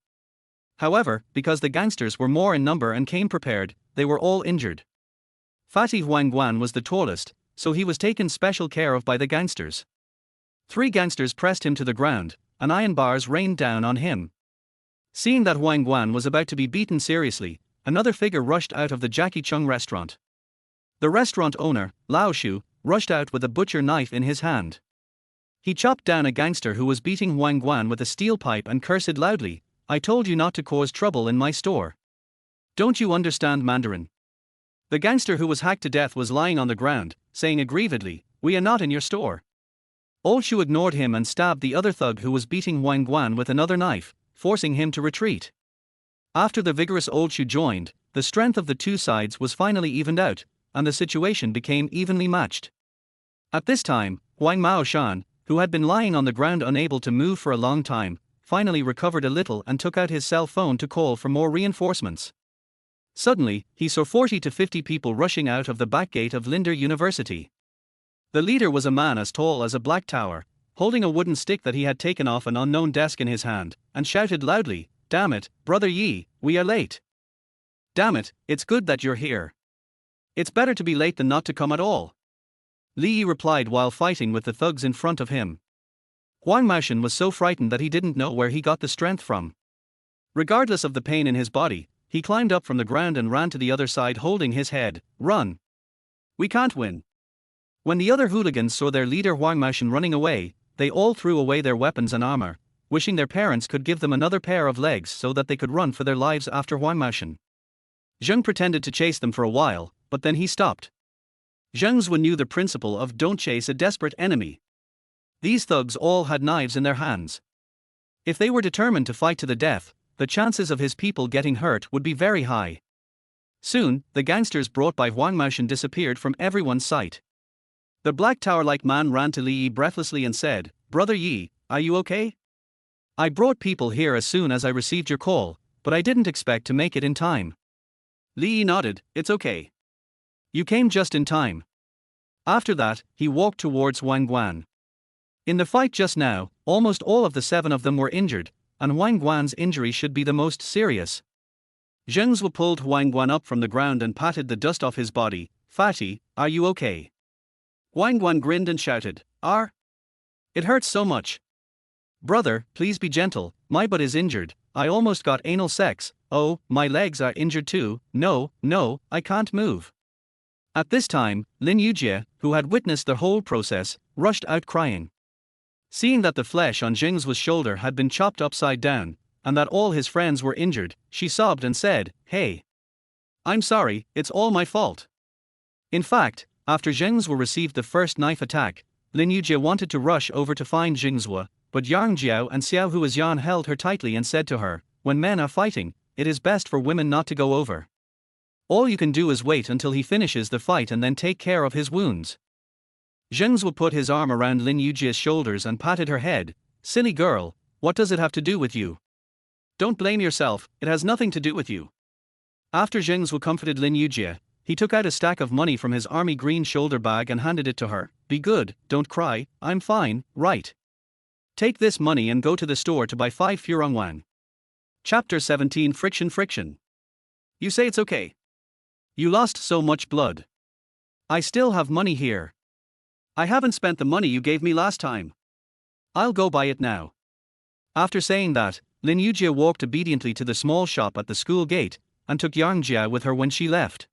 However, because the gangsters were more in number and came prepared, they were all injured. Fatty Huang Guan was the tallest, so he was taken special care of by the gangsters. 3 gangsters pressed him to the ground, and iron bars rained down on him. Seeing that Huang Guan was about to be beaten seriously, another figure rushed out of the Jackie Chung restaurant. The restaurant owner, Lao Shu, rushed out with a butcher knife in his hand. He chopped down a gangster who was beating Huang Guan with a steel pipe and cursed loudly, "I told you not to cause trouble in my store. Don't you understand Mandarin?" The gangster who was hacked to death was lying on the ground, saying aggrievedly, "We are not in your store." Old Shu ignored him and stabbed the other thug who was beating Huang Guan with another knife, forcing him to retreat. After the vigorous Old Shu joined, the strength of the 2 sides was finally evened out, and the situation became evenly matched. At this time, Wang Maoshan, who had been lying on the ground unable to move for a long time, finally recovered a little and took out his cell phone to call for more reinforcements. Suddenly, he saw 40 to 50 people rushing out of the back gate of Linder University. The leader was a man as tall as a black tower, holding a wooden stick that he had taken off an unknown desk in his hand, and shouted loudly, "Damn it, Brother Yi, we are late. Damn it, it's good that you're here. It's better to be late than not to come at all." Li Yi replied while fighting with the thugs in front of him. Huang Maoshan was so frightened that he didn't know where he got the strength from. Regardless of the pain in his body, he climbed up from the ground and ran to the other side holding his head. "Run! We can't win." When the other hooligans saw their leader Huang Maoshan running away, they all threw away their weapons and armor, wishing their parents could give them another pair of legs so that they could run for their lives after Huang Maoshan. Zheng pretended to chase them for a while, but then he stopped. Zheng Zuo knew the principle of "don't chase a desperate enemy." These thugs all had knives in their hands. If they were determined to fight to the death, the chances of his people getting hurt would be very high. Soon, the gangsters brought by Huang Maoshan disappeared from everyone's sight. The black tower-like man ran to Li Yi breathlessly and said, "Brother Yi, are you okay? I brought people here as soon as I received your call, but I didn't expect to make it in time." Li Yi nodded, "It's okay. You came just in time." After that, he walked towards Huang Guan. In the fight just now, almost all of the 7 of them were injured, and Huang Guan's injury should be the most serious. Zheng Zuo pulled Huang Guan up from the ground and patted the dust off his body. "Fatty, are you okay?" Huang Guan grinned and shouted, It hurts so much." "Brother, please be gentle, my butt is injured, I almost got anal sex. Oh, my legs are injured too, no, I can't move." At this time, Lin Yujie, who had witnessed the whole process, rushed out crying. Seeing that the flesh on Zheng Zuo's shoulder had been chopped upside down, and that all his friends were injured, she sobbed and said, "Hey. I'm sorry, it's all my fault." In fact, after Zheng Zuo received the first knife attack, Lin Yujie wanted to rush over to find Zheng Zuo, but Yang Jiao and Xiao Huaxian held her tightly and said to her, "When men are fighting, it is best for women not to go over. All you can do is wait until he finishes the fight and then take care of his wounds." Zheng Zuo put his arm around Lin Yujie's shoulders and patted her head. "Silly girl, what does it have to do with you? Don't blame yourself, it has nothing to do with you." After Zheng Zuo comforted Lin Yujie, he took out a stack of money from his army green shoulder bag and handed it to her. Be good, don't cry, I'm fine, right? Take this money and go to the store to buy 5 furong wang. Chapter 17 Friction. You say it's okay. You lost so much blood. I still have money here. I haven't spent the money you gave me last time. I'll go buy it now. After saying that, Lin Yujie walked obediently to the small shop at the school gate, and took Yang Jia with her when she left.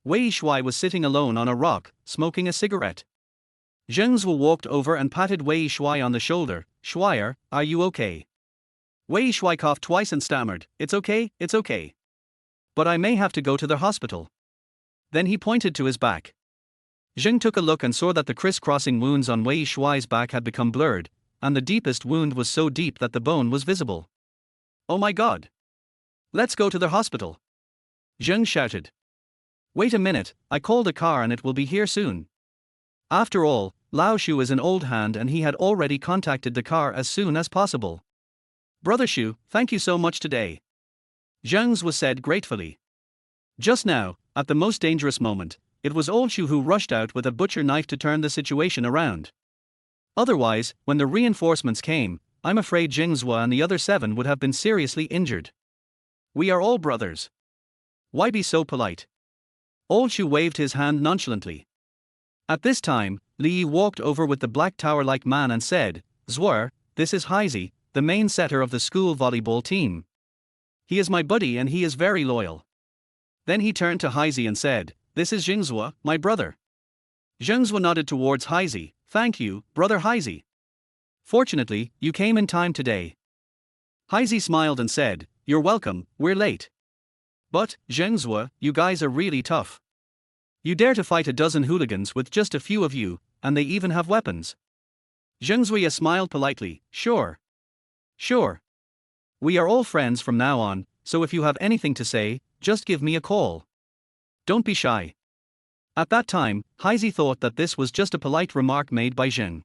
Wei Shuai was sitting alone on a rock, smoking a cigarette. Zheng Zuo walked over and patted Wei Shuai on the shoulder. Shuai'er, are you okay? Wei Shuai coughed twice and stammered, it's okay. But I may have to go to the hospital. Then he pointed to his back. Zheng took a look and saw that the criss-crossing wounds on Wei Shuai's back had become blurred, and the deepest wound was so deep that the bone was visible. Oh my god! Let's go to the hospital! Zheng shouted. Wait a minute, I called a car and it will be here soon. After all, Lao Shu is an old hand and he had already contacted the car as soon as possible. Brother Shu, thank you so much today. Zheng Zuo said gratefully. Just now, at the most dangerous moment, it was old Shu who rushed out with a butcher knife to turn the situation around. Otherwise, when the reinforcements came, I'm afraid Zheng Zuo and the other 7 would have been seriously injured. We are all brothers. Why be so polite? Old Shu waved his hand nonchalantly. At this time, Li Yi walked over with the black tower-like man and said, Zuo, this is Haizi, the main setter of the school volleyball team. He is my buddy and he is very loyal. Then he turned to Haizi and said, this is Zheng Zuo, my brother. Zheng Zuo nodded towards Haizi. Thank you, brother Haizi. Fortunately, you came in time today. Haizi smiled and said, you're welcome, we're late. But, Zheng Zuo, you guys are really tough. You dare to fight a dozen hooligans with just a few of you, and they even have weapons. Zheng Zuo smiled politely, sure. We are all friends from now on, so if you have anything to say, just give me a call. Don't be shy. At that time, Haizi thought that this was just a polite remark made by Zheng.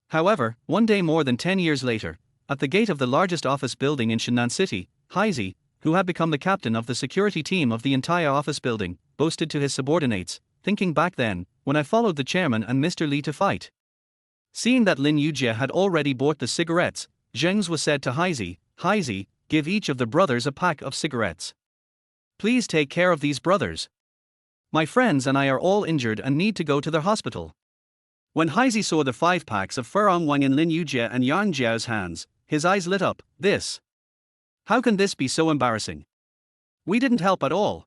However, one day more than 10 years later, at the gate of the largest office building in Shannan City, Haizi, who had become the captain of the security team of the entire office building, boasted to his subordinates, thinking back then, when I followed the chairman and Mr. Li to fight. Seeing that Lin Yujie had already bought the cigarettes, Zheng Zuo said to Haizi, give each of the brothers a pack of cigarettes. Please take care of these brothers. My friends and I are all injured and need to go to the hospital. When Haizi saw the 5 packs of furong wang in Lin Yujie and Yang Jiao's hands, his eyes lit up. This. How can this be so embarrassing? We didn't help at all.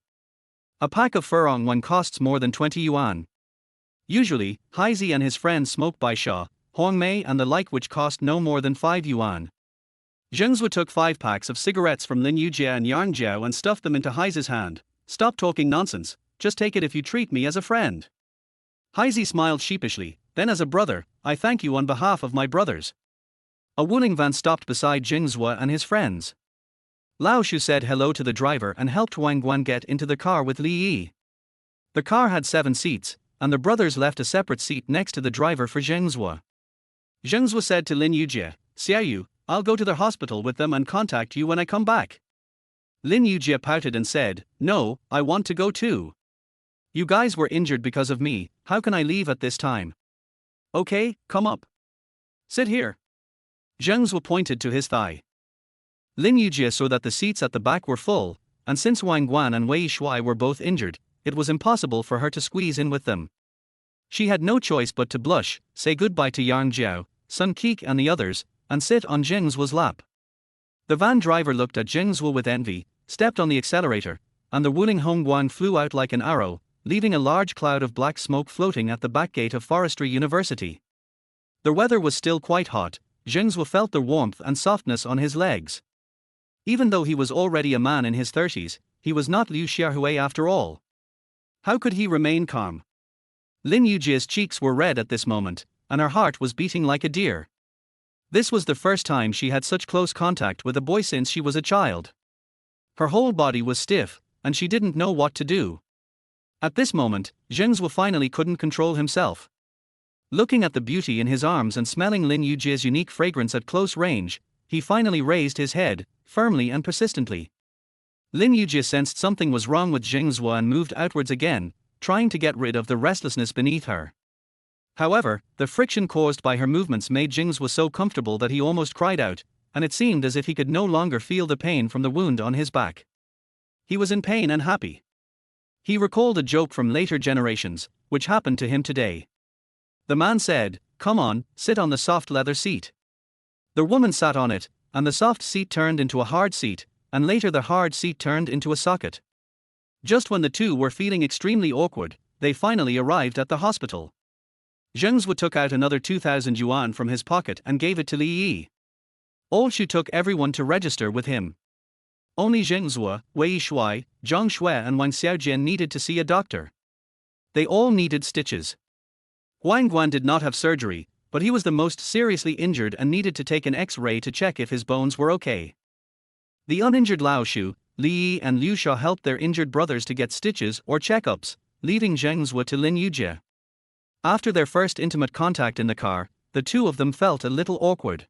A pack of furong wang costs more than 20 yuan. Usually, Haizi and his friends smoke by Sha, Hongmei and the like which cost no more than 5 yuan. Zheng Zuo took 5 packs of cigarettes from Lin Yujie and Yang Jiao and stuffed them into Haizi's hand. Stop talking nonsense, just take it if you treat me as a friend. Haizi smiled sheepishly, then as a brother, I thank you on behalf of my brothers. A Wuling van stopped beside Zheng Zuo and his friends. Lao Shu said hello to the driver and helped Wang Guan get into the car with Li Yi. The car had 7 seats, and the brothers left a separate seat next to the driver for Zheng Zuo. Zheng Zuo said to Lin Yujie, Xiaoyu, I'll go to the hospital with them and contact you when I come back. Lin Yujie pouted and said, no, I want to go too. You guys were injured because of me, how can I leave at this time? Okay, come up. Sit here. Zheng Zuo pointed to his thigh. Lin Yujie saw that the seats at the back were full, and since Wang Guan and Wei Shuai were both injured, it was impossible for her to squeeze in with them. She had no choice but to blush, say goodbye to Yang Jiao, Sun Keek and the others, and sit on Zheng Zuo's lap. The van driver looked at Zheng Zuo with envy, stepped on the accelerator, and the Wuling Hongguan flew out like an arrow, leaving a large cloud of black smoke floating at the back gate of Forestry University. The weather was still quite hot. Zheng Zuo felt the warmth and softness on his legs. Even though he was already a man in his 30s, he was not Liu Xiaohui after all. How could he remain calm? Lin Yujie's cheeks were red at this moment, and her heart was beating like a deer. This was the first time she had such close contact with a boy since she was a child. Her whole body was stiff, and she didn't know what to do. At this moment, Zheng Zuo finally couldn't control himself. Looking at the beauty in his arms and smelling Lin Yujie's unique fragrance at close range, he finally raised his head, firmly and persistently. Lin Yujie sensed something was wrong with Zheng Zuo and moved outwards again, trying to get rid of the restlessness beneath her. However, the friction caused by her movements made Zheng Zuo so comfortable that he almost cried out, and it seemed as if he could no longer feel the pain from the wound on his back. He was in pain and happy. He recalled a joke from later generations, which happened to him today. The man said, "Come on, sit on the soft leather seat." The woman sat on it, and the soft seat turned into a hard seat, and later the hard seat turned into a socket. Just when the two were feeling extremely awkward, they finally arrived at the hospital. Zheng Zuo took out another 2,000 yuan from his pocket and gave it to Li Yi. All Shu took everyone to register with him. Only Zheng Zuo, Wei Shui, Zhang Shui and Wang Xiaojian needed to see a doctor. They all needed stitches. Huang Guan did not have surgery, but he was the most seriously injured and needed to take an X-ray to check if his bones were okay. The uninjured Lao Shu, Li Yi and Liu Sha helped their injured brothers to get stitches or checkups, leaving Zheng Zuo to Lin Yujie. After their first intimate contact in the car, the two of them felt a little awkward.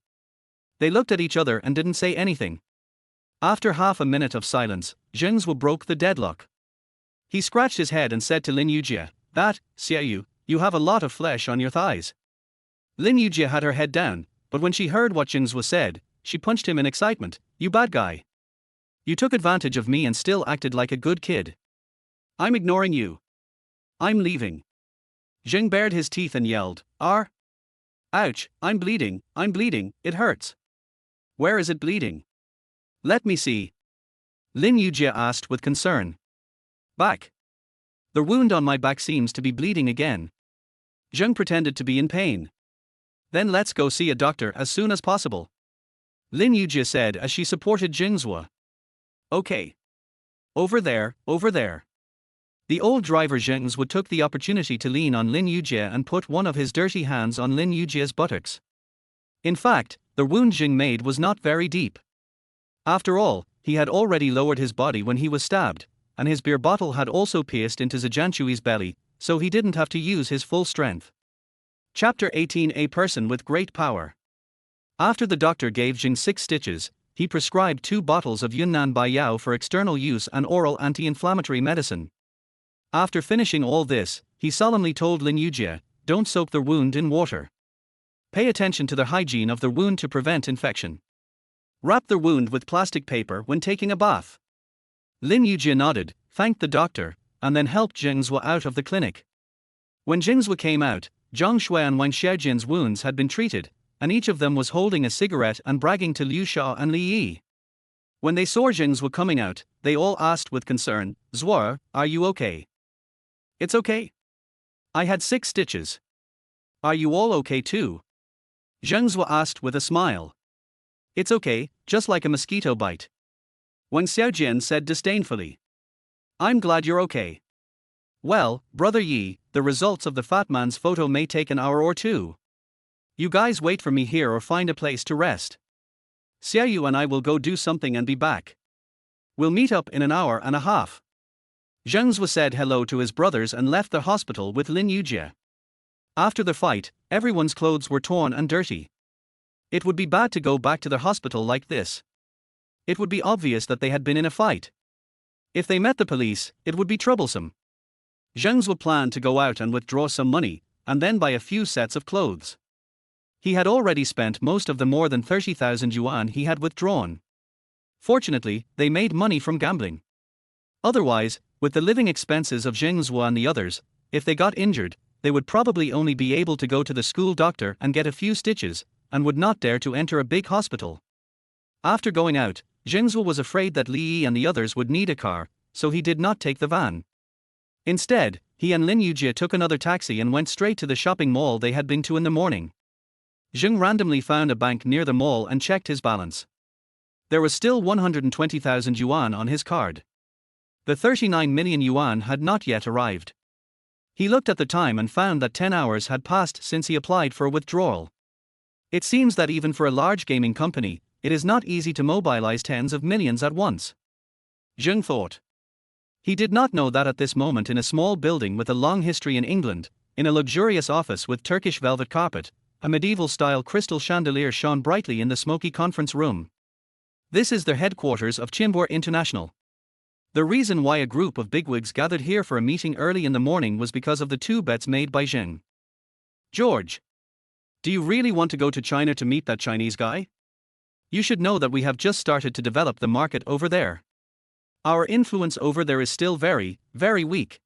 They looked at each other and didn't say anything. After half a minute of silence, Zheng Zuo broke the deadlock. He scratched his head and said to Lin Yujie, "That, Xiaoyu, you have a lot of flesh on your thighs." Lin Yujie had her head down, but when she heard what Zheng Zuo said, she punched him in excitement. "You bad guy. You took advantage of me and still acted like a good kid. I'm ignoring you. I'm leaving." Zheng bared his teeth and yelled, "Ar! Ouch, I'm bleeding, it hurts." "Where is it bleeding? Let me see." Lin Yujie asked with concern. "Back. The wound on my back seems to be bleeding again." Zheng pretended to be in pain. "Then let's go see a doctor as soon as possible," Lin Yujie said as she supported Zheng Zuo. "Okay. Over there, over there." The old driver Zheng Zuo took the opportunity to lean on Lin Yujie and put one of his dirty hands on Lin Yujie's buttocks. In fact, the wound Zheng made was not very deep. After all, he had already lowered his body when he was stabbed, and his beer bottle had also pierced into Zhejianshui's belly, so he didn't have to use his full strength. Chapter 18: A person with great power. After the doctor gave Zheng 6 stitches, he prescribed 2 bottles of Yunnan Baiyao for external use and oral anti-inflammatory medicine. After finishing all this, he solemnly told Lin Yujie, "Don't soak the wound in water. Pay attention to the hygiene of the wound to prevent infection. Wrap the wound with plastic paper when taking a bath." Lin Yujie nodded, thanked the doctor, and then helped Zheng Zuo out of the clinic. When Zheng Zuo came out, Zhang Shui and Wang Xiaojian's wounds had been treated, and each of them was holding a cigarette and bragging to Liu Sha and Li Yi. When they saw Zheng Zuo coming out, they all asked with concern, "Zuo, are you okay?" "It's okay. I had 6 stitches. Are you all okay too?" Zheng Zuo asked with a smile. "It's okay, just like a mosquito bite," Wang Xiaojian said disdainfully. "I'm glad you're okay. Well, Brother Yi, the results of the fat man's photo may take an hour or two. You guys wait for me here or find a place to rest. Xiaoyu and I will go do something and be back. We'll meet up in an hour and a half." Zheng Zuo said hello to his brothers and left the hospital with Lin Yujie. After the fight, everyone's clothes were torn and dirty. It would be bad to go back to the hospital like this. It would be obvious that they had been in a fight. If they met the police, it would be troublesome. Zheng Zuo planned to go out and withdraw some money, and then buy a few sets of clothes. He had already spent most of the more than 30,000 yuan he had withdrawn. Fortunately, they made money from gambling. Otherwise, with the living expenses of Zheng Zuo and the others, if they got injured, they would probably only be able to go to the school doctor and get a few stitches, and would not dare to enter a big hospital. After going out, Zheng Zuo was afraid that Li Yi and the others would need a car, so he did not take the van. Instead, he and Lin Yujie took another taxi and went straight to the shopping mall they had been to in the morning. Zheng randomly found a bank near the mall and checked his balance. There was still 120,000 yuan on his card. The 39 million yuan had not yet arrived. He looked at the time and found that 10 hours had passed since he applied for a withdrawal. It seems that even for a large gaming company, it is not easy to mobilize tens of millions at once. Zheng thought. He did not know that at this moment in a small building with a long history in England, in a luxurious office with Turkish velvet carpet, a medieval-style crystal chandelier shone brightly in the smoky conference room. This is the headquarters of Chimbor International. The reason why a group of bigwigs gathered here for a meeting early in the morning was because of the 2 bets made by Zheng. George. Do you really want to go to China to meet that Chinese guy? You should know that we have just started to develop the market over there. Our influence over there is still very, very weak.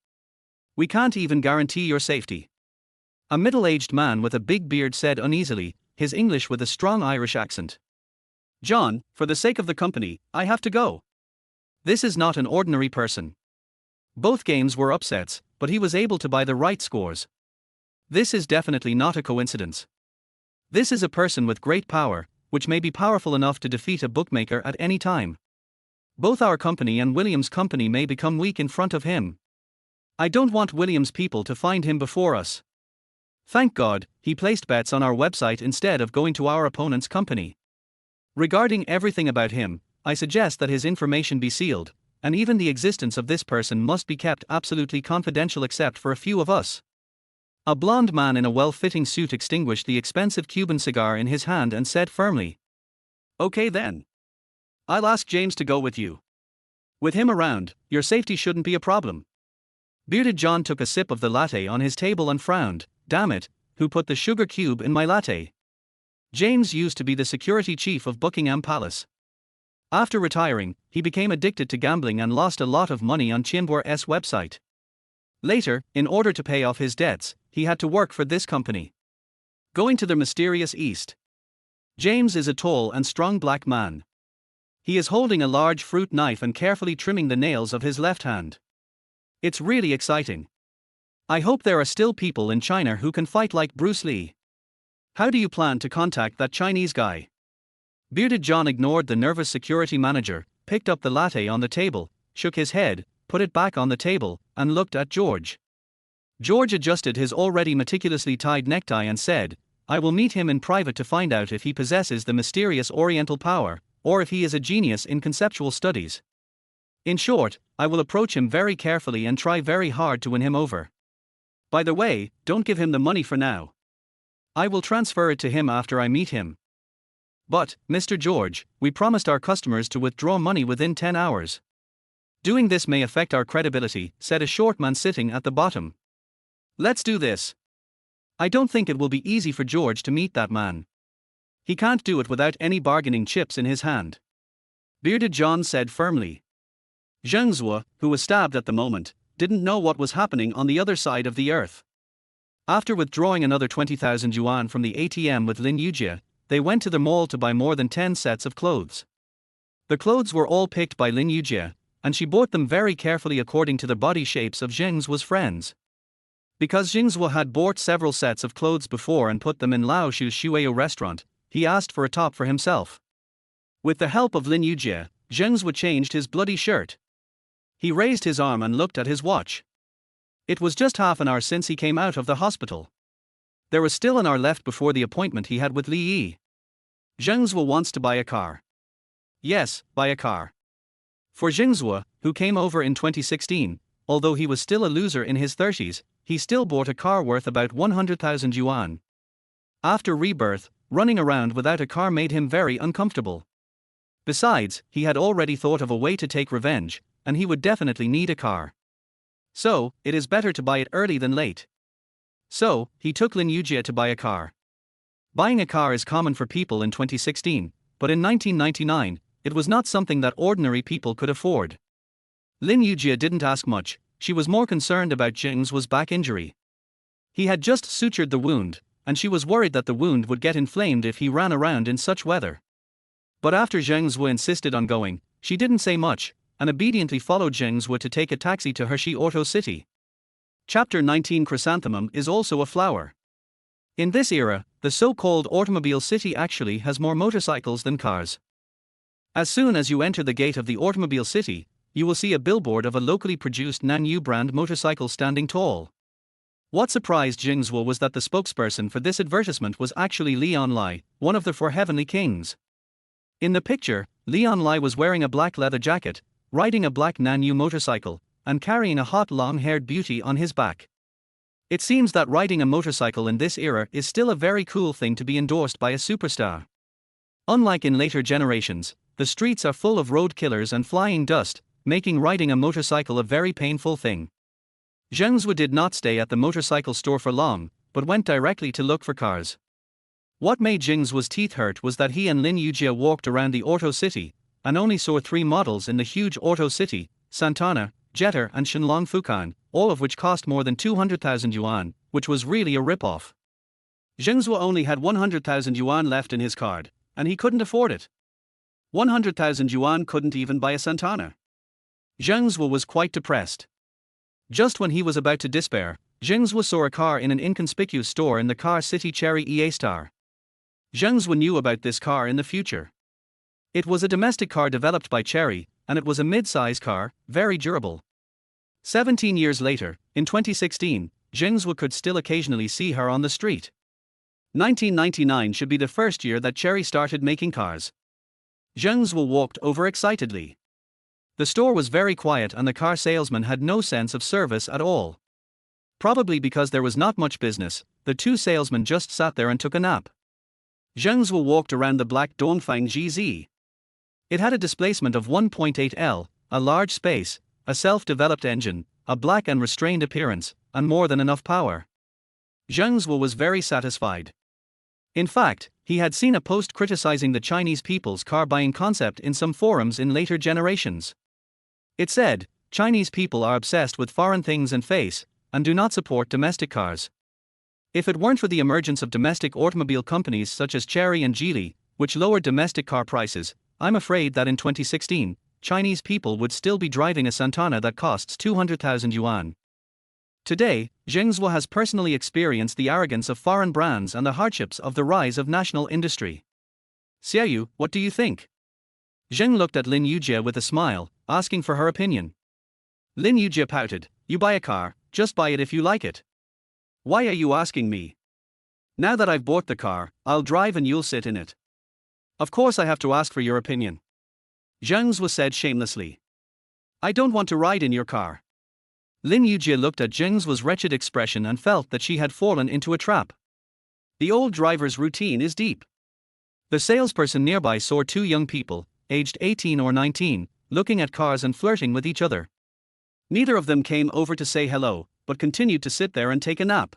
We can't even guarantee your safety. A middle-aged man with a big beard said uneasily, his English with a strong Irish accent. John, for the sake of the company, I have to go. This is not an ordinary person. Both games were upsets, but he was able to buy the right scores. This is definitely not a coincidence. This is a person with great power, which may be powerful enough to defeat a bookmaker at any time. Both our company and Williams' company may become weak in front of him. I don't want Williams' people to find him before us. Thank God, he placed bets on our website instead of going to our opponent's company. Regarding everything about him, I suggest that his information be sealed, and even the existence of this person must be kept absolutely confidential except for a few of us. A blond man in a well-fitting suit extinguished the expensive Cuban cigar in his hand and said firmly. Okay then. I'll ask James to go with you. With him around, your safety shouldn't be a problem. Bearded John took a sip of the latte on his table and frowned. Damn it, who put the sugar cube in my latte? James used to be the security chief of Buckingham Palace. After retiring, he became addicted to gambling and lost a lot of money on Chinbor's website. Later, in order to pay off his debts, he had to work for this company. Going to the mysterious east. James is a tall and strong black man. He is holding a large fruit knife and carefully trimming the nails of his left hand. It's really exciting. I hope there are still people in China who can fight like Bruce Lee. How do you plan to contact that Chinese guy? Bearded John ignored the nervous security manager, picked up the latte on the table, shook his head, put it back on the table, and looked at George. George adjusted his already meticulously tied necktie and said, I will meet him in private to find out if he possesses the mysterious oriental power, or if he is a genius in conceptual studies. In short, I will approach him very carefully and try very hard to win him over. By the way, don't give him the money for now. I will transfer it to him after I meet him. But, Mr. George, we promised our customers to withdraw money within 10 hours. Doing this may affect our credibility, said a short man sitting at the bottom. Let's do this. I don't think it will be easy for George to meet that man. He can't do it without any bargaining chips in his hand. Bearded John said firmly. Zheng Zuo, who was stabbed at the moment, didn't know what was happening on the other side of the earth. After withdrawing another 20,000 yuan from the ATM with Lin Yujie, they went to the mall to buy more than 10 sets of clothes. The clothes were all picked by Lin Yujie, and she bought them very carefully according to the body shapes of Zheng Zuo's friends. Because Zheng Zuo had bought several sets of clothes before and put them in Lao Shu's Shueyo restaurant, he asked for a top for himself. With the help of Lin Yujie, Zheng Zuo changed his bloody shirt. He raised his arm and looked at his watch. It was just half an hour since he came out of the hospital. There was still an hour left before the appointment he had with Li Yi. Zheng Zuo wants to buy a car. Yes, buy a car. For Zheng Zuo, who came over in 2016, although he was still a loser in his 30s, he still bought a car worth about 100,000 yuan. After Rebirth, running around without a car made him very uncomfortable. Besides, he had already thought of a way to take revenge, and he would definitely need a car. So, it is better to buy it early than late. So, he took Lin Yujie to buy a car. Buying a car is common for people in 2016, but in 1999, it was not something that ordinary people could afford. Lin Yujie didn't ask much, she was more concerned about Zheng Zuo's back injury. He had just sutured the wound, and she was worried that the wound would get inflamed if he ran around in such weather. But after Zheng Zuo insisted on going, she didn't say much, and obediently followed Zheng Zuo to take a taxi to Hershey Auto City. Chapter 19 Chrysanthemum is also a flower. In this era, the so-called automobile city actually has more motorcycles than cars. As soon as you enter the gate of the automobile city, you will see a billboard of a locally produced Nanyu brand motorcycle standing tall. What surprised Zheng Zuo was that the spokesperson for this advertisement was actually Leon Lai, one of the four heavenly kings. In the picture, Leon Lai was wearing a black leather jacket, riding a black Nanyu motorcycle, and carrying a hot long-haired beauty on his back. It seems that riding a motorcycle in this era is still a very cool thing to be endorsed by a superstar. Unlike in later generations, the streets are full of road killers and flying dust, making riding a motorcycle a very painful thing. Zheng Zuo did not stay at the motorcycle store for long, but went directly to look for cars. What made Zheng Zuo's teeth hurt was that he and Lin Yujie walked around the auto city, and only saw 3 models in the huge auto city: Santana, Jetta and Shenlong Fukan, all of which cost more than 200,000 yuan, which was really a rip-off. Zheng Zuo only had 100,000 yuan left in his card, and he couldn't afford it. 100,000 yuan couldn't even buy a Santana. Zheng Zuo was quite depressed. Just when he was about to despair, Zheng Zuo saw a car in an inconspicuous store in the Car City Cherry EA Star. Zheng Zuo knew about this car in the future. It was a domestic car developed by Cherry, and it was a mid-size car, very durable. 17 years later, in 2016, Zheng Zuo could still occasionally see her on the street. 1999 should be the first year that Cherry started making cars. Zheng Zuo walked over excitedly. The store was very quiet and the car salesman had no sense of service at all. Probably because there was not much business, the 2 salesmen just sat there and took a nap. Zheng Zuo walked around the black Dongfang GZ. It had a displacement of 1.8 L, a large space, a self-developed engine, a black and restrained appearance, and more than enough power. Zheng Zuo was very satisfied. In fact, he had seen a post criticizing the Chinese people's car buying concept in some forums in later generations. It said, Chinese people are obsessed with foreign things and face, and do not support domestic cars. If it weren't for the emergence of domestic automobile companies such as Chery and Geely, which lowered domestic car prices, I'm afraid that in 2016, Chinese people would still be driving a Santana that costs 200,000 yuan. Today, Zheng Zuo has personally experienced the arrogance of foreign brands and the hardships of the rise of national industry. Xiaoyu, what do you think? Zheng looked at Lin Yujie with a smile, asking for her opinion. Lin Yujie pouted, you buy a car, just buy it if you like it. Why are you asking me? Now that I've bought the car, I'll drive and you'll sit in it. Of course I have to ask for your opinion. Zheng Zuo said shamelessly. I don't want to ride in your car. Lin Yujie looked at Zheng Zuo's wretched expression and felt that she had fallen into a trap. The old driver's routine is deep. The salesperson nearby saw 2 young people, aged 18 or 19, looking at cars and flirting with each other. Neither of them came over to say hello, but continued to sit there and take a nap.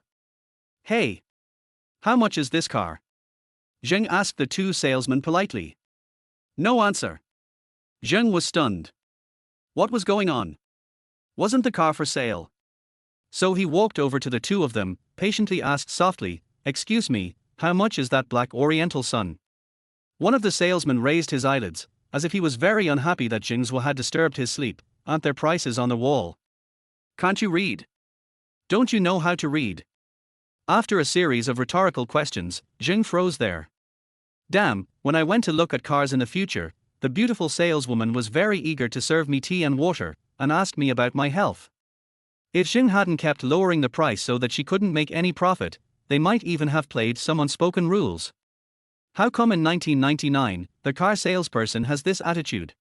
Hey! How much is this car? Zheng asked the 2 salesmen politely. No answer. Zheng was stunned. What was going on? Wasn't the car for sale? So he walked over to the 2 of them, patiently asked softly, Excuse me, how much is that black Oriental Sun? One of the salesmen raised his eyelids, as if he was very unhappy that Zheng Zuo had disturbed his sleep. Aren't there prices on the wall? Can't you read? Don't you know how to read? After a series of rhetorical questions, Zheng froze there. Damn, when I went to look at cars in the future, the beautiful saleswoman was very eager to serve me tea and water, and asked me about my health. If Zheng hadn't kept lowering the price so that she couldn't make any profit, they might even have played some unspoken rules. How come in 1999, the car salesperson has this attitude?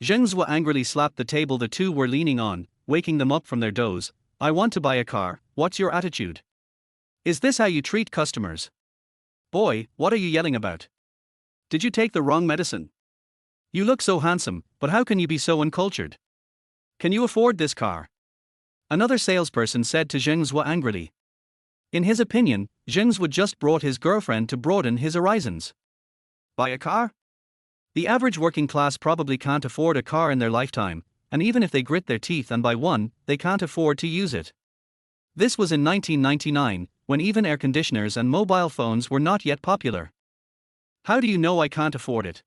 Zheng Zuo angrily slapped the table the 2 were leaning on, waking them up from their doze. I want to buy a car, what's your attitude? Is this how you treat customers? Boy, what are you yelling about? Did you take the wrong medicine? You look so handsome, but how can you be so uncultured? Can you afford this car? Another salesperson said to Zheng Zuo angrily. In his opinion, Zheng Zuo just brought his girlfriend to broaden his horizons. Buy a car? The average working class probably can't afford a car in their lifetime, and even if they grit their teeth and buy one, they can't afford to use it. This was in 1999, when even air conditioners and mobile phones were not yet popular. How do you know I can't afford it?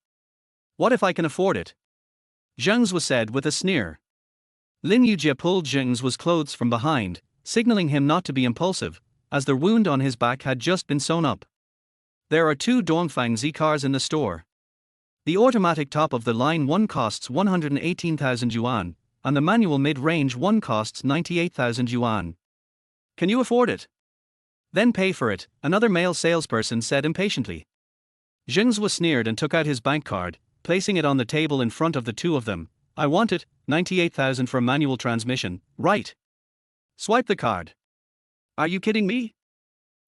What if I can afford it? Zheng Zuo said with a sneer. Lin Yujie pulled Zheng Zuo's clothes from behind, signaling him not to be impulsive, as the wound on his back had just been sewn up. There are 2 Dongfang Z cars in the store. The automatic top-of-the-line one costs 118,000 yuan, and the manual mid-range one costs 98,000 yuan. Can you afford it? Then pay for it, another male salesperson said impatiently. Zheng Zuo sneered and took out his bank card, placing it on the table in front of the 2 of them. I want it, 98,000 for manual transmission, right? Swipe the card. Are you kidding me?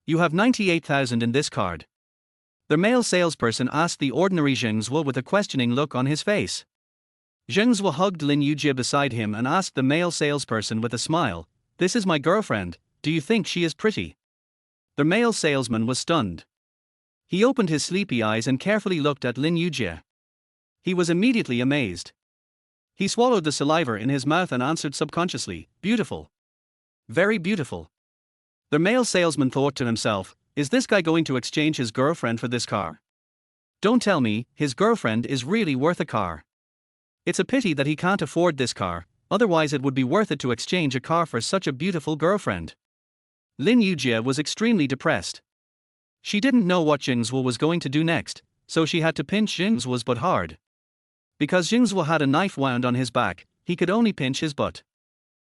You have 98,000 in this card. The male salesperson asked the ordinary Zheng Zuo with a questioning look on his face. Zheng Zuo hugged Lin Yujie beside him and asked the male salesperson with a smile, "This is my girlfriend, do you think she is pretty?" The male salesman was stunned. He opened his sleepy eyes and carefully looked at Lin Yujie. He was immediately amazed. He swallowed the saliva in his mouth and answered subconsciously, "Beautiful. Very beautiful." The male salesman thought to himself, "Is this guy going to exchange his girlfriend for this car? Don't tell me, his girlfriend is really worth a car. It's a pity that he can't afford this car, otherwise it would be worth it to exchange a car for such a beautiful girlfriend." Lin Yujie was extremely depressed. She didn't know what Zheng Zuo was going to do next, so she had to pinch Zheng Zuo's butt hard. Because Zheng Zuo had a knife wound on his back, he could only pinch his butt.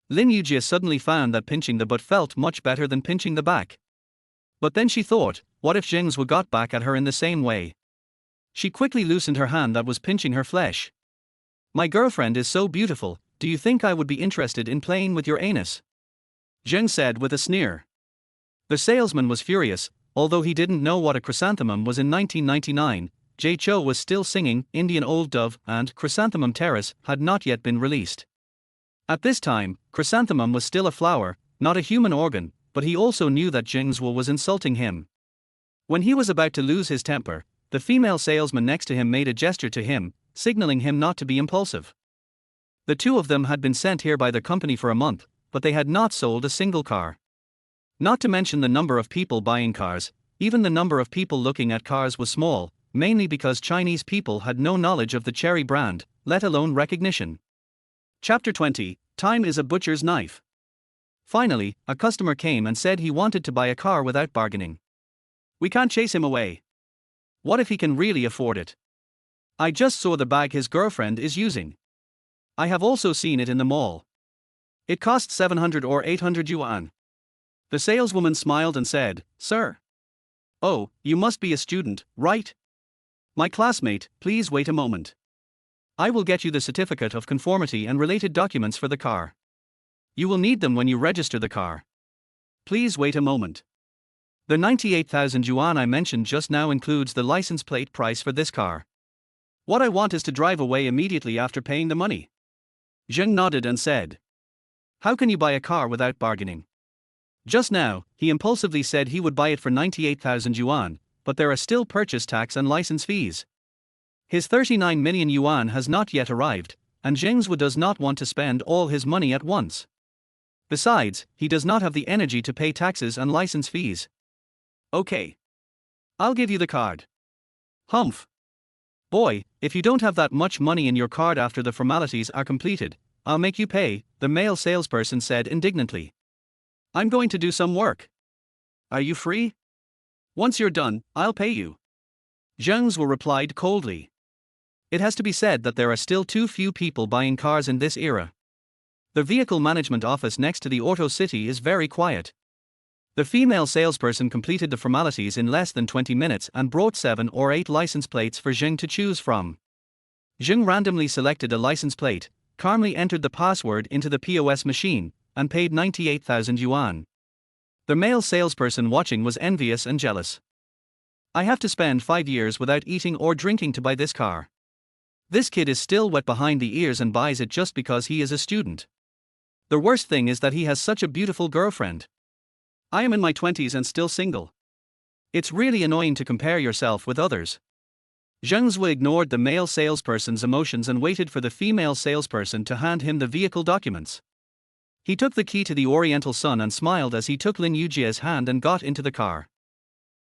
Lin Yujie suddenly found that pinching the butt felt much better than pinching the back. But then she thought, what if Zheng Zuo got back at her in the same way? She quickly loosened her hand that was pinching her flesh. "My girlfriend is so beautiful, do you think I would be interested in playing with your anus?" Zheng said with a sneer. The salesman was furious, although he didn't know what a chrysanthemum was in 1999. Jay Cho was still singing Indian Old Dove, and Chrysanthemum Terrace had not yet been released. At this time, chrysanthemum was still a flower, not a human organ, but he also knew that Zheng Zuo was insulting him. When he was about to lose his temper, the female salesman next to him made a gesture to him, signaling him not to be impulsive. The two of them had been sent here by the company for a month, but they had not sold a single car. Not to mention the number of people buying cars, even the number of people looking at cars was small, mainly because Chinese people had no knowledge of the Cherry brand, let alone recognition. Chapter 20, Time is a Butcher's Knife. Finally, a customer came and said he wanted to buy a car without bargaining. "We can't chase him away. What if he can really afford it? I just saw the bag his girlfriend is using. I have also seen it in the mall. It costs 700 or 800 yuan. The saleswoman smiled and said, "Sir. Oh, you must be a student, right? My classmate, please wait a moment. I will get you the certificate of conformity and related documents for the car. You will need them when you register the car. Please wait a moment. The 98,000 yuan I mentioned just now includes the license plate price for this car. What I want is to drive away immediately after paying the money." Zheng nodded and said, "How can you buy a car without bargaining?" Just now, he impulsively said he would buy it for 98,000 yuan, but there are still purchase tax and license fees. His 39 million yuan has not yet arrived, and Zheng Zuo does not want to spend all his money at once. Besides, he does not have the energy to pay taxes and license fees. "Okay. I'll give you the card." "Humph. Boy, if you don't have that much money in your card after the formalities are completed, I'll make you pay," the male salesperson said indignantly. "I'm going to do some work. Are you free? Once you're done, I'll pay you." Zheng Zuo replied coldly. It has to be said that there are still too few people buying cars in this era. The vehicle management office next to the Auto City is very quiet. The female salesperson completed the formalities in less than 20 minutes and brought 7 or 8 license plates for Zheng to choose from. Zheng randomly selected a license plate, calmly entered the password into the POS machine, and paid 98,000 yuan. The male salesperson watching was envious and jealous. "I have to spend 5 years without eating or drinking to buy this car. This kid is still wet behind the ears and buys it just because he is a student. The worst thing is that he has such a beautiful girlfriend. I am in my 20s and still single. It's really annoying to compare yourself with others." Zheng Zuo ignored the male salesperson's emotions and waited for the female salesperson to hand him the vehicle documents. He took the key to the Oriental Sun and smiled as he took Lin Yujie's hand and got into the car.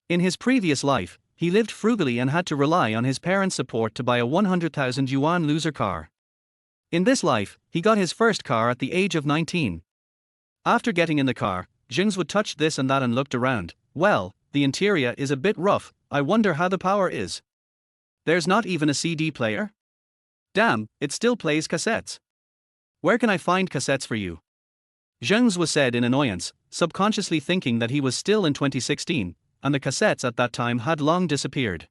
In his previous life, he lived frugally and had to rely on his parents' support to buy a 100,000 yuan loser car. In this life, he got his first car at the age of 19. After getting in the car, Zheng Zuo touched this and that and looked around. "Well, the interior is a bit rough, I wonder how the power is. There's not even a CD player? Damn, it still plays cassettes. Where can I find cassettes for you?" Zheng Zuo said in annoyance, subconsciously thinking that he was still in 2016, and the cassettes at that time had long disappeared.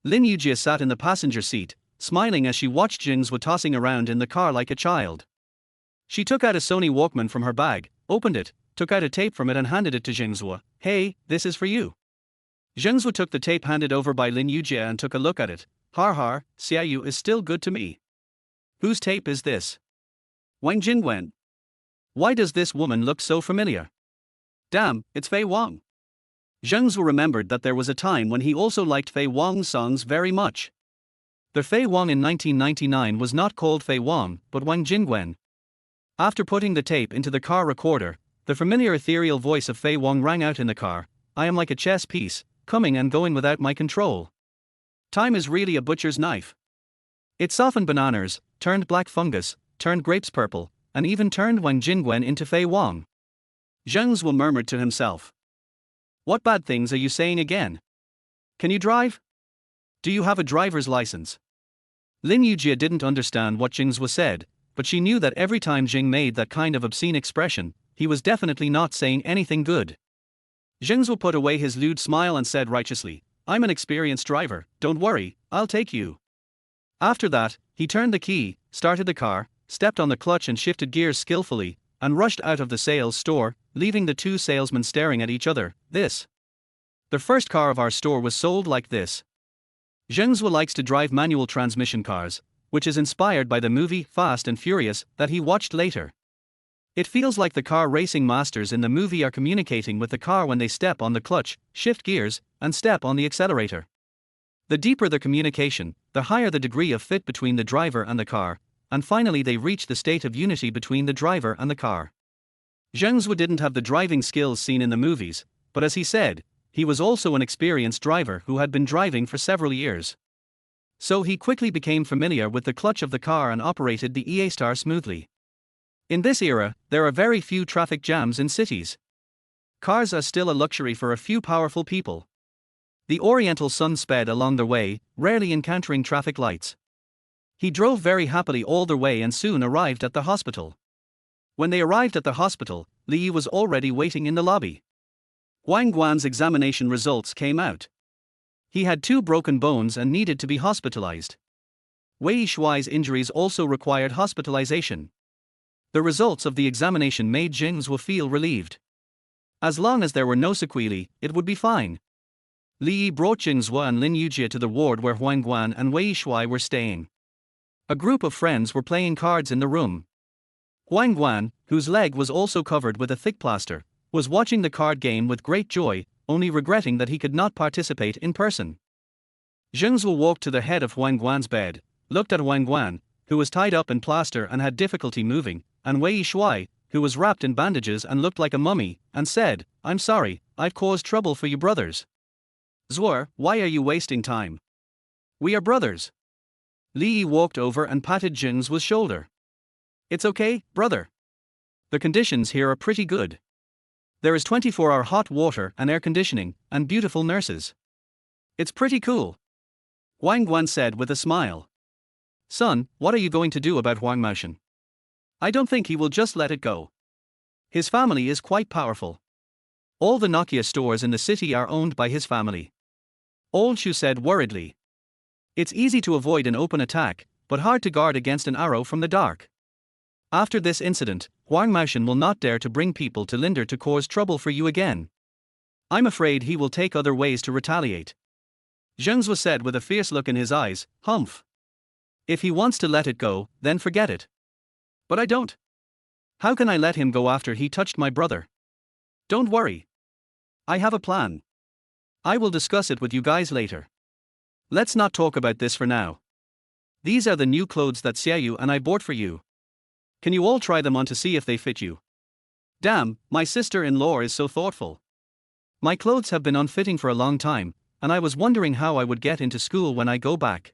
Lin Yujie sat in the passenger seat, smiling as she watched Zheng Zuo tossing around in the car like a child. She took out a Sony Walkman from her bag, opened it, took out a tape from it and handed it to Zheng Zuo. "Hey, this is for you." Zheng Zuo took the tape handed over by Lin Yujie and took a look at it. "Har har, Xiaoyu is still good to me. Whose tape is this? Wang Jingwen. Why does this woman look so familiar? Damn, it's Fei Wang. Zheng Zuo remembered that there was a time when he also liked Fei Wang's songs very much. The Fei Wang in 1999 was not called Fei Wang, but Wang Jingwen. After putting the tape into the car recorder, the familiar ethereal voice of Fei Wang rang out in the car. I am like a chess piece, coming and going without my control. Time is really a butcher's knife. It softened bananas, turned black fungus, turned grapes purple, and even turned Wang Jingwen into Fei Wang. Zheng Zuo murmured to himself. What bad things are you saying again? Can you drive? Do you have a driver's license? Lin Yujie didn't understand what Zheng Zuo said, but she knew that every time Zheng made that kind of obscene expression, he was definitely not saying anything good. Zheng Zuo put away his lewd smile and said righteously, I'm an experienced driver, don't worry, I'll take you. After that, he turned the key, started the car, stepped on the clutch and shifted gears skillfully, and rushed out of the sales store, leaving the two salesmen staring at each other. The first car of our store was sold like this. Zheng Zuo likes to drive manual transmission cars, which is inspired by the movie Fast and Furious that he watched later. It feels like the car racing masters in the movie are communicating with the car when they step on the clutch, shift gears, and step on the accelerator. The deeper the communication, the higher the degree of fit between the driver and the car, and finally they reach the state of unity between the driver and the car. Zheng Zuo didn't have the driving skills seen in the movies, but as he said, he was also an experienced driver who had been driving for several years. So he quickly became familiar with the clutch of the car and operated the EA-Star smoothly. In this era, there are very few traffic jams in cities. Cars are still a luxury for a few powerful people. The Oriental Sun sped along the way, rarely encountering traffic lights. He drove very happily all the way and soon arrived at the hospital. When they arrived at the hospital, Li Yi was already waiting in the lobby. Huang Guan's examination results came out. He had 2 broken bones and needed to be hospitalized. Wei Shuai's injuries also required hospitalization. The results of the examination made Zheng Zuo feel relieved. As long as there were no sequelae, it would be fine. Li Yi brought Zheng Zuo and Lin Yujie to the ward where Huang Guan and Wei Shuai were staying. A group of friends were playing cards in the room. Huang Guan, whose leg was also covered with a thick plaster, was watching the card game with great joy, only regretting that he could not participate in person. Zheng Zuo walked to the head of Huang Guan's bed, looked at Huang Guan, who was tied up in plaster and had difficulty moving, and Wei Shuai, who was wrapped in bandages and looked like a mummy, and said, I'm sorry, I've caused trouble for you brothers. Zuo, why are you wasting time? We are brothers. Li Yi walked over and patted Zheng Zuo's shoulder. It's okay, brother. The conditions here are pretty good. There is 24-hour hot water and air conditioning, and beautiful nurses. It's pretty cool. Huang Guan said with a smile. Son, what are you going to do about Huang Maoshan? I don't think he will just let it go. His family is quite powerful. All the Nokia stores in the city are owned by his family. Old Shu said worriedly. It's easy to avoid an open attack, but hard to guard against an arrow from the dark. After this incident, Huang Maoshan will not dare to bring people to Linder to cause trouble for you again. I'm afraid he will take other ways to retaliate. Zheng Zuo said with a fierce look in his eyes, Humph. If he wants to let it go, then forget it. But I don't. How can I let him go after he touched my brother? Don't worry. I have a plan. I will discuss it with you guys later. Let's not talk about this for now. These are the new clothes that Xiaoyu and I bought for you. Can you all try them on to see if they fit you? Damn, my sister-in-law is so thoughtful. My clothes have been unfitting for a long time, and I was wondering how I would get into school when I go back.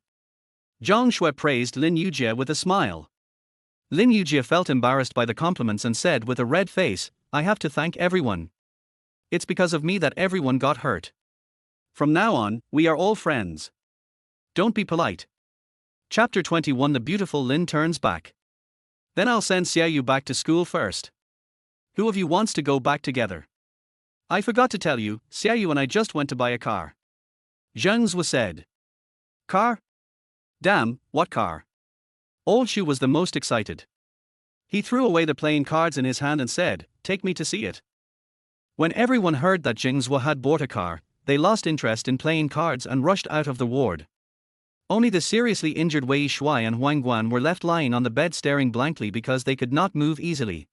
Zhang Shui praised Lin Yujie with a smile. Lin Yujie felt embarrassed by the compliments and said with a red face, I have to thank everyone. It's because of me that everyone got hurt. From now on, we are all friends. Don't be polite. Chapter 21 The beautiful Lin turns back. Then I'll send Xiaoyu back to school first. Who of you wants to go back together? I forgot to tell you, Xiaoyu and I just went to buy a car. Zheng Zuo said. Car? Damn, what car? Old Shu was the most excited. He threw away the playing cards in his hand and said, take me to see it. When everyone heard that Zheng Zuo had bought a car, they lost interest in playing cards and rushed out of the ward. Only the seriously injured Wei Shuai and Huang Guan were left lying on the bed staring blankly because they could not move easily.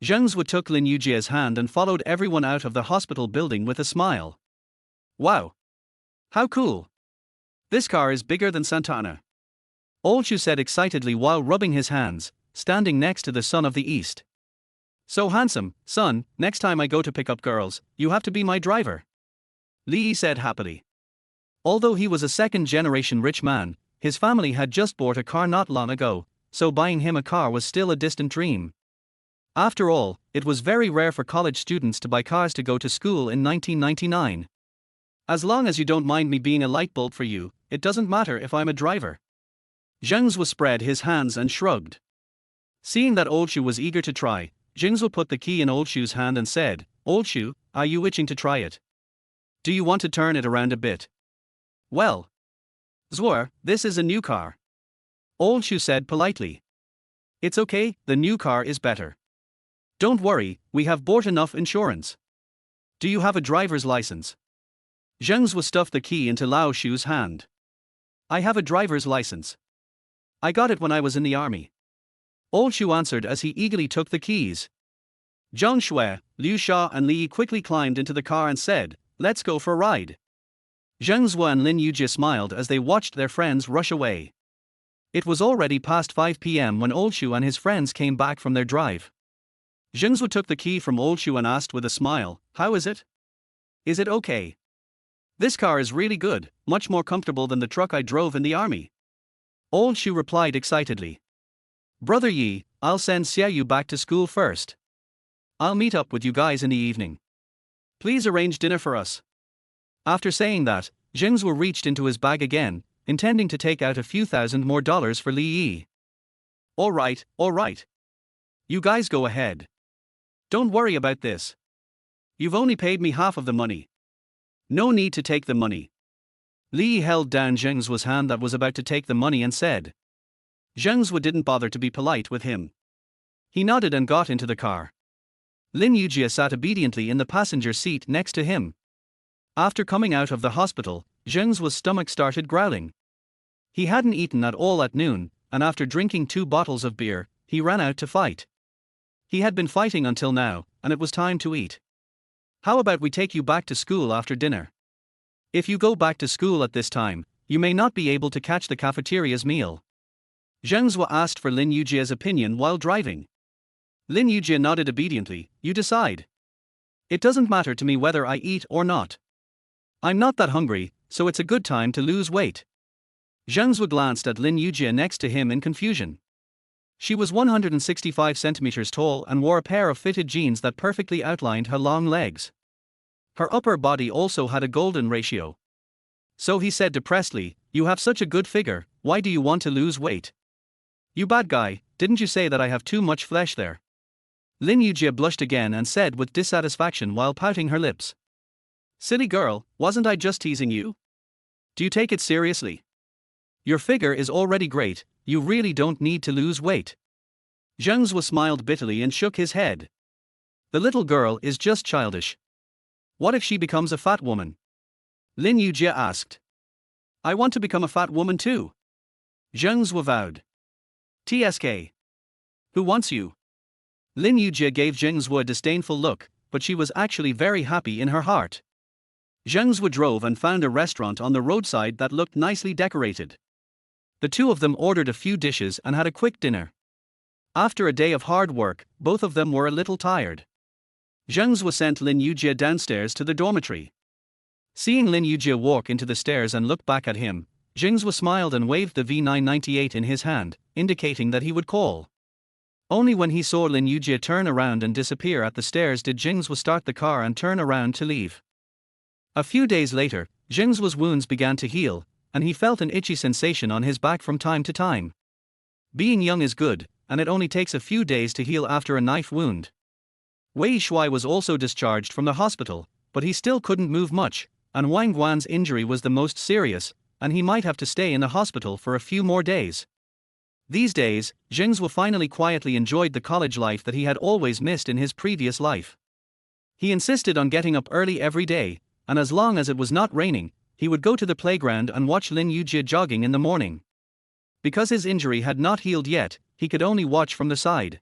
Zheng Zuo took Lin Yujie's hand and followed everyone out of the hospital building with a smile. Wow! How cool! This car is bigger than Santana. Old Shu said excitedly while rubbing his hands, standing next to the son of the East. So handsome, son, next time I go to pick up girls, you have to be my driver. Li Yi said happily. Although he was a second-generation rich man, his family had just bought a car not long ago, so buying him a car was still a distant dream. After all, it was very rare for college students to buy cars to go to school in 1999. As long as you don't mind me being a light bulb for you, it doesn't matter if I'm a driver. Zheng Zuo spread his hands and shrugged. Seeing that Old Shu was eager to try, Zheng Zuo put the key in Old Shu's hand and said, Old Shu, are you itching to try it? Do you want to turn it around a bit? Well, Zuo, this is a new car. Old Shu said politely. It's okay, the new car is better. Don't worry, we have bought enough insurance. Do you have a driver's license? Zheng Zuo stuffed the key into Lao Shu's hand. I have a driver's license. I got it when I was in the army. Old Shu answered as he eagerly took the keys. Zhang Shui, Liu Sha and Li Yi quickly climbed into the car and said, let's go for a ride. Zheng Zuo and Lin Yujie smiled as they watched their friends rush away. It was already past 5 p.m. when Old Shu and his friends came back from their drive. Zheng Zuo took the key from Old Shu and asked with a smile, how is it? Is it okay? This car is really good, much more comfortable than the truck I drove in the army. Old Shu replied excitedly. Brother Yi, I'll send Xiaoyu back to school first. I'll meet up with you guys in the evening. Please arrange dinner for us. After saying that, Zheng Zuo reached into his bag again, intending to take out a few $1,000 more for Li Yi. All right. You guys go ahead. Don't worry about this. You've only paid me half of the money. No need to take the money. Li Yi held down Zheng Zuo's hand that was about to take the money and said. Zheng Zuo didn't bother to be polite with him. He nodded and got into the car. Lin Yujie sat obediently in the passenger seat next to him. After coming out of the hospital, Zheng Zuo's stomach started growling. He hadn't eaten at all at noon, and after drinking 2 bottles of beer, he ran out to fight. He had been fighting until now, and it was time to eat. How about we take you back to school after dinner? If you go back to school at this time, you may not be able to catch the cafeteria's meal. Zheng Zuo asked for Lin Yujie's opinion while driving. Lin Yujie nodded obediently, you decide. It doesn't matter to me whether I eat or not. I'm not that hungry, so it's a good time to lose weight. Zheng Zuo glanced at Lin Yujie next to him in confusion. She was 165 centimeters tall and wore a pair of fitted jeans that perfectly outlined her long legs. Her upper body also had a golden ratio. So he said depressedly, you have such a good figure, why do you want to lose weight? You bad guy, didn't you say that I have too much flesh there? Lin Yujie blushed again and said with dissatisfaction while pouting her lips. Silly girl, wasn't I just teasing you? Do you take it seriously? Your figure is already great, you really don't need to lose weight. Zheng Zuo smiled bitterly and shook his head. The little girl is just childish. What if she becomes a fat woman? Lin Yujie asked. I want to become a fat woman too. Zheng Zuo vowed. TSK. Who wants you? Lin Yujie gave Zheng Zuo a disdainful look, but she was actually very happy in her heart. Zheng Zuo drove and found a restaurant on the roadside that looked nicely decorated. The two of them ordered a few dishes and had a quick dinner. After a day of hard work, both of them were a little tired. Zheng Zuo sent Lin Yujie downstairs to the dormitory. Seeing Lin Yujie walk into the stairs and look back at him, Zheng Zuo smiled and waved the V998 in his hand, indicating that he would call. Only when he saw Lin Yujie turn around and disappear at the stairs did Zheng Zuo start the car and turn around to leave. A few days later, Zheng Zuo's wounds began to heal, and he felt an itchy sensation on his back from time to time. Being young is good, and it only takes a few days to heal after a knife wound. Wei Shuai was also discharged from the hospital, but he still couldn't move much, and Wang Guan's injury was the most serious, and he might have to stay in the hospital for a few more days. These days, Zheng Zuo finally quietly enjoyed the college life that he had always missed in his previous life. He insisted on getting up early every day, and as long as it was not raining, he would go to the playground and watch Lin Yujie jogging in the morning. Because his injury had not healed yet, he could only watch from the side.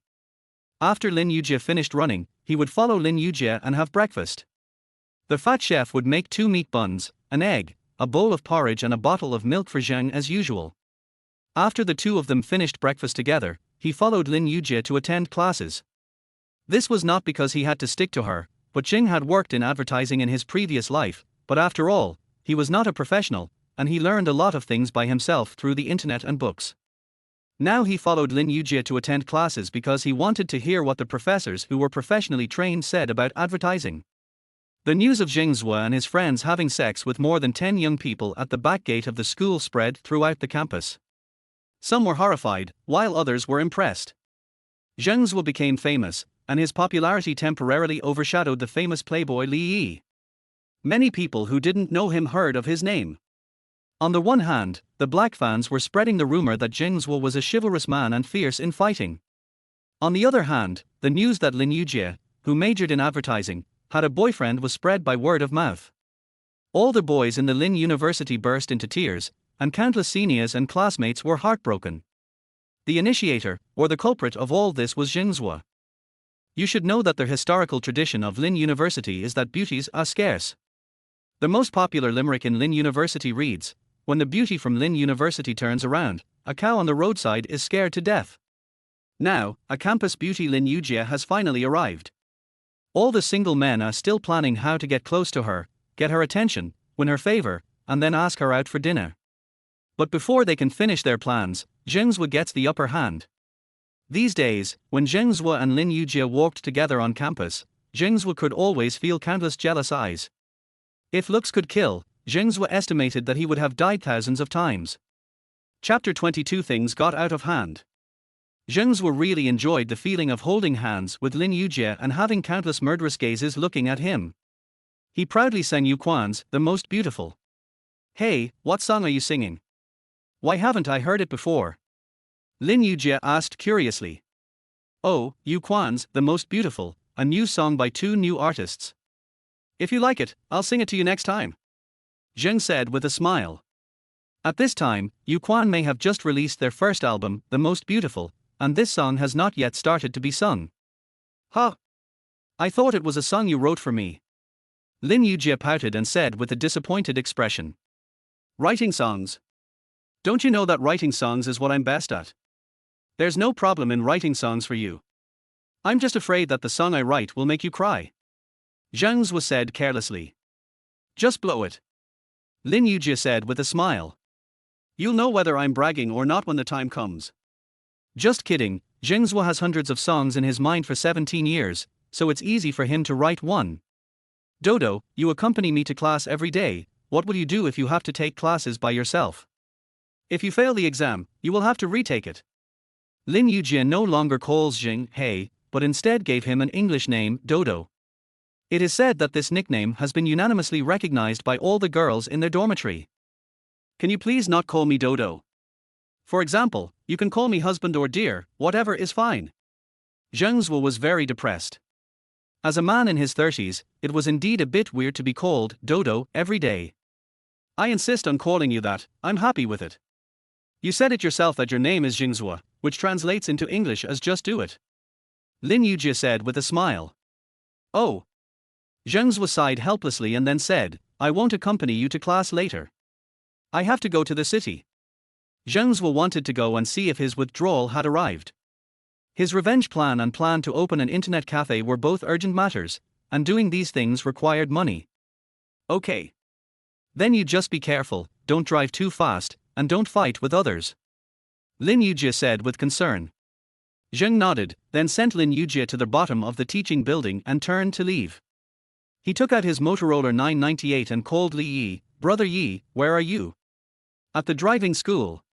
After Lin Yujie finished running, he would follow Lin Yujie and have breakfast. The fat chef would make 2 meat buns, an egg, a bowl of porridge and a bottle of milk for Zheng as usual. After the two of them finished breakfast together, he followed Lin Yujie to attend classes. This was not because he had to stick to her, but Zheng had worked in advertising in his previous life, but after all, he was not a professional, and he learned a lot of things by himself through the internet and books. Now he followed Lin Yujie to attend classes because he wanted to hear what the professors who were professionally trained said about advertising. The news of Zheng Zuo and his friends having sex with more than 10 young people at the back gate of the school spread throughout the campus. Some were horrified, while others were impressed. Zheng Zuo became famous, and his popularity temporarily overshadowed the famous playboy Li Yi. Many people who didn't know him heard of his name. On the one hand, the black fans were spreading the rumor that Zheng Zuo was a chivalrous man and fierce in fighting. On the other hand, the news that Lin Yujie, who majored in advertising, had a boyfriend was spread by word of mouth. All the boys in the Lin University burst into tears, and countless seniors and classmates were heartbroken. The initiator, or the culprit of all this was Zheng Zuo. You should know that the historical tradition of Lin University is that beauties are scarce. The most popular limerick in Lin University reads, "When the beauty from Lin University turns around, a cow on the roadside is scared to death." Now, a campus beauty Lin Yujie has finally arrived. All the single men are still planning how to get close to her, get her attention, win her favor, and then ask her out for dinner. But before they can finish their plans, Zheng Zuo gets the upper hand. These days, when Zheng Zuo and Lin Yujie walked together on campus, Zheng Zuo could always feel countless jealous eyes. If looks could kill, Zheng Zuo estimated that he would have died thousands of times. Chapter 22 Things got out of hand. Zheng Zuo really enjoyed the feeling of holding hands with Lin Yujie and having countless murderous gazes looking at him. He proudly sang Yuquan's "The Most Beautiful." "Hey, what song are you singing? Why haven't I heard it before?" Lin Yujie asked curiously. "Oh, Yuquan's "The Most Beautiful," a new song by 2 new artists. If you like it, I'll sing it to you next time," Zheng said with a smile. At this time, Yuquan may have just released their first album, The Most Beautiful, and this song has not yet started to be sung. "Huh? I thought it was a song you wrote for me." Lin Yujie pouted and said with a disappointed expression. "Writing songs? Don't you know that writing songs is what I'm best at? There's no problem in writing songs for you. I'm just afraid that the song I write will make you cry," Zheng Zuo said carelessly. "Just blow it," Lin Yujie said with a smile. "You'll know whether I'm bragging or not when the time comes." Just kidding, Zheng Zuo has hundreds of songs in his mind for 17 years, so it's easy for him to write one. "Dodo, you accompany me to class every day. What will you do if you have to take classes by yourself? If you fail the exam, you will have to retake it." Lin Yujie no longer calls Zheng "Hey," but instead gave him an English name, Dodo. It is said that this nickname has been unanimously recognized by all the girls in their dormitory. "Can you please not call me Dodo? For example, you can call me husband or dear, whatever is fine." Zheng Zuo was very depressed. As a man in his 30s, it was indeed a bit weird to be called Dodo every day. "I insist on calling you that, I'm happy with it. You said it yourself that your name is Zheng Zuo, which translates into English as just do it," Lin Yujie said with a smile. "Oh." Zheng Zuo sighed helplessly and then said, "I won't accompany you to class later. I have to go to the city." Zheng Zuo wanted to go and see if his withdrawal had arrived. His revenge plan and plan to open an internet cafe were both urgent matters, and doing these things required money. "Okay. Then you just be careful, don't drive too fast, and don't fight with others," Lin Yujie said with concern. Zheng nodded, then sent Lin Yujie to the bottom of the teaching building and turned to leave. He took out his Motorola 998 and called Li Yi. "Brother Yi, where are you?" "At the driving school."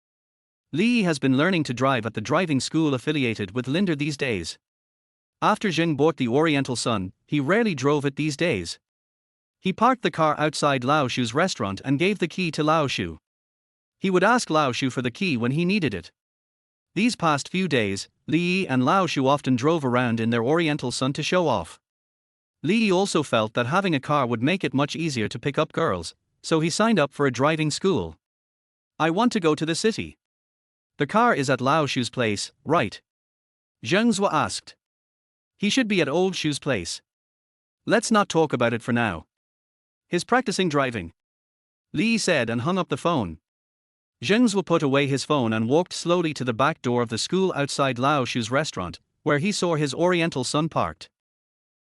Li Yi has been learning to drive at the driving school affiliated with Linder these days. After Zheng bought the Oriental Sun, he rarely drove it these days. He parked the car outside Lao Shu's restaurant and gave the key to Lao Shu. He would ask Lao Shu for the key when he needed it. These past few days, Li Yi and Lao Shu often drove around in their Oriental Sun to show off. Li Yi also felt that having a car would make it much easier to pick up girls, so he signed up for a driving school. I want to go to the city. The car is at Lao Shu's place, right? Zheng Zuo asked. He should be at Old Shu's place. Let's not talk about it for now. He's practicing driving, Li said and hung up the phone. Zheng Zuo put away his phone and walked slowly to the back door of the school outside Lao Shu's restaurant, where he saw his oriental son parked.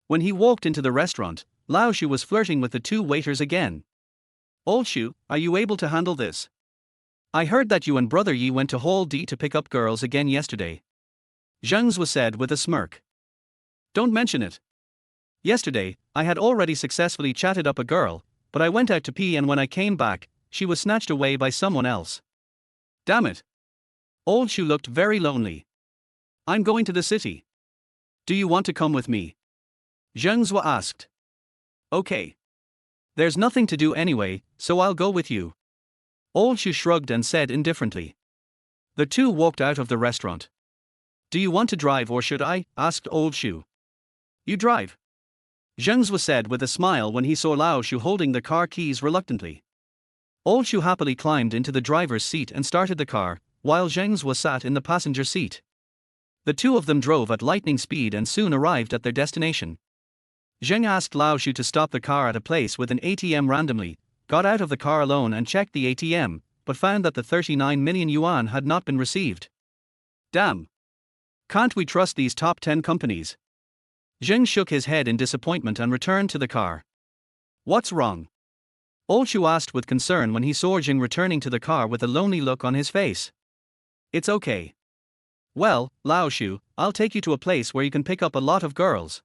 When he walked into the restaurant, Lao Shu was flirting with the two waiters again. Old Shu, are you able to handle this? I heard that you and brother Yi went to Hall D to pick up girls again yesterday. Zheng Zuo said with a smirk. Don't mention it. Yesterday, I had already successfully chatted up a girl, but I went out to pee and when I came back, she was snatched away by someone else. Damn it. Old Shu looked very lonely. I'm going to the city. Do you want to come with me? Zheng Zuo asked. Okay. There's nothing to do anyway, so I'll go with you. Old Shu shrugged and said indifferently. The two walked out of the restaurant. Do you want to drive or should I? Asked Old Shu. You drive. Zheng Zuo said with a smile when he saw Lao Shu holding the car keys reluctantly. Old Shu happily climbed into the driver's seat and started the car, while Zheng Zuo sat in the passenger seat. The two of them drove at lightning speed and soon arrived at their destination. Zheng asked Lao Shu to stop the car at a place with an ATM randomly, got out of the car alone and checked the ATM, but found that the 39 million yuan had not been received. Damn. Can't we trust these top 10 companies? Zheng shook his head in disappointment and returned to the car. What's wrong? Old Shu asked with concern when he saw Zheng returning to the car with a lonely look on his face. It's okay. Well, Lao Shu, I'll take you to a place where you can pick up a lot of girls.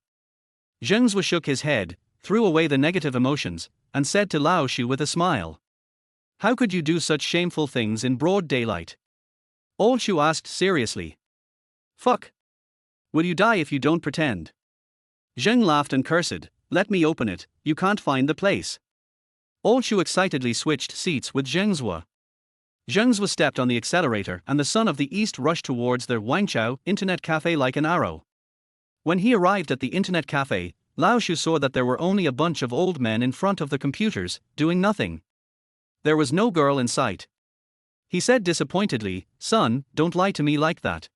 Zheng Zuo shook his head, threw away the negative emotions, and said to Lao Shu with a smile. How could you do such shameful things in broad daylight? Old Shu asked seriously. Fuck. Will you die if you don't pretend? Zheng laughed and cursed, let me open it, you can't find the place. Old Shu excitedly switched seats with Zheng Zuo. Zheng Zuo stepped on the accelerator and the son of the east rushed towards the Wangchao internet cafe like an arrow. When he arrived at the internet cafe, Lao Shu saw that there were only a bunch of old men in front of the computers, doing nothing. There was no girl in sight. He said disappointedly, son, don't lie to me like that.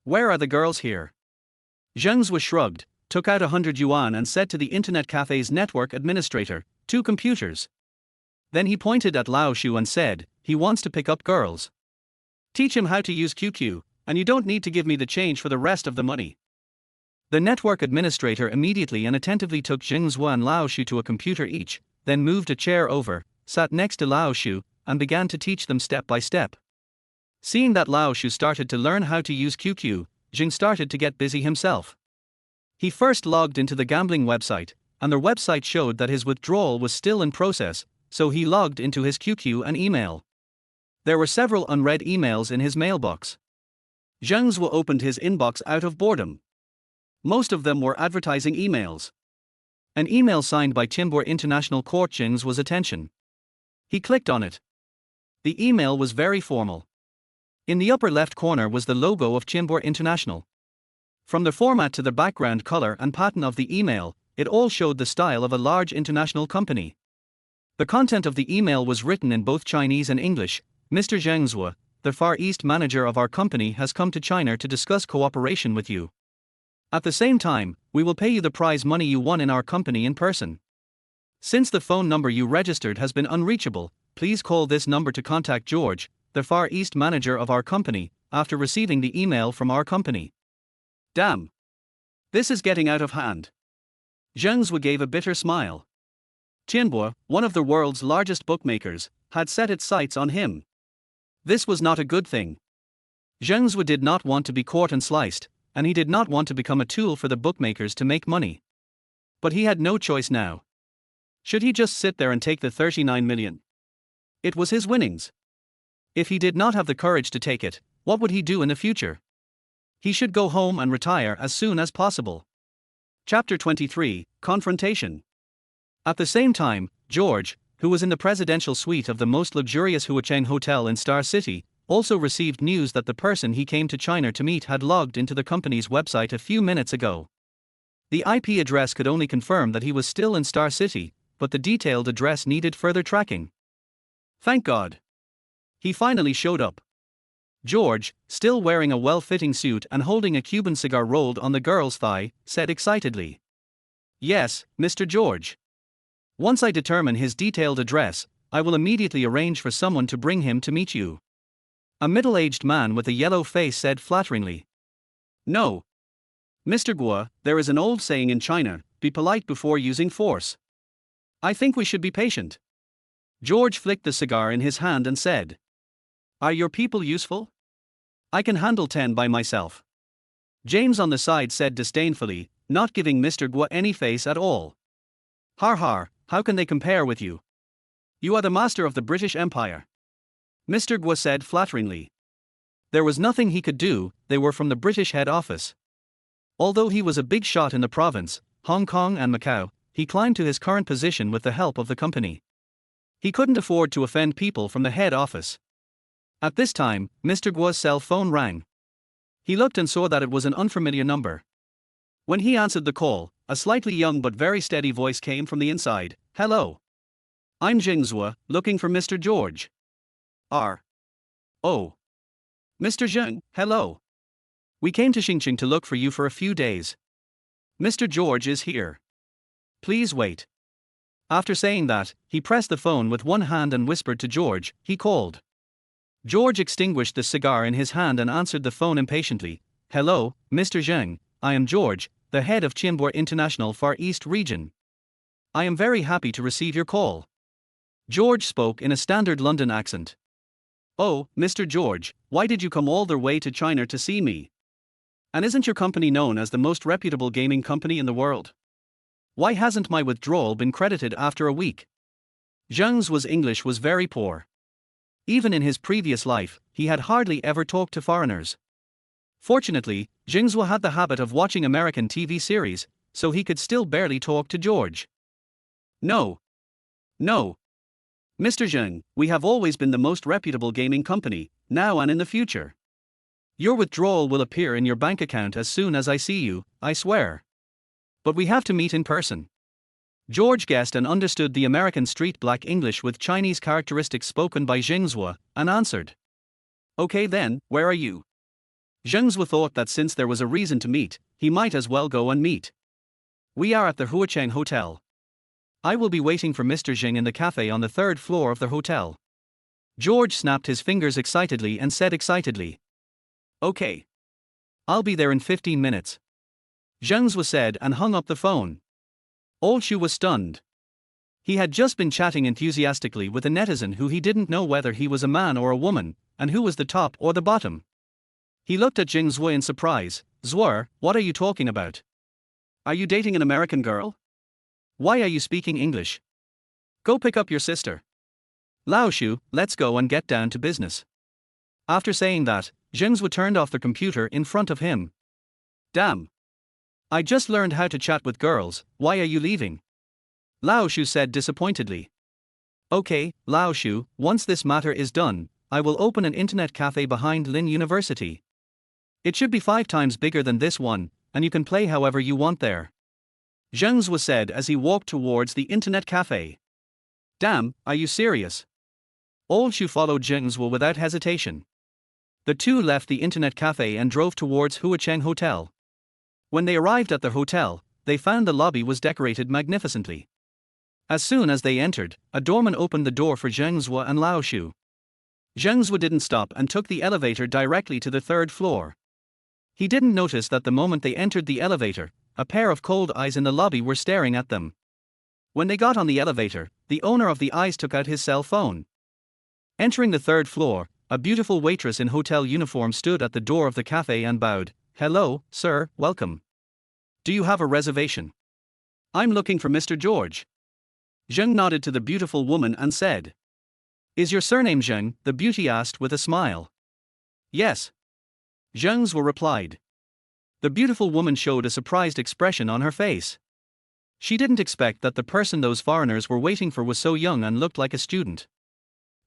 Where are the girls here? Zheng Zuo shrugged, took out 100 yuan and said to the internet cafe's network administrator, 2 computers. Then he pointed at Lao Shu and said, he wants to pick up girls. Teach him how to use QQ, and you don't need to give me the change for the rest of the money. The network administrator immediately and attentively took Zheng Zuo and Lao Shu to a computer each, then moved a chair over, sat next to Lao Shu, and began to teach them step by step. Seeing that Lao Shu started to learn how to use QQ, Zheng started to get busy himself. He first logged into the gambling website, and the website showed that his withdrawal was still in process, so he logged into his QQ and email. There were several unread emails in his mailbox. Zheng Zuo opened his inbox out of boredom. Most of them were advertising emails. An email signed by Timbur International caught Zheng Zuo's attention. He clicked on it. The email was very formal. In the upper left corner was the logo of Timbur International. From the format to the background color and pattern of the email, it all showed the style of a large international company. The content of the email was written in both Chinese and English. Mr. Zheng Zuo, the Far East manager of our company has come to China to discuss cooperation with you. At the same time, we will pay you the prize money you won in our company in person. Since the phone number you registered has been unreachable, please call this number to contact George, the Far East manager of our company, after receiving the email from our company. Damn. This is getting out of hand. Zheng Zuo gave a bitter smile. Tianbo, one of the world's largest bookmakers, had set its sights on him. This was not a good thing. Zheng Zuo did not want to be caught and sliced, and he did not want to become a tool for the bookmakers to make money. But he had no choice now. Should he just sit there and take the 39 million? It was his winnings. If he did not have the courage to take it, what would he do in the future? He should go home and retire as soon as possible. Chapter 23, Confrontation. At the same time, George, who was in the presidential suite of the most luxurious Huacheng Hotel in Star City, also received news that the person he came to China to meet had logged into the company's website a few minutes ago. The IP address could only confirm that he was still in Star City, but the detailed address needed further tracking. Thank God. He finally showed up. George, still wearing a well-fitting suit and holding a Cuban cigar rolled on the girl's thigh, said excitedly. Yes, Mr. George. Once I determine his detailed address, I will immediately arrange for someone to bring him to meet you. A middle-aged man with a yellow face said flatteringly. No. Mr. Guo, there is an old saying in China, be polite before using force. I think we should be patient. George flicked the cigar in his hand and said. Are your people useful? I can handle 10 by myself. James on the side said disdainfully, not giving Mr. Guo any face at all. Har har, how can they compare with you? You are the master of the British Empire. Mr. Guo said flatteringly. There was nothing he could do, they were from the British head office. Although he was a big shot in the province, Hong Kong and Macau, he climbed to his current position with the help of the company. He couldn't afford to offend people from the head office. At this time, Mr. Guo's cell phone rang. He looked and saw that it was an unfamiliar number. When he answered the call, a slightly young but very steady voice came from the inside. Hello. I'm Zheng Zuo, looking for Mr. George. Oh. Mr. Zheng, hello. We came to Xingqing to look for you for a few days. Mr. George is here. Please wait. After saying that, he pressed the phone with one hand and whispered to George, he called. George extinguished the cigar in his hand and answered the phone impatiently. Hello, Mr. Zheng, I am George, the head of Qianbo International Far East region. I am very happy to receive your call. George spoke in a standard London accent. Oh, Mr. George, why did you come all the way to China to see me? And isn't your company known as the most reputable gaming company in the world? Why hasn't my withdrawal been credited after a week? Zheng Zuo's English was very poor. Even in his previous life, he had hardly ever talked to foreigners. Fortunately, Zheng Zuo had the habit of watching American TV series, so he could still barely talk to George. No. Mr. Zheng, we have always been the most reputable gaming company, now and in the future. Your withdrawal will appear in your bank account as soon as I see you, I swear. But we have to meet in person. George guessed and understood the American street black English with Chinese characteristics spoken by Zheng Zuo, and answered. Okay then, where are you? Zheng Zuo thought that since there was a reason to meet, he might as well go and meet. We are at the Huacheng Hotel. I will be waiting for Mr. Zheng in the cafe on the 3rd floor of the hotel. George snapped his fingers excitedly and said excitedly. Okay. I'll be there in 15 minutes. Zheng Zuo said and hung up the phone. Old Shu was stunned. He had just been chatting enthusiastically with a netizen who he didn't know whether he was a man or a woman, and who was the top or the bottom. He looked at Zheng Zuo in surprise. Zuo, what are you talking about? Are you dating an American girl? Why are you speaking English? Go pick up your sister. Lao Shu, let's go and get down to business. After saying that, Zheng Zuo turned off the computer in front of him. Damn. I just learned how to chat with girls, why are you leaving? Lao Shu said disappointedly. Okay, Lao Shu, once this matter is done, I will open an internet cafe behind Lin University. It should be 5 times bigger than this one, and you can play however you want there. Zheng Zuo said as he walked towards the internet cafe. Damn, are you serious? Old Shu followed Zheng Zuo without hesitation. The two left the internet cafe and drove towards Huacheng Hotel. When they arrived at the hotel, they found the lobby was decorated magnificently. As soon as they entered, a doorman opened the door for Zheng Zuo and Lao Shu. Zheng Zuo didn't stop and took the elevator directly to the 3rd floor. He didn't notice that the moment they entered the elevator, a pair of cold eyes in the lobby were staring at them. When they got on the elevator, the owner of the eyes took out his cell phone. Entering the 3rd floor, a beautiful waitress in hotel uniform stood at the door of the cafe and bowed. Hello, sir, welcome. Do you have a reservation? I'm looking for Mr. George. Zheng nodded to the beautiful woman and said. Is your surname Zheng? The beauty asked with a smile. Yes. Zheng Zuo replied. The beautiful woman showed a surprised expression on her face. She didn't expect that the person those foreigners were waiting for was so young and looked like a student.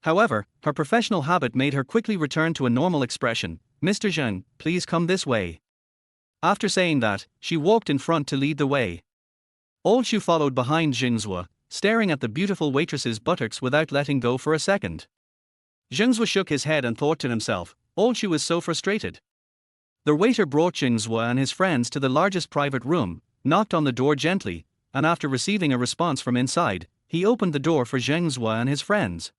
However, her professional habit made her quickly return to a normal expression. Mr. Zheng, please come this way. After saying that, she walked in front to lead the way. Old Shu followed behind Zheng Zuo, staring at the beautiful waitress's buttocks without letting go for a second. Zheng Zuo shook his head and thought to himself, old Shu is so frustrated. The waiter brought Zheng Zuo and his friends to the largest private room, knocked on the door gently, and after receiving a response from inside, he opened the door for Zheng Zuo and his friends.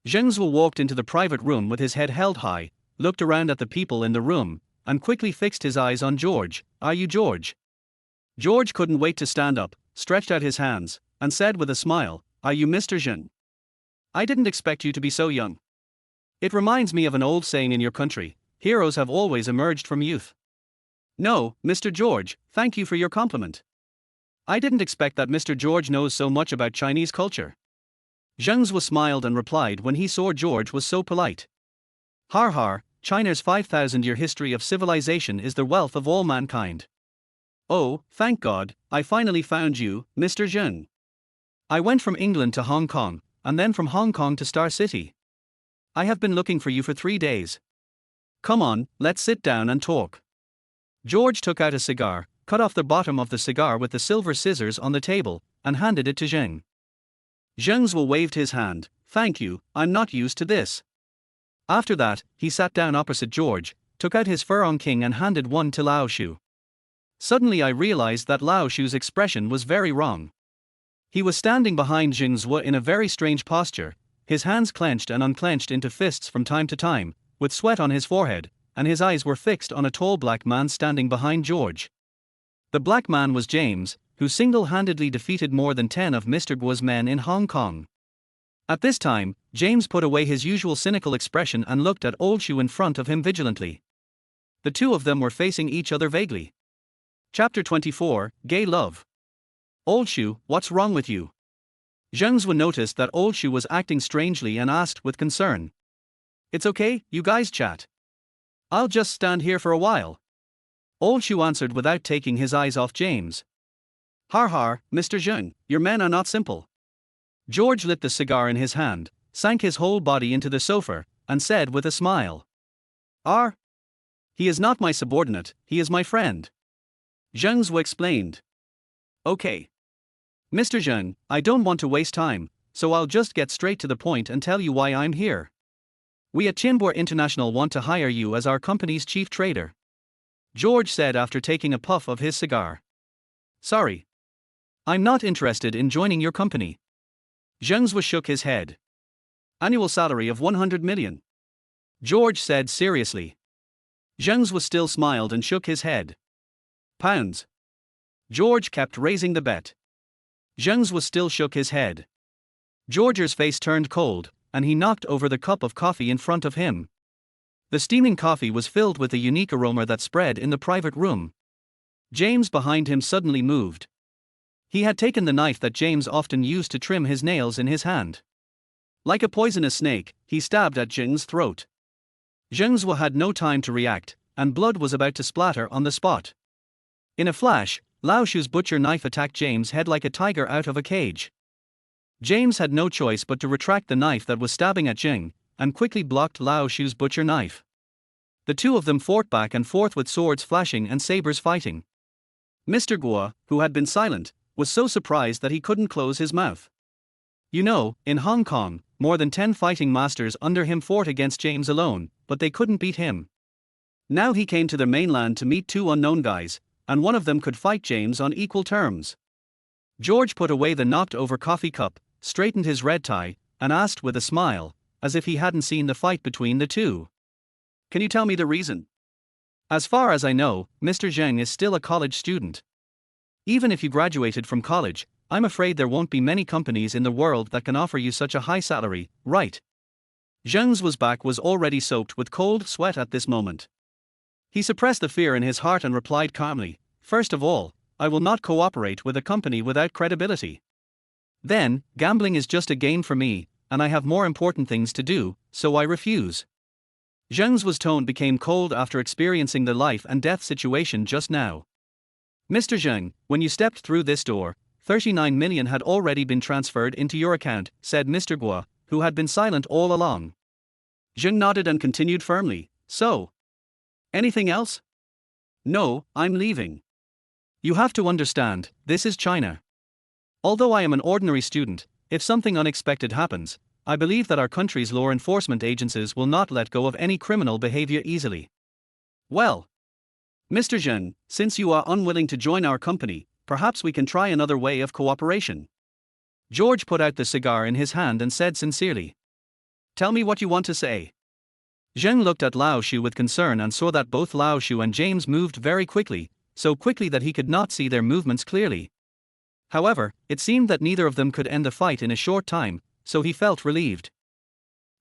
Zheng Zuo walked into the private room with his head held high, looked around at the people in the room, and quickly fixed his eyes on George. Are you George? George couldn't wait to stand up, stretched out his hands, and said with a smile, are you Mr. Zheng? I didn't expect you to be so young. It reminds me of an old saying in your country, heroes have always emerged from youth. No, Mr. George, thank you for your compliment. I didn't expect that Mr. George knows so much about Chinese culture. Zheng Zuo smiled and replied when he saw George was so polite. Har har, China's 5,000-year history of civilization is the wealth of all mankind. Oh, thank God, I finally found you, Mr. Zheng. I went from England to Hong Kong, and then from Hong Kong to Star City. I have been looking for you for 3 days. Come on, let's sit down and talk. George took out a cigar, cut off the bottom of the cigar with the silver scissors on the table, and handed it to Zheng. Zheng Zuo waved his hand, thank you, I'm not used to this. After that, he sat down opposite George, took out his Furong King and handed one to Lao Shu. Suddenly I realized that Lao Shu's expression was very wrong. He was standing behind Zheng Zuo in a very strange posture, his hands clenched and unclenched into fists from time to time, with sweat on his forehead, and his eyes were fixed on a tall black man standing behind George. The black man was James, who single-handedly defeated more than 10 of Mr. Guo's men in Hong Kong. At this time, James put away his usual cynical expression and looked at old Shu in front of him vigilantly. The two of them were facing each other vaguely. Chapter 24, Gay Love. Old Shu, what's wrong with you? Zheng Zuo noticed that old Shu was acting strangely and asked with concern. It's okay, you guys chat. I'll just stand here for a while. Old Shu answered without taking his eyes off James. Har har, Mr. Zheng, your men are not simple. George lit the cigar in his hand, sank his whole body into the sofa, and said with a smile. He is not my subordinate, he is my friend. Zheng Zuo explained. Okay. Mr. Zheng, I don't want to waste time, so I'll just get straight to the point and tell you why I'm here. We at Qinbo International want to hire you as our company's chief trader. George said after taking a puff of his cigar. Sorry. I'm not interested in joining your company. Zheng Zuo shook his head. Annual salary of 100 million. George said seriously. Zheng Zuo still smiled and shook his head. Pounds. George kept raising the bet. Zheng Zuo still shook his head. George's face turned cold, and he knocked over the cup of coffee in front of him. The steaming coffee was filled with a unique aroma that spread in the private room. James behind him suddenly moved. He had taken the knife that James often used to trim his nails in his hand. Like a poisonous snake, he stabbed at Zheng's throat. Zheng Zuo had no time to react, and blood was about to splatter on the spot. In a flash, Lao Shu's butcher knife attacked James' head like a tiger out of a cage. James had no choice but to retract the knife that was stabbing at Zheng, and quickly blocked Lao Shu's butcher knife. The two of them fought back and forth with swords flashing and sabers fighting. Mr. Guo, who had been silent, was so surprised that he couldn't close his mouth. You know, in Hong Kong, more than 10 fighting masters under him fought against James alone, but they couldn't beat him. Now he came to the mainland to meet 2 unknown guys, and one of them could fight James on equal terms. George put away the knocked-over coffee cup, straightened his red tie, and asked with a smile, as if he hadn't seen the fight between the two. Can you tell me the reason? As far as I know, Mr. Zheng is still a college student. Even if you graduated from college, I'm afraid there won't be many companies in the world that can offer you such a high salary, right? Zheng Zuo's back was already soaked with cold sweat at this moment. He suppressed the fear in his heart and replied calmly, first of all, I will not cooperate with a company without credibility. Then, gambling is just a game for me, and I have more important things to do, so I refuse. Zheng Zuo's tone became cold after experiencing the life and death situation just now. Mr. Zheng, when you stepped through this door, 39 million had already been transferred into your account, said Mr. Guo, who had been silent all along. Zheng nodded and continued firmly, so. Anything else? No, I'm leaving. You have to understand, this is China. Although I am an ordinary student, if something unexpected happens, I believe that our country's law enforcement agencies will not let go of any criminal behavior easily. Well, Mr. Zheng, since you are unwilling to join our company, perhaps we can try another way of cooperation. George put out the cigar in his hand and said sincerely. Tell me what you want to say. Zheng looked at Lao Shu with concern and saw that both Lao Shu and James moved very quickly, so quickly that he could not see their movements clearly. However, it seemed that neither of them could end the fight in a short time, so he felt relieved.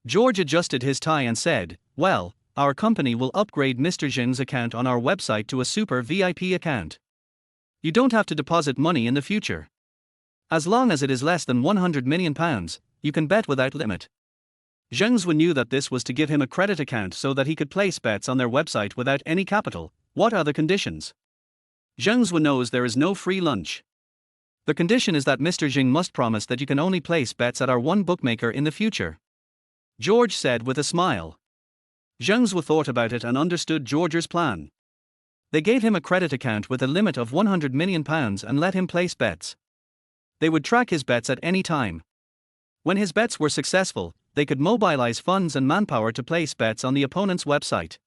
George adjusted his tie and said, well, our company will upgrade Mr. Zheng's account on our website to a super VIP account. You don't have to deposit money in the future. As long as it is less than £100 million, you can bet without limit. Zheng Zuo knew that this was to give him a credit account so that he could place bets on their website without any capital. What are the conditions? Zheng Zuo knows there is no free lunch. The condition is that Mr. Zheng must promise that you can only place bets at our one bookmaker in the future. George said with a smile. Zheng Zuo thought about it and understood George's plan. They gave him a credit account with a limit of £100 million and let him place bets. They would track his bets at any time. When his bets were successful, they could mobilize funds and manpower to place bets on the opponent's website.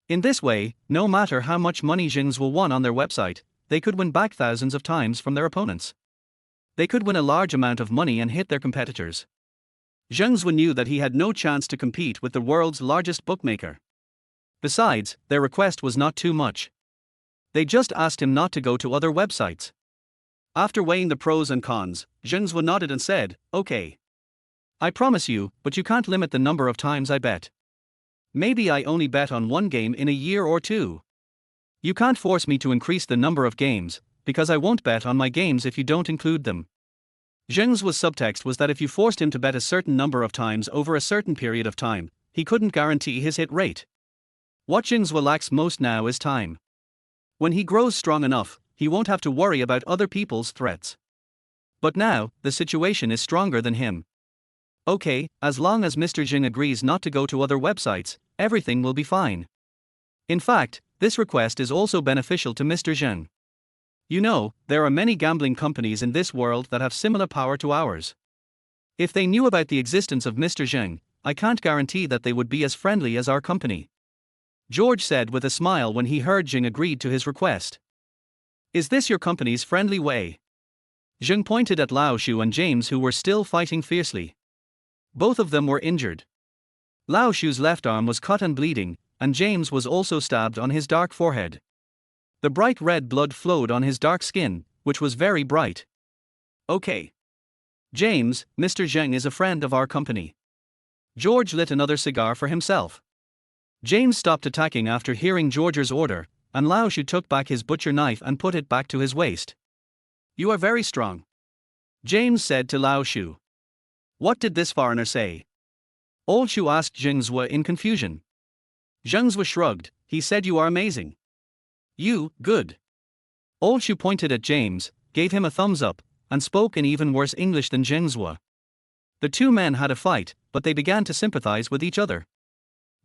In this way, no matter how much money Zheng Zuo won on their website, they could win back thousands of times from their opponents. They could win a large amount of money and hit their competitors. Zheng Zuo knew that he had no chance to compete with the world's largest bookmaker. Besides, their request was not too much. They just asked him not to go to other websites. After weighing the pros and cons, Zheng Zuo nodded and said, okay. I promise you, but you can't limit the number of times I bet. Maybe I only bet on one game in a year or two. You can't force me to increase the number of games, because I won't bet on my games if you don't include them. Zheng Zuo's subtext was that if you forced him to bet a certain number of times over a certain period of time, he couldn't guarantee his hit rate. What Zheng Zuo lacks most now is time. When he grows strong enough, he won't have to worry about other people's threats. But now, the situation is stronger than him. Okay, as long as Mr. Zheng agrees not to go to other websites, everything will be fine. In fact, this request is also beneficial to Mr. Zheng. You know, there are many gambling companies in this world that have similar power to ours. If they knew about the existence of Mr. Zheng, I can't guarantee that they would be as friendly as our company. George said with a smile when he heard Zheng agreed to his request. Is this your company's friendly way? Zheng pointed at Lao Shu and James, who were still fighting fiercely. Both of them were injured. Lao Shu's left arm was cut and bleeding, and James was also stabbed on his dark forehead. The bright red blood flowed on his dark skin, which was very bright. Okay. James, Mr. Zheng is a friend of our company. George lit another cigar for himself. James stopped attacking after hearing George's order, and Lao Shu took back his butcher knife and put it back to his waist. You are very strong, James said to Lao Shu. What did this foreigner say? Old Shu asked Zheng Zuo in confusion. Zheng Zuo shrugged. He said you are amazing. You, good. Old Shu pointed at James, gave him a thumbs up, and spoke in even worse English than Zheng Zuo. The two men had a fight, but they began to sympathize with each other.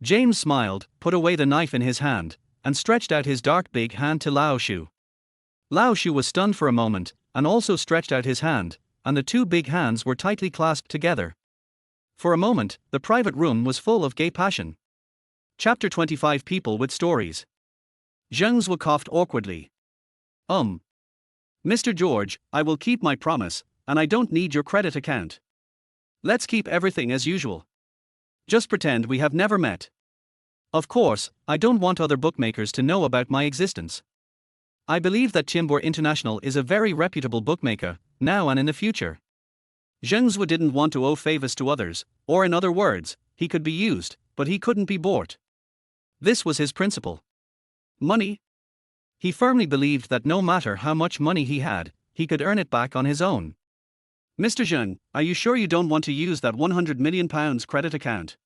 James smiled, put away the knife in his hand, and stretched out his dark big hand to Lao Shu. Lao Shu was stunned for a moment, and also stretched out his hand, and the two big hands were tightly clasped together. For a moment, the private room was full of gay passion. Chapter 25 People with Stories. Zheng Zuo coughed awkwardly. Mr. George, I will keep my promise, and I don't need your credit account. Let's keep everything as usual. Just pretend we have never met. Of course, I don't want other bookmakers to know about my existence. I believe that Timbor International is a very reputable bookmaker, now and in the future. Zheng Zuo didn't want to owe favors to others, or in other words, he could be used, but he couldn't be bought. This was his principle. Money? He firmly believed that no matter how much money he had, he could earn it back on his own. Mr. Zheng, are you sure you don't want to use that £100 million credit account?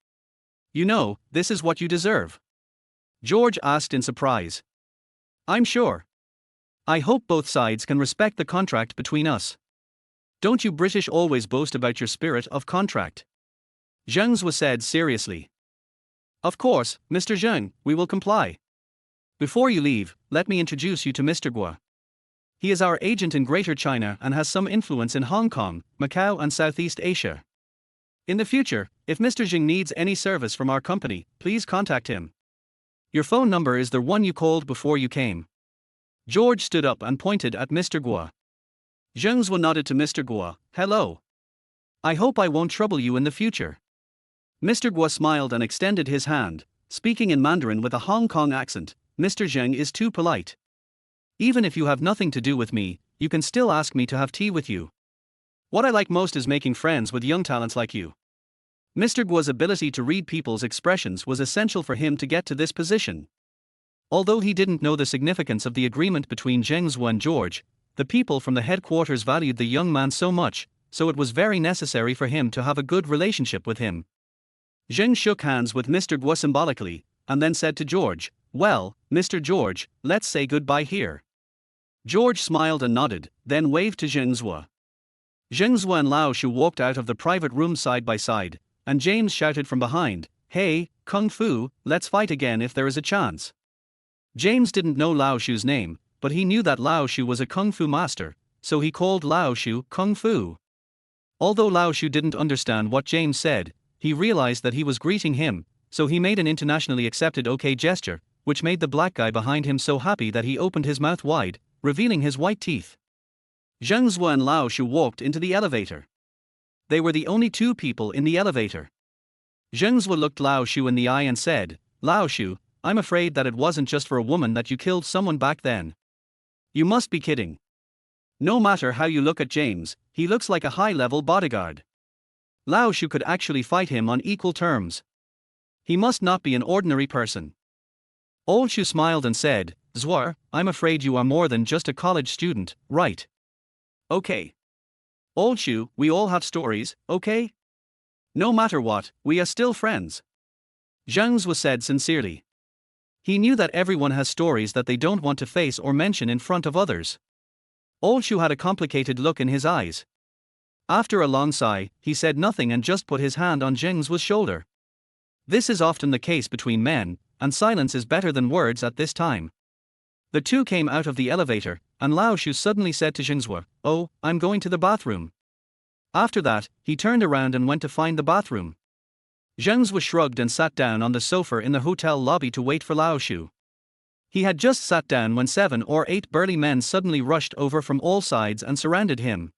You know, this is what you deserve. George asked in surprise. I'm sure. I hope both sides can respect the contract between us. Don't you British always boast about your spirit of contract? Zheng Zuo said seriously. Of course, Mr. Zheng, we will comply. Before you leave, let me introduce you to Mr. Guo. He is our agent in Greater China and has some influence in Hong Kong, Macau and Southeast Asia. In the future, if Mr. Zheng needs any service from our company, please contact him. Your phone number is the one you called before you came. George stood up and pointed at Mr. Guo. Zheng Zuo nodded to Mr. Guo. Hello. I hope I won't trouble you in the future. Mr. Guo smiled and extended his hand, speaking in Mandarin with a Hong Kong accent. Mr. Zheng is too polite. Even if you have nothing to do with me, you can still ask me to have tea with you. What I like most is making friends with young talents like you. Mr. Guo's ability to read people's expressions was essential for him to get to this position. Although he didn't know the significance of the agreement between Zheng Zuo and George, the people from the headquarters valued the young man so much, so it was very necessary for him to have a good relationship with him. Zheng shook hands with Mr. Guo symbolically, and then said to George, "Well, Mr. George, let's say goodbye here." George smiled and nodded, then waved to Zheng Zuo. Zheng Zuo and Lao Shu walked out of the private room side by side, and James shouted from behind, "Hey, Kung Fu, let's fight again if there is a chance." James didn't know Lao Shu's name, but he knew that Lao Shu was a Kung Fu master, so he called Lao Shu Kung Fu. Although Lao Shu didn't understand what James said, he realized that he was greeting him, so he made an internationally accepted OK gesture, which made the black guy behind him so happy that he opened his mouth wide, revealing his white teeth. Zheng Zuo and Lao Shu walked into the elevator. They were the only two people in the elevator. Zheng Zuo looked Lao Shu in the eye and said, "Lao Shu, I'm afraid that it wasn't just for a woman that you killed someone back then. You must be kidding. No matter how you look at James, he looks like a high-level bodyguard. Lao Shu could actually fight him on equal terms. He must not be an ordinary person." Old Shu smiled and said, "Zuo, I'm afraid you are more than just a college student, right?" "Okay. Old Shu, we all have stories, okay? No matter what, we are still friends." Zheng Zuo said sincerely. He knew that everyone has stories that they don't want to face or mention in front of others. Old Shu had a complicated look in his eyes. After a long sigh, he said nothing and just put his hand on Zheng Zuo's shoulder. This is often the case between men, and silence is better than words at this time. The two came out of the elevator, and Lao Shu suddenly said to Zheng Zuo, "Oh, I'm going to the bathroom." After that, he turned around and went to find the bathroom. Zheng Zuo shrugged and sat down on the sofa in the hotel lobby to wait for Lao Shu. He had just sat down when 7 or 8 burly men suddenly rushed over from all sides and surrounded him.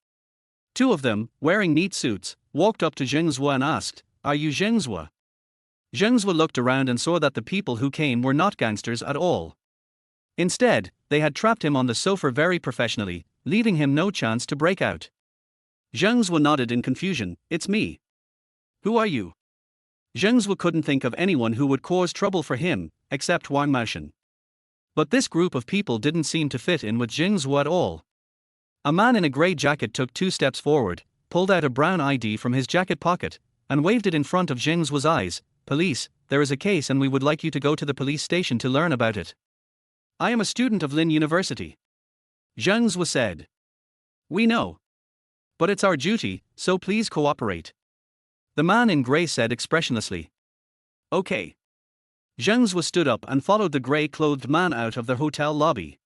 2 of them, wearing neat suits, walked up to Zheng Zuo and asked, "Are you Zheng Zuo?" Zheng Zuo looked around and saw that the people who came were not gangsters at all. Instead, they had trapped him on the sofa very professionally, leaving him no chance to break out. Zheng Zuo nodded in confusion. "It's me. Who are you?" Zheng Zuo couldn't think of anyone who would cause trouble for him, except Wang Maoshan. But this group of people didn't seem to fit in with Zheng Zuo at all. A man in a grey jacket took 2 steps forward, pulled out a brown ID from his jacket pocket, and waved it in front of Zheng Zuo's eyes. "Police, there is a case and we would like you to go to the police station to learn about it." "I am a student of Lin University," Zheng Zuo said. "We know. But it's our duty, so please cooperate," the man in grey said expressionlessly. "Okay." Zheng Zuo stood up and followed the grey-clothed man out of the hotel lobby.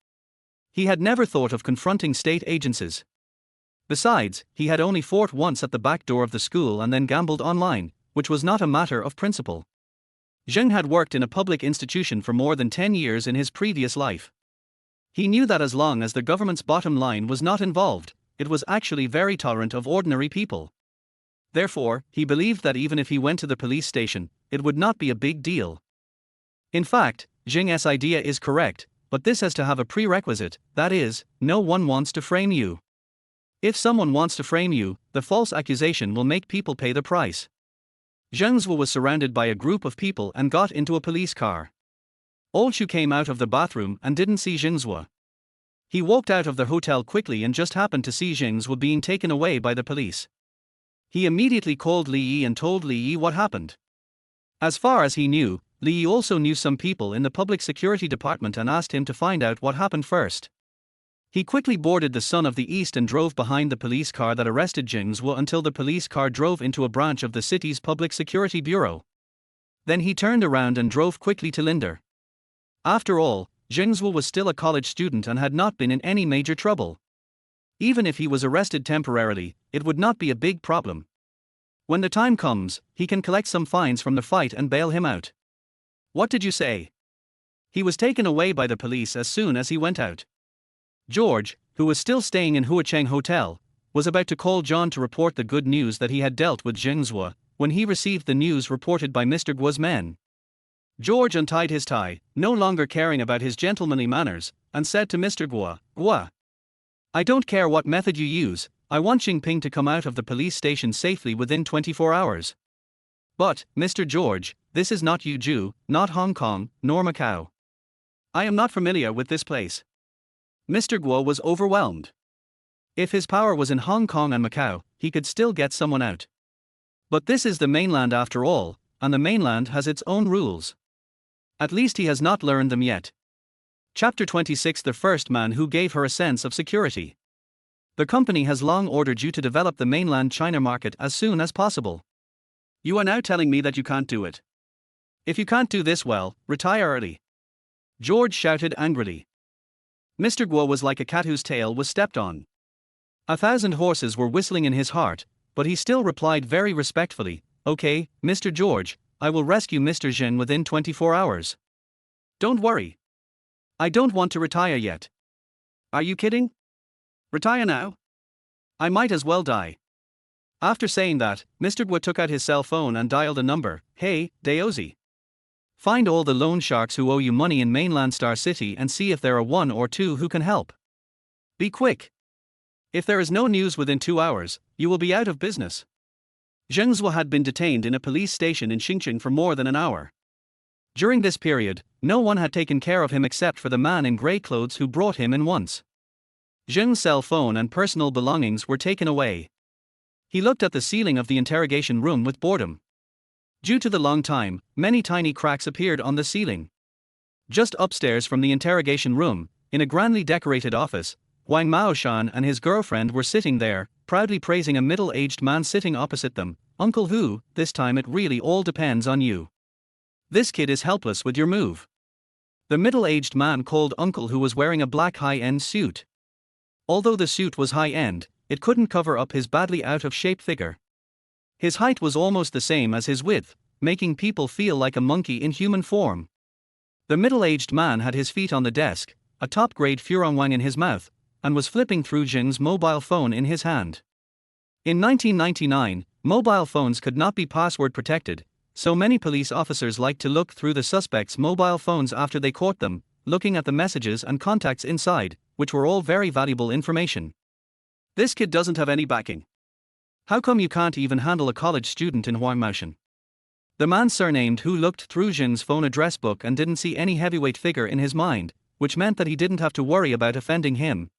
He had never thought of confronting state agencies. Besides, he had only fought once at the back door of the school and then gambled online, which was not a matter of principle. Zheng had worked in a public institution for more than 10 years in his previous life. He knew that as long as the government's bottom line was not involved, it was actually very tolerant of ordinary people. Therefore, he believed that even if he went to the police station, it would not be a big deal. In fact, Zheng's idea is correct, but this has to have a prerequisite, that is, no one wants to frame you. If someone wants to frame you, the false accusation will make people pay the price. Zheng Zuo was surrounded by a group of people and got into a police car. Old Shu came out of the bathroom and didn't see Zheng Zuo. He walked out of the hotel quickly and just happened to see Zheng Zuo being taken away by the police. He immediately called Li Yi and told Li Yi what happened. As far as he knew, Li Yi also knew some people in the public security department and asked him to find out what happened first. He quickly boarded the Son of the East and drove behind the police car that arrested Zheng Zuo until the police car drove into a branch of the city's public security bureau. Then he turned around and drove quickly to Linder. After all, Zheng Zuo was still a college student and had not been in any major trouble. Even if he was arrested temporarily, it would not be a big problem. When the time comes, he can collect some fines from the fight and bail him out. What did you say? He was taken away by the police as soon as he went out. George, who was still staying in Huacheng Hotel, was about to call John to report the good news that he had dealt with Zheng Zuo, when he received the news reported by Mr. Guo's men. George untied his tie, no longer caring about his gentlemanly manners, and said to Mr. Guo, "Guo, I don't care what method you use, I want Xingping to come out of the police station safely within 24 hours. But, Mr. George, this is not Yuzhou, not Hong Kong, nor Macau. I am not familiar with this place." Mr. Guo was overwhelmed. If his power was in Hong Kong and Macau, he could still get someone out. But this is the mainland after all, and the mainland has its own rules. At least he has not learned them yet. Chapter 26. The first man who gave her a sense of security. The company has long ordered you to develop the mainland China market as soon as possible. You are now telling me that you can't do it. If you can't do this well, retire early. George shouted angrily. Mr. Guo was like a cat whose tail was stepped on. 1,000 horses were whistling in his heart, but he still replied very respectfully, "Okay, Mr. George, I will rescue Mr. Zhen within 24 hours. Don't worry. I don't want to retire yet." Are you kidding? Retire now? I might as well die. After saying that, Mr. Guo took out his cell phone and dialed a number. "Hey, Daozi. Find all the loan sharks who owe you money in mainland Star City and see if there are one or two who can help. Be quick. If there is no news within 2 hours, you will be out of business." Zheng Zuo had been detained in a police station in Xinjiang for more than an hour. During this period, no one had taken care of him except for the man in grey clothes who brought him in once. Zheng's cell phone and personal belongings were taken away. He looked at the ceiling of the interrogation room with boredom. Due to the long time, many tiny cracks appeared on the ceiling. Just upstairs from the interrogation room, in a grandly decorated office, Wang Maoshan and his girlfriend were sitting there, proudly praising a middle-aged man sitting opposite them. "Uncle Hu, this time it really all depends on you. This kid is helpless with your move." The middle-aged man called Uncle Hu was wearing a black high-end suit. Although the suit was high-end, it couldn't cover up his badly out-of-shape figure. His height was almost the same as his width, making people feel like a monkey in human form. The middle-aged man had his feet on the desk, a top-grade Furongwang in his mouth, and was flipping through Zheng's mobile phone in his hand. In 1999, mobile phones could not be password protected, so many police officers liked to look through the suspects' mobile phones after they caught them, looking at the messages and contacts inside, which were all very valuable information. This kid doesn't have any backing. How come you can't even handle a college student in Huangmaoshan? The man surnamed Hu looked through Zheng's phone address book and didn't see any heavyweight figure in his mind, which meant that he didn't have to worry about offending him.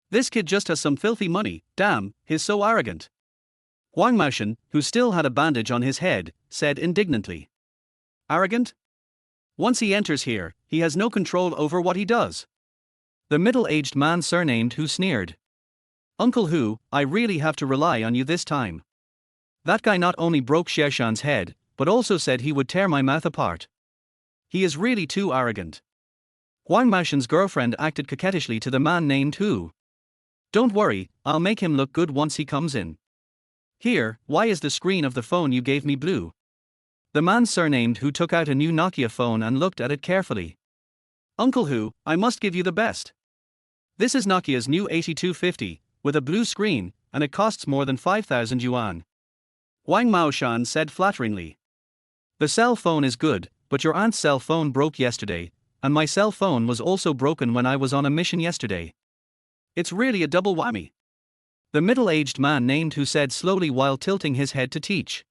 This kid just has some filthy money, damn, he's so arrogant. Wang Maoshan, who still had a bandage on his head, said indignantly. Arrogant? Once he enters here, he has no control over what he does. The middle-aged man surnamed Hu sneered. Uncle Hu, I really have to rely on you this time. That guy not only broke Xiaoshan's head, but also said he would tear my mouth apart. He is really too arrogant. Wang Maoshan's girlfriend acted coquettishly to the man named Hu. Don't worry, I'll make him look good once he comes in. Here, why is the screen of the phone you gave me blue? The man surnamed Hu took out a new Nokia phone and looked at it carefully. Uncle Hu, I must give you the best. This is Nokia's new 8250, with a blue screen, and it costs more than 5,000 yuan. Wang Maoshan said flatteringly. The cell phone is good, but your aunt's cell phone broke yesterday, and my cell phone was also broken when I was on a mission yesterday. It's really a double whammy. The middle-aged man named Hu said slowly while tilting his head to teach.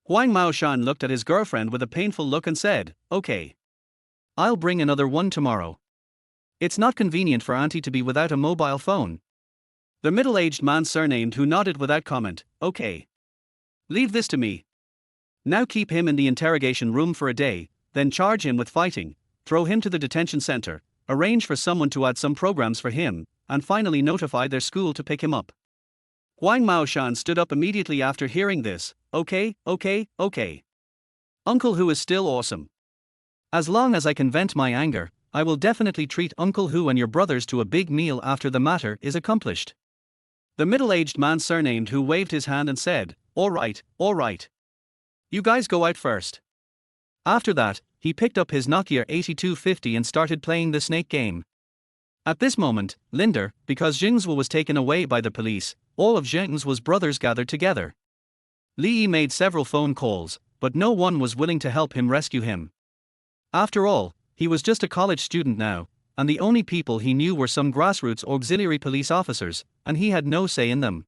Wang Maoshan looked at his girlfriend with a painful look and said, Okay. I'll bring another one tomorrow. It's not convenient for Auntie to be without a mobile phone. The middle-aged man surnamed Hu nodded without comment. Okay. Leave this to me. Now keep him in the interrogation room for a day, then charge him with fighting, throw him to the detention center, arrange for someone to add some programs for him, and finally notify their school to pick him up. Wang Maoshan stood up immediately after hearing this. Okay. Uncle Hu is still awesome. As long as I can vent my anger, I will definitely treat Uncle Hu and your brothers to a big meal after the matter is accomplished. The middle-aged man surnamed Hu waved his hand and said, all right. You guys go out first. After that, he picked up his Nokia 8250 and started playing the snake game. At this moment, Linder, because Zheng Zuo was taken away by the police, all of Zheng Zuo's brothers gathered together. Li Yi made several phone calls, but no one was willing to help him rescue him. After all, he was just a college student now, and the only people he knew were some grassroots auxiliary police officers, and he had no say in them.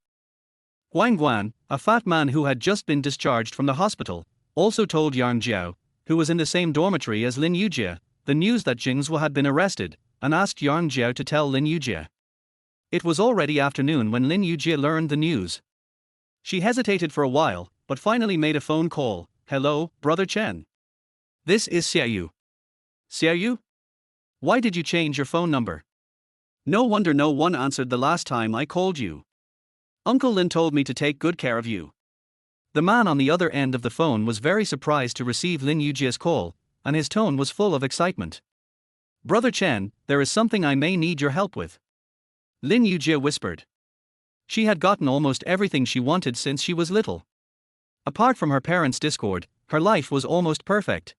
Huang Guan, a fat man who had just been discharged from the hospital, also told Yang Jiao, who was in the same dormitory as Lin Yujie, the news that Zheng Zuo had been arrested, and asked Yang Jiao to tell Lin Yujie. It was already afternoon when Lin Yujie learned the news. She hesitated for a while, but finally made a phone call. Hello, Brother Chen. This is Xiaoyu. Xiaoyu? Why did you change your phone number? No wonder no one answered the last time I called you. Uncle Lin told me to take good care of you. The man on the other end of the phone was very surprised to receive Lin Yujie's call, and his tone was full of excitement. Brother Chen, there is something I may need your help with. Lin Yujie whispered. She had gotten almost everything she wanted since she was little. Apart from her parents' discord, her life was almost perfect.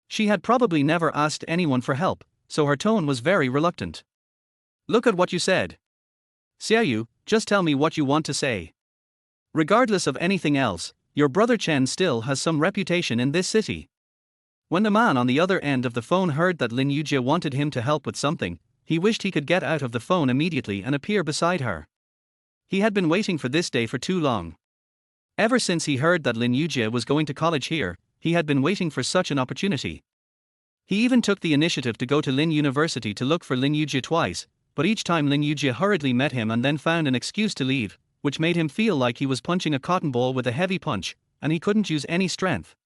She had probably never asked anyone for help, so her tone was very reluctant. Look at what you said. Xiaoyu, just tell me what you want to say. Regardless of anything else, your brother Chen still has some reputation in this city. When the man on the other end of the phone heard that Lin Yujie wanted him to help with something, he wished he could get out of the phone immediately and appear beside her. He had been waiting for this day for too long. Ever since he heard that Lin Yujie was going to college here, he had been waiting for such an opportunity. He even took the initiative to go to Lin University to look for Lin Yujie twice, but each time Lin Yujie hurriedly met him and then found an excuse to leave, which made him feel like he was punching a cotton ball with a heavy punch, and he couldn't use any strength.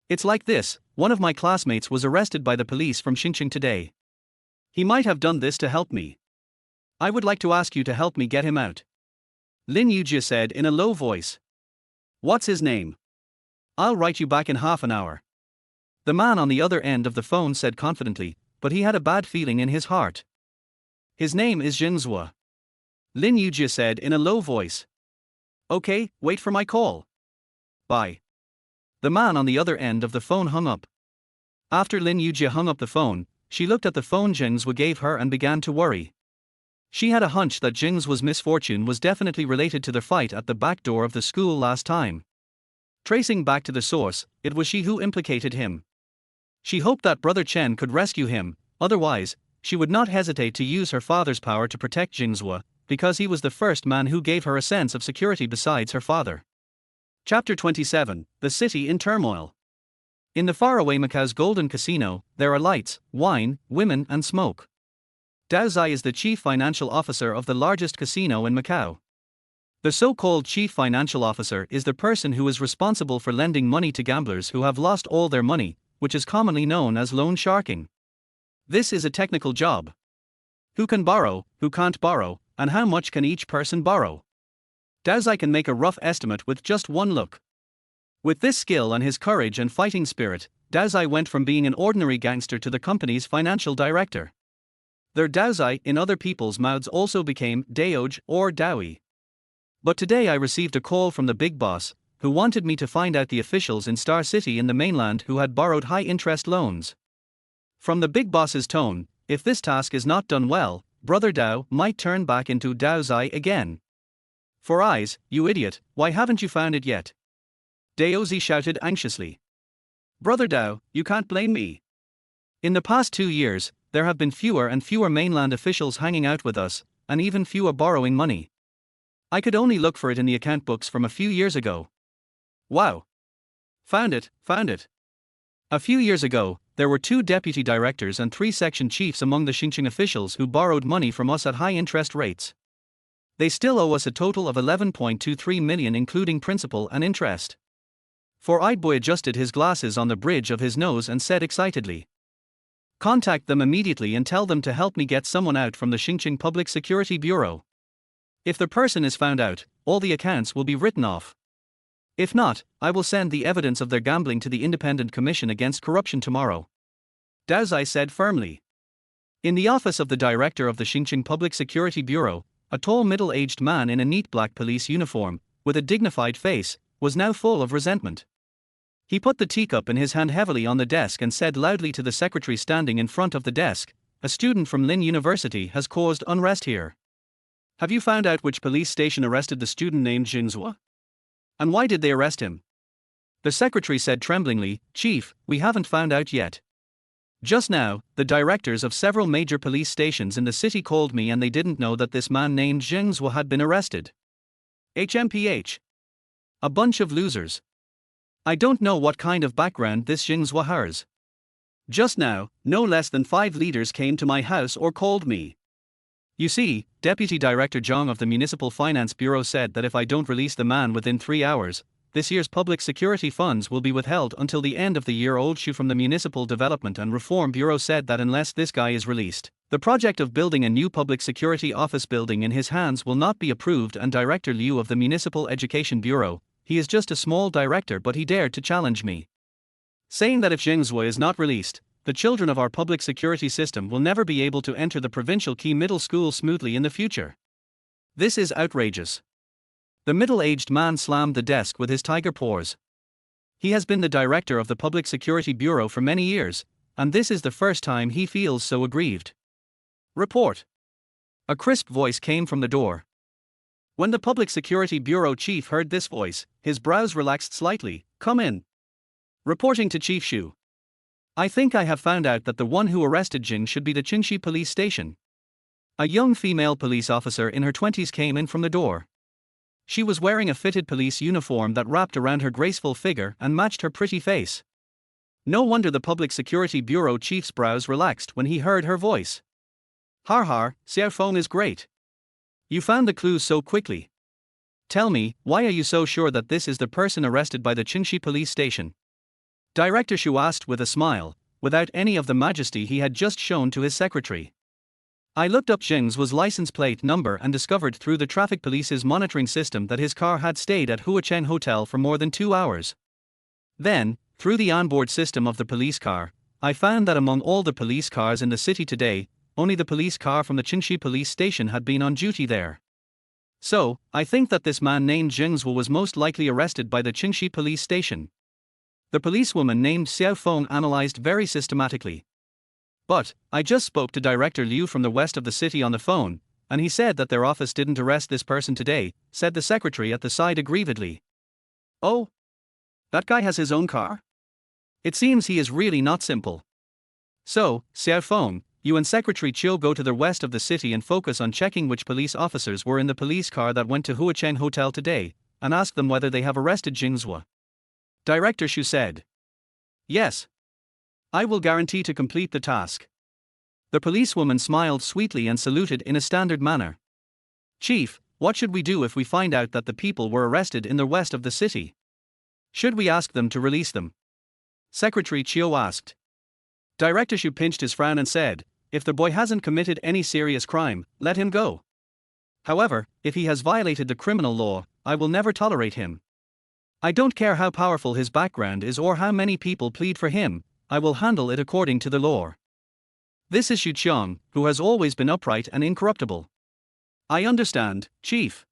It's like this, one of my classmates was arrested by the police from Xinjiang today. He might have done this to help me. I would like to ask you to help me get him out. Lin Yujie said in a low voice. What's his name? I'll write you back in half an hour. The man on the other end of the phone said confidently, but he had a bad feeling in his heart. His name is Zheng Zuo. Lin Yujie said in a low voice. Okay, wait for my call. Bye. The man on the other end of the phone hung up. After Lin Yujie hung up the phone, she looked at the phone Zheng Zuo gave her and began to worry. She had a hunch that Zheng Zuo's misfortune was definitely related to the fight at the back door of the school last time. Tracing back to the source, it was she who implicated him. She hoped that Brother Chen could rescue him, otherwise, she would not hesitate to use her father's power to protect Zheng Zuo, because he was the first man who gave her a sense of security besides her father. Chapter 27, The City in Turmoil. In the faraway Macau's Golden Casino, there are lights, wine, women and smoke. Dao Zai is the chief financial officer of the largest casino in Macau. The so-called chief financial officer is the person who is responsible for lending money to gamblers who have lost all their money, which is commonly known as loan sharking. This is a technical job. Who can borrow, who can't borrow, and how much can each person borrow? Dao Zai can make a rough estimate with just one look. With this skill and his courage and fighting spirit, Dao Zai went from being an ordinary gangster to the company's financial director. Their Dao Zai in other people's mouths also became Daoj or Daoi. But today I received a call from the big boss, who wanted me to find out the officials in Star City in the mainland who had borrowed high-interest loans. From the big boss's tone, if this task is not done well, Brother Dao might turn back into Dao Zai again. For eyes, you idiot, why haven't you found it yet? Daozi shouted anxiously. Brother Dao, you can't blame me. In the past 2 years, there have been fewer and fewer mainland officials hanging out with us, and even fewer borrowing money. I could only look for it in the account books from a few years ago. Wow! Found it. A few years ago, there were 2 deputy directors and 3 section chiefs among the Xinjiang officials who borrowed money from us at high interest rates. They still owe us a total of 11.23 million including principal and interest. Four-eyed boy adjusted his glasses on the bridge of his nose and said excitedly. Contact them immediately and tell them to help me get someone out from the Xinjiang Public Security Bureau. If the person is found out, all the accounts will be written off. If not, I will send the evidence of their gambling to the Independent Commission Against Corruption tomorrow. Dao Zai said firmly. In the office of the director of the Xinjiang Public Security Bureau, a tall middle-aged man in a neat black police uniform, with a dignified face, was now full of resentment. He put the teacup in his hand heavily on the desk and said loudly to the secretary standing in front of the desk, "A student from Lin University has caused unrest here. Have you found out which police station arrested the student named Zheng Zuo? And why did they arrest him?" The secretary said tremblingly, "Chief, we haven't found out yet. Just now, the directors of several major police stations in the city called me and they didn't know that this man named Zheng Zuo had been arrested. HMPH. A bunch of losers. I don't know what kind of background this Zheng Zuo has. Just now, no less than 5 leaders came to my house or called me." You see, Deputy Director Zhang of the Municipal Finance Bureau said that if I don't release the man within 3 hours, this year's public security funds will be withheld until the end of the year. Old Shu from the Municipal Development and Reform Bureau said that unless this guy is released, the project of building a new public security office building in his hands will not be approved. And Director Liu of the Municipal Education Bureau, he is just a small director but he dared to challenge me, saying that if Zheng Zuo is not released, the children of our public security system will never be able to enter the provincial key middle school smoothly in the future. This is outrageous. The middle-aged man slammed the desk with his tiger paws. He has been the director of the Public Security Bureau for many years, and this is the first time he feels so aggrieved. Report. A crisp voice came from the door. When the Public Security Bureau chief heard this voice, his brows relaxed slightly. "Come in." Reporting to Chief Shu. "I think I have found out that the one who arrested Jing should be the Qingxi police station." A young female police officer in her 20s came in from the door. She was wearing a fitted police uniform that wrapped around her graceful figure and matched her pretty face. No wonder the Public Security Bureau chief's brows relaxed when he heard her voice. "Har har, Xiaofeng is great. You found the clues so quickly. Tell me, why are you so sure that this is the person arrested by the Qingxi police station?" Director Shu asked with a smile, without any of the majesty he had just shown to his secretary. "I looked up Zheng Zuo's license plate number and discovered through the traffic police's monitoring system that his car had stayed at Huacheng Hotel for more than 2 hours. Then, through the onboard system of the police car, I found that among all the police cars in the city today, only the police car from the Qingxi police station had been on duty there. So, I think that this man named Zheng Zuo was most likely arrested by the Qingxi police station." The policewoman named Xiaofeng analyzed very systematically. "But, I just spoke to Director Liu from the west of the city on the phone, and he said that their office didn't arrest this person today," said the secretary at the side aggrievedly. "Oh? That guy has his own car? It seems he is really not simple. So, Xiaofeng, you and Secretary Chiu go to the west of the city and focus on checking which police officers were in the police car that went to Huacheng Hotel today, and ask them whether they have arrested Zheng Zuo." Director Shu said. "Yes. I will guarantee to complete the task." The policewoman smiled sweetly and saluted in a standard manner. "Chief, what should we do if we find out that the people were arrested in the west of the city? Should we ask them to release them?" Secretary Chiu asked. Director Shu pinched his frown and said, "If the boy hasn't committed any serious crime, let him go. However, if he has violated the criminal law, I will never tolerate him. I don't care how powerful his background is or how many people plead for him, I will handle it according to the law. This is Xu Qiang, who has always been upright and incorruptible." "I understand, Chief."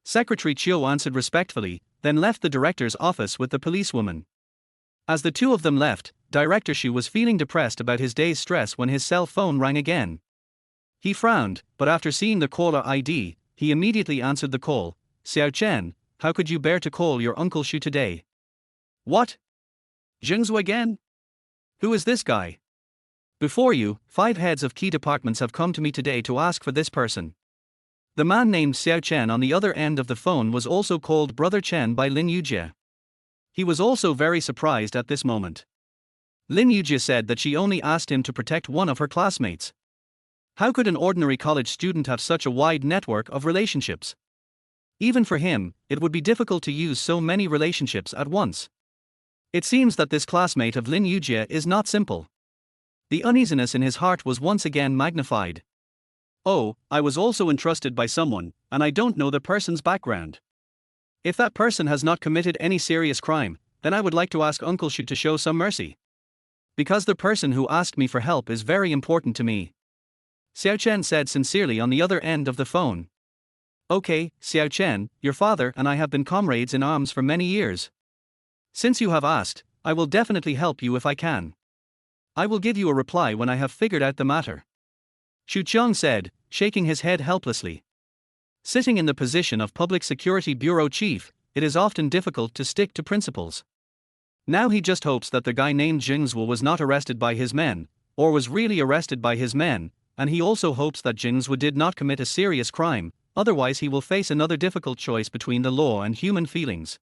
Secretary Chiu answered respectfully, then left the director's office with the policewoman. As the two of them left, Director Shu was feeling depressed about his day's stress when his cell phone rang again. He frowned, but after seeing the caller ID, he immediately answered the call. "Xiao Chen, how could you bear to call your Uncle Shu today?" "What? Zheng Zuo again? Who is this guy?" "Before you, 5 heads of key departments have come to me today to ask for this person." The man named Xiao Chen on the other end of the phone was also called Brother Chen by Lin Yujie. He was also very surprised at this moment. Lin Yujie said that she only asked him to protect one of her classmates. How could an ordinary college student have such a wide network of relationships? Even for him, it would be difficult to use so many relationships at once. It seems that this classmate of Lin Yujie is not simple. The uneasiness in his heart was once again magnified. "Oh, I was also entrusted by someone, and I don't know the person's background. If that person has not committed any serious crime, then I would like to ask Uncle Shu to show some mercy. Because the person who asked me for help is very important to me. Xiao Chen said sincerely on the other end of the phone. Okay, Xiao Chen, your father and I have been comrades in arms for many years. Since you have asked, I will definitely help you if I can. I will give you a reply when I have figured out the matter. Xu Qiang said, shaking his head helplessly. Sitting in the position of Public Security Bureau Chief, it is often difficult to stick to principles. Now he just hopes that the guy named Zheng Zuo was not arrested by his men, or was really arrested by his men, and he also hopes that Zheng Zuo did not commit a serious crime, otherwise he will face another difficult choice between the law and human feelings.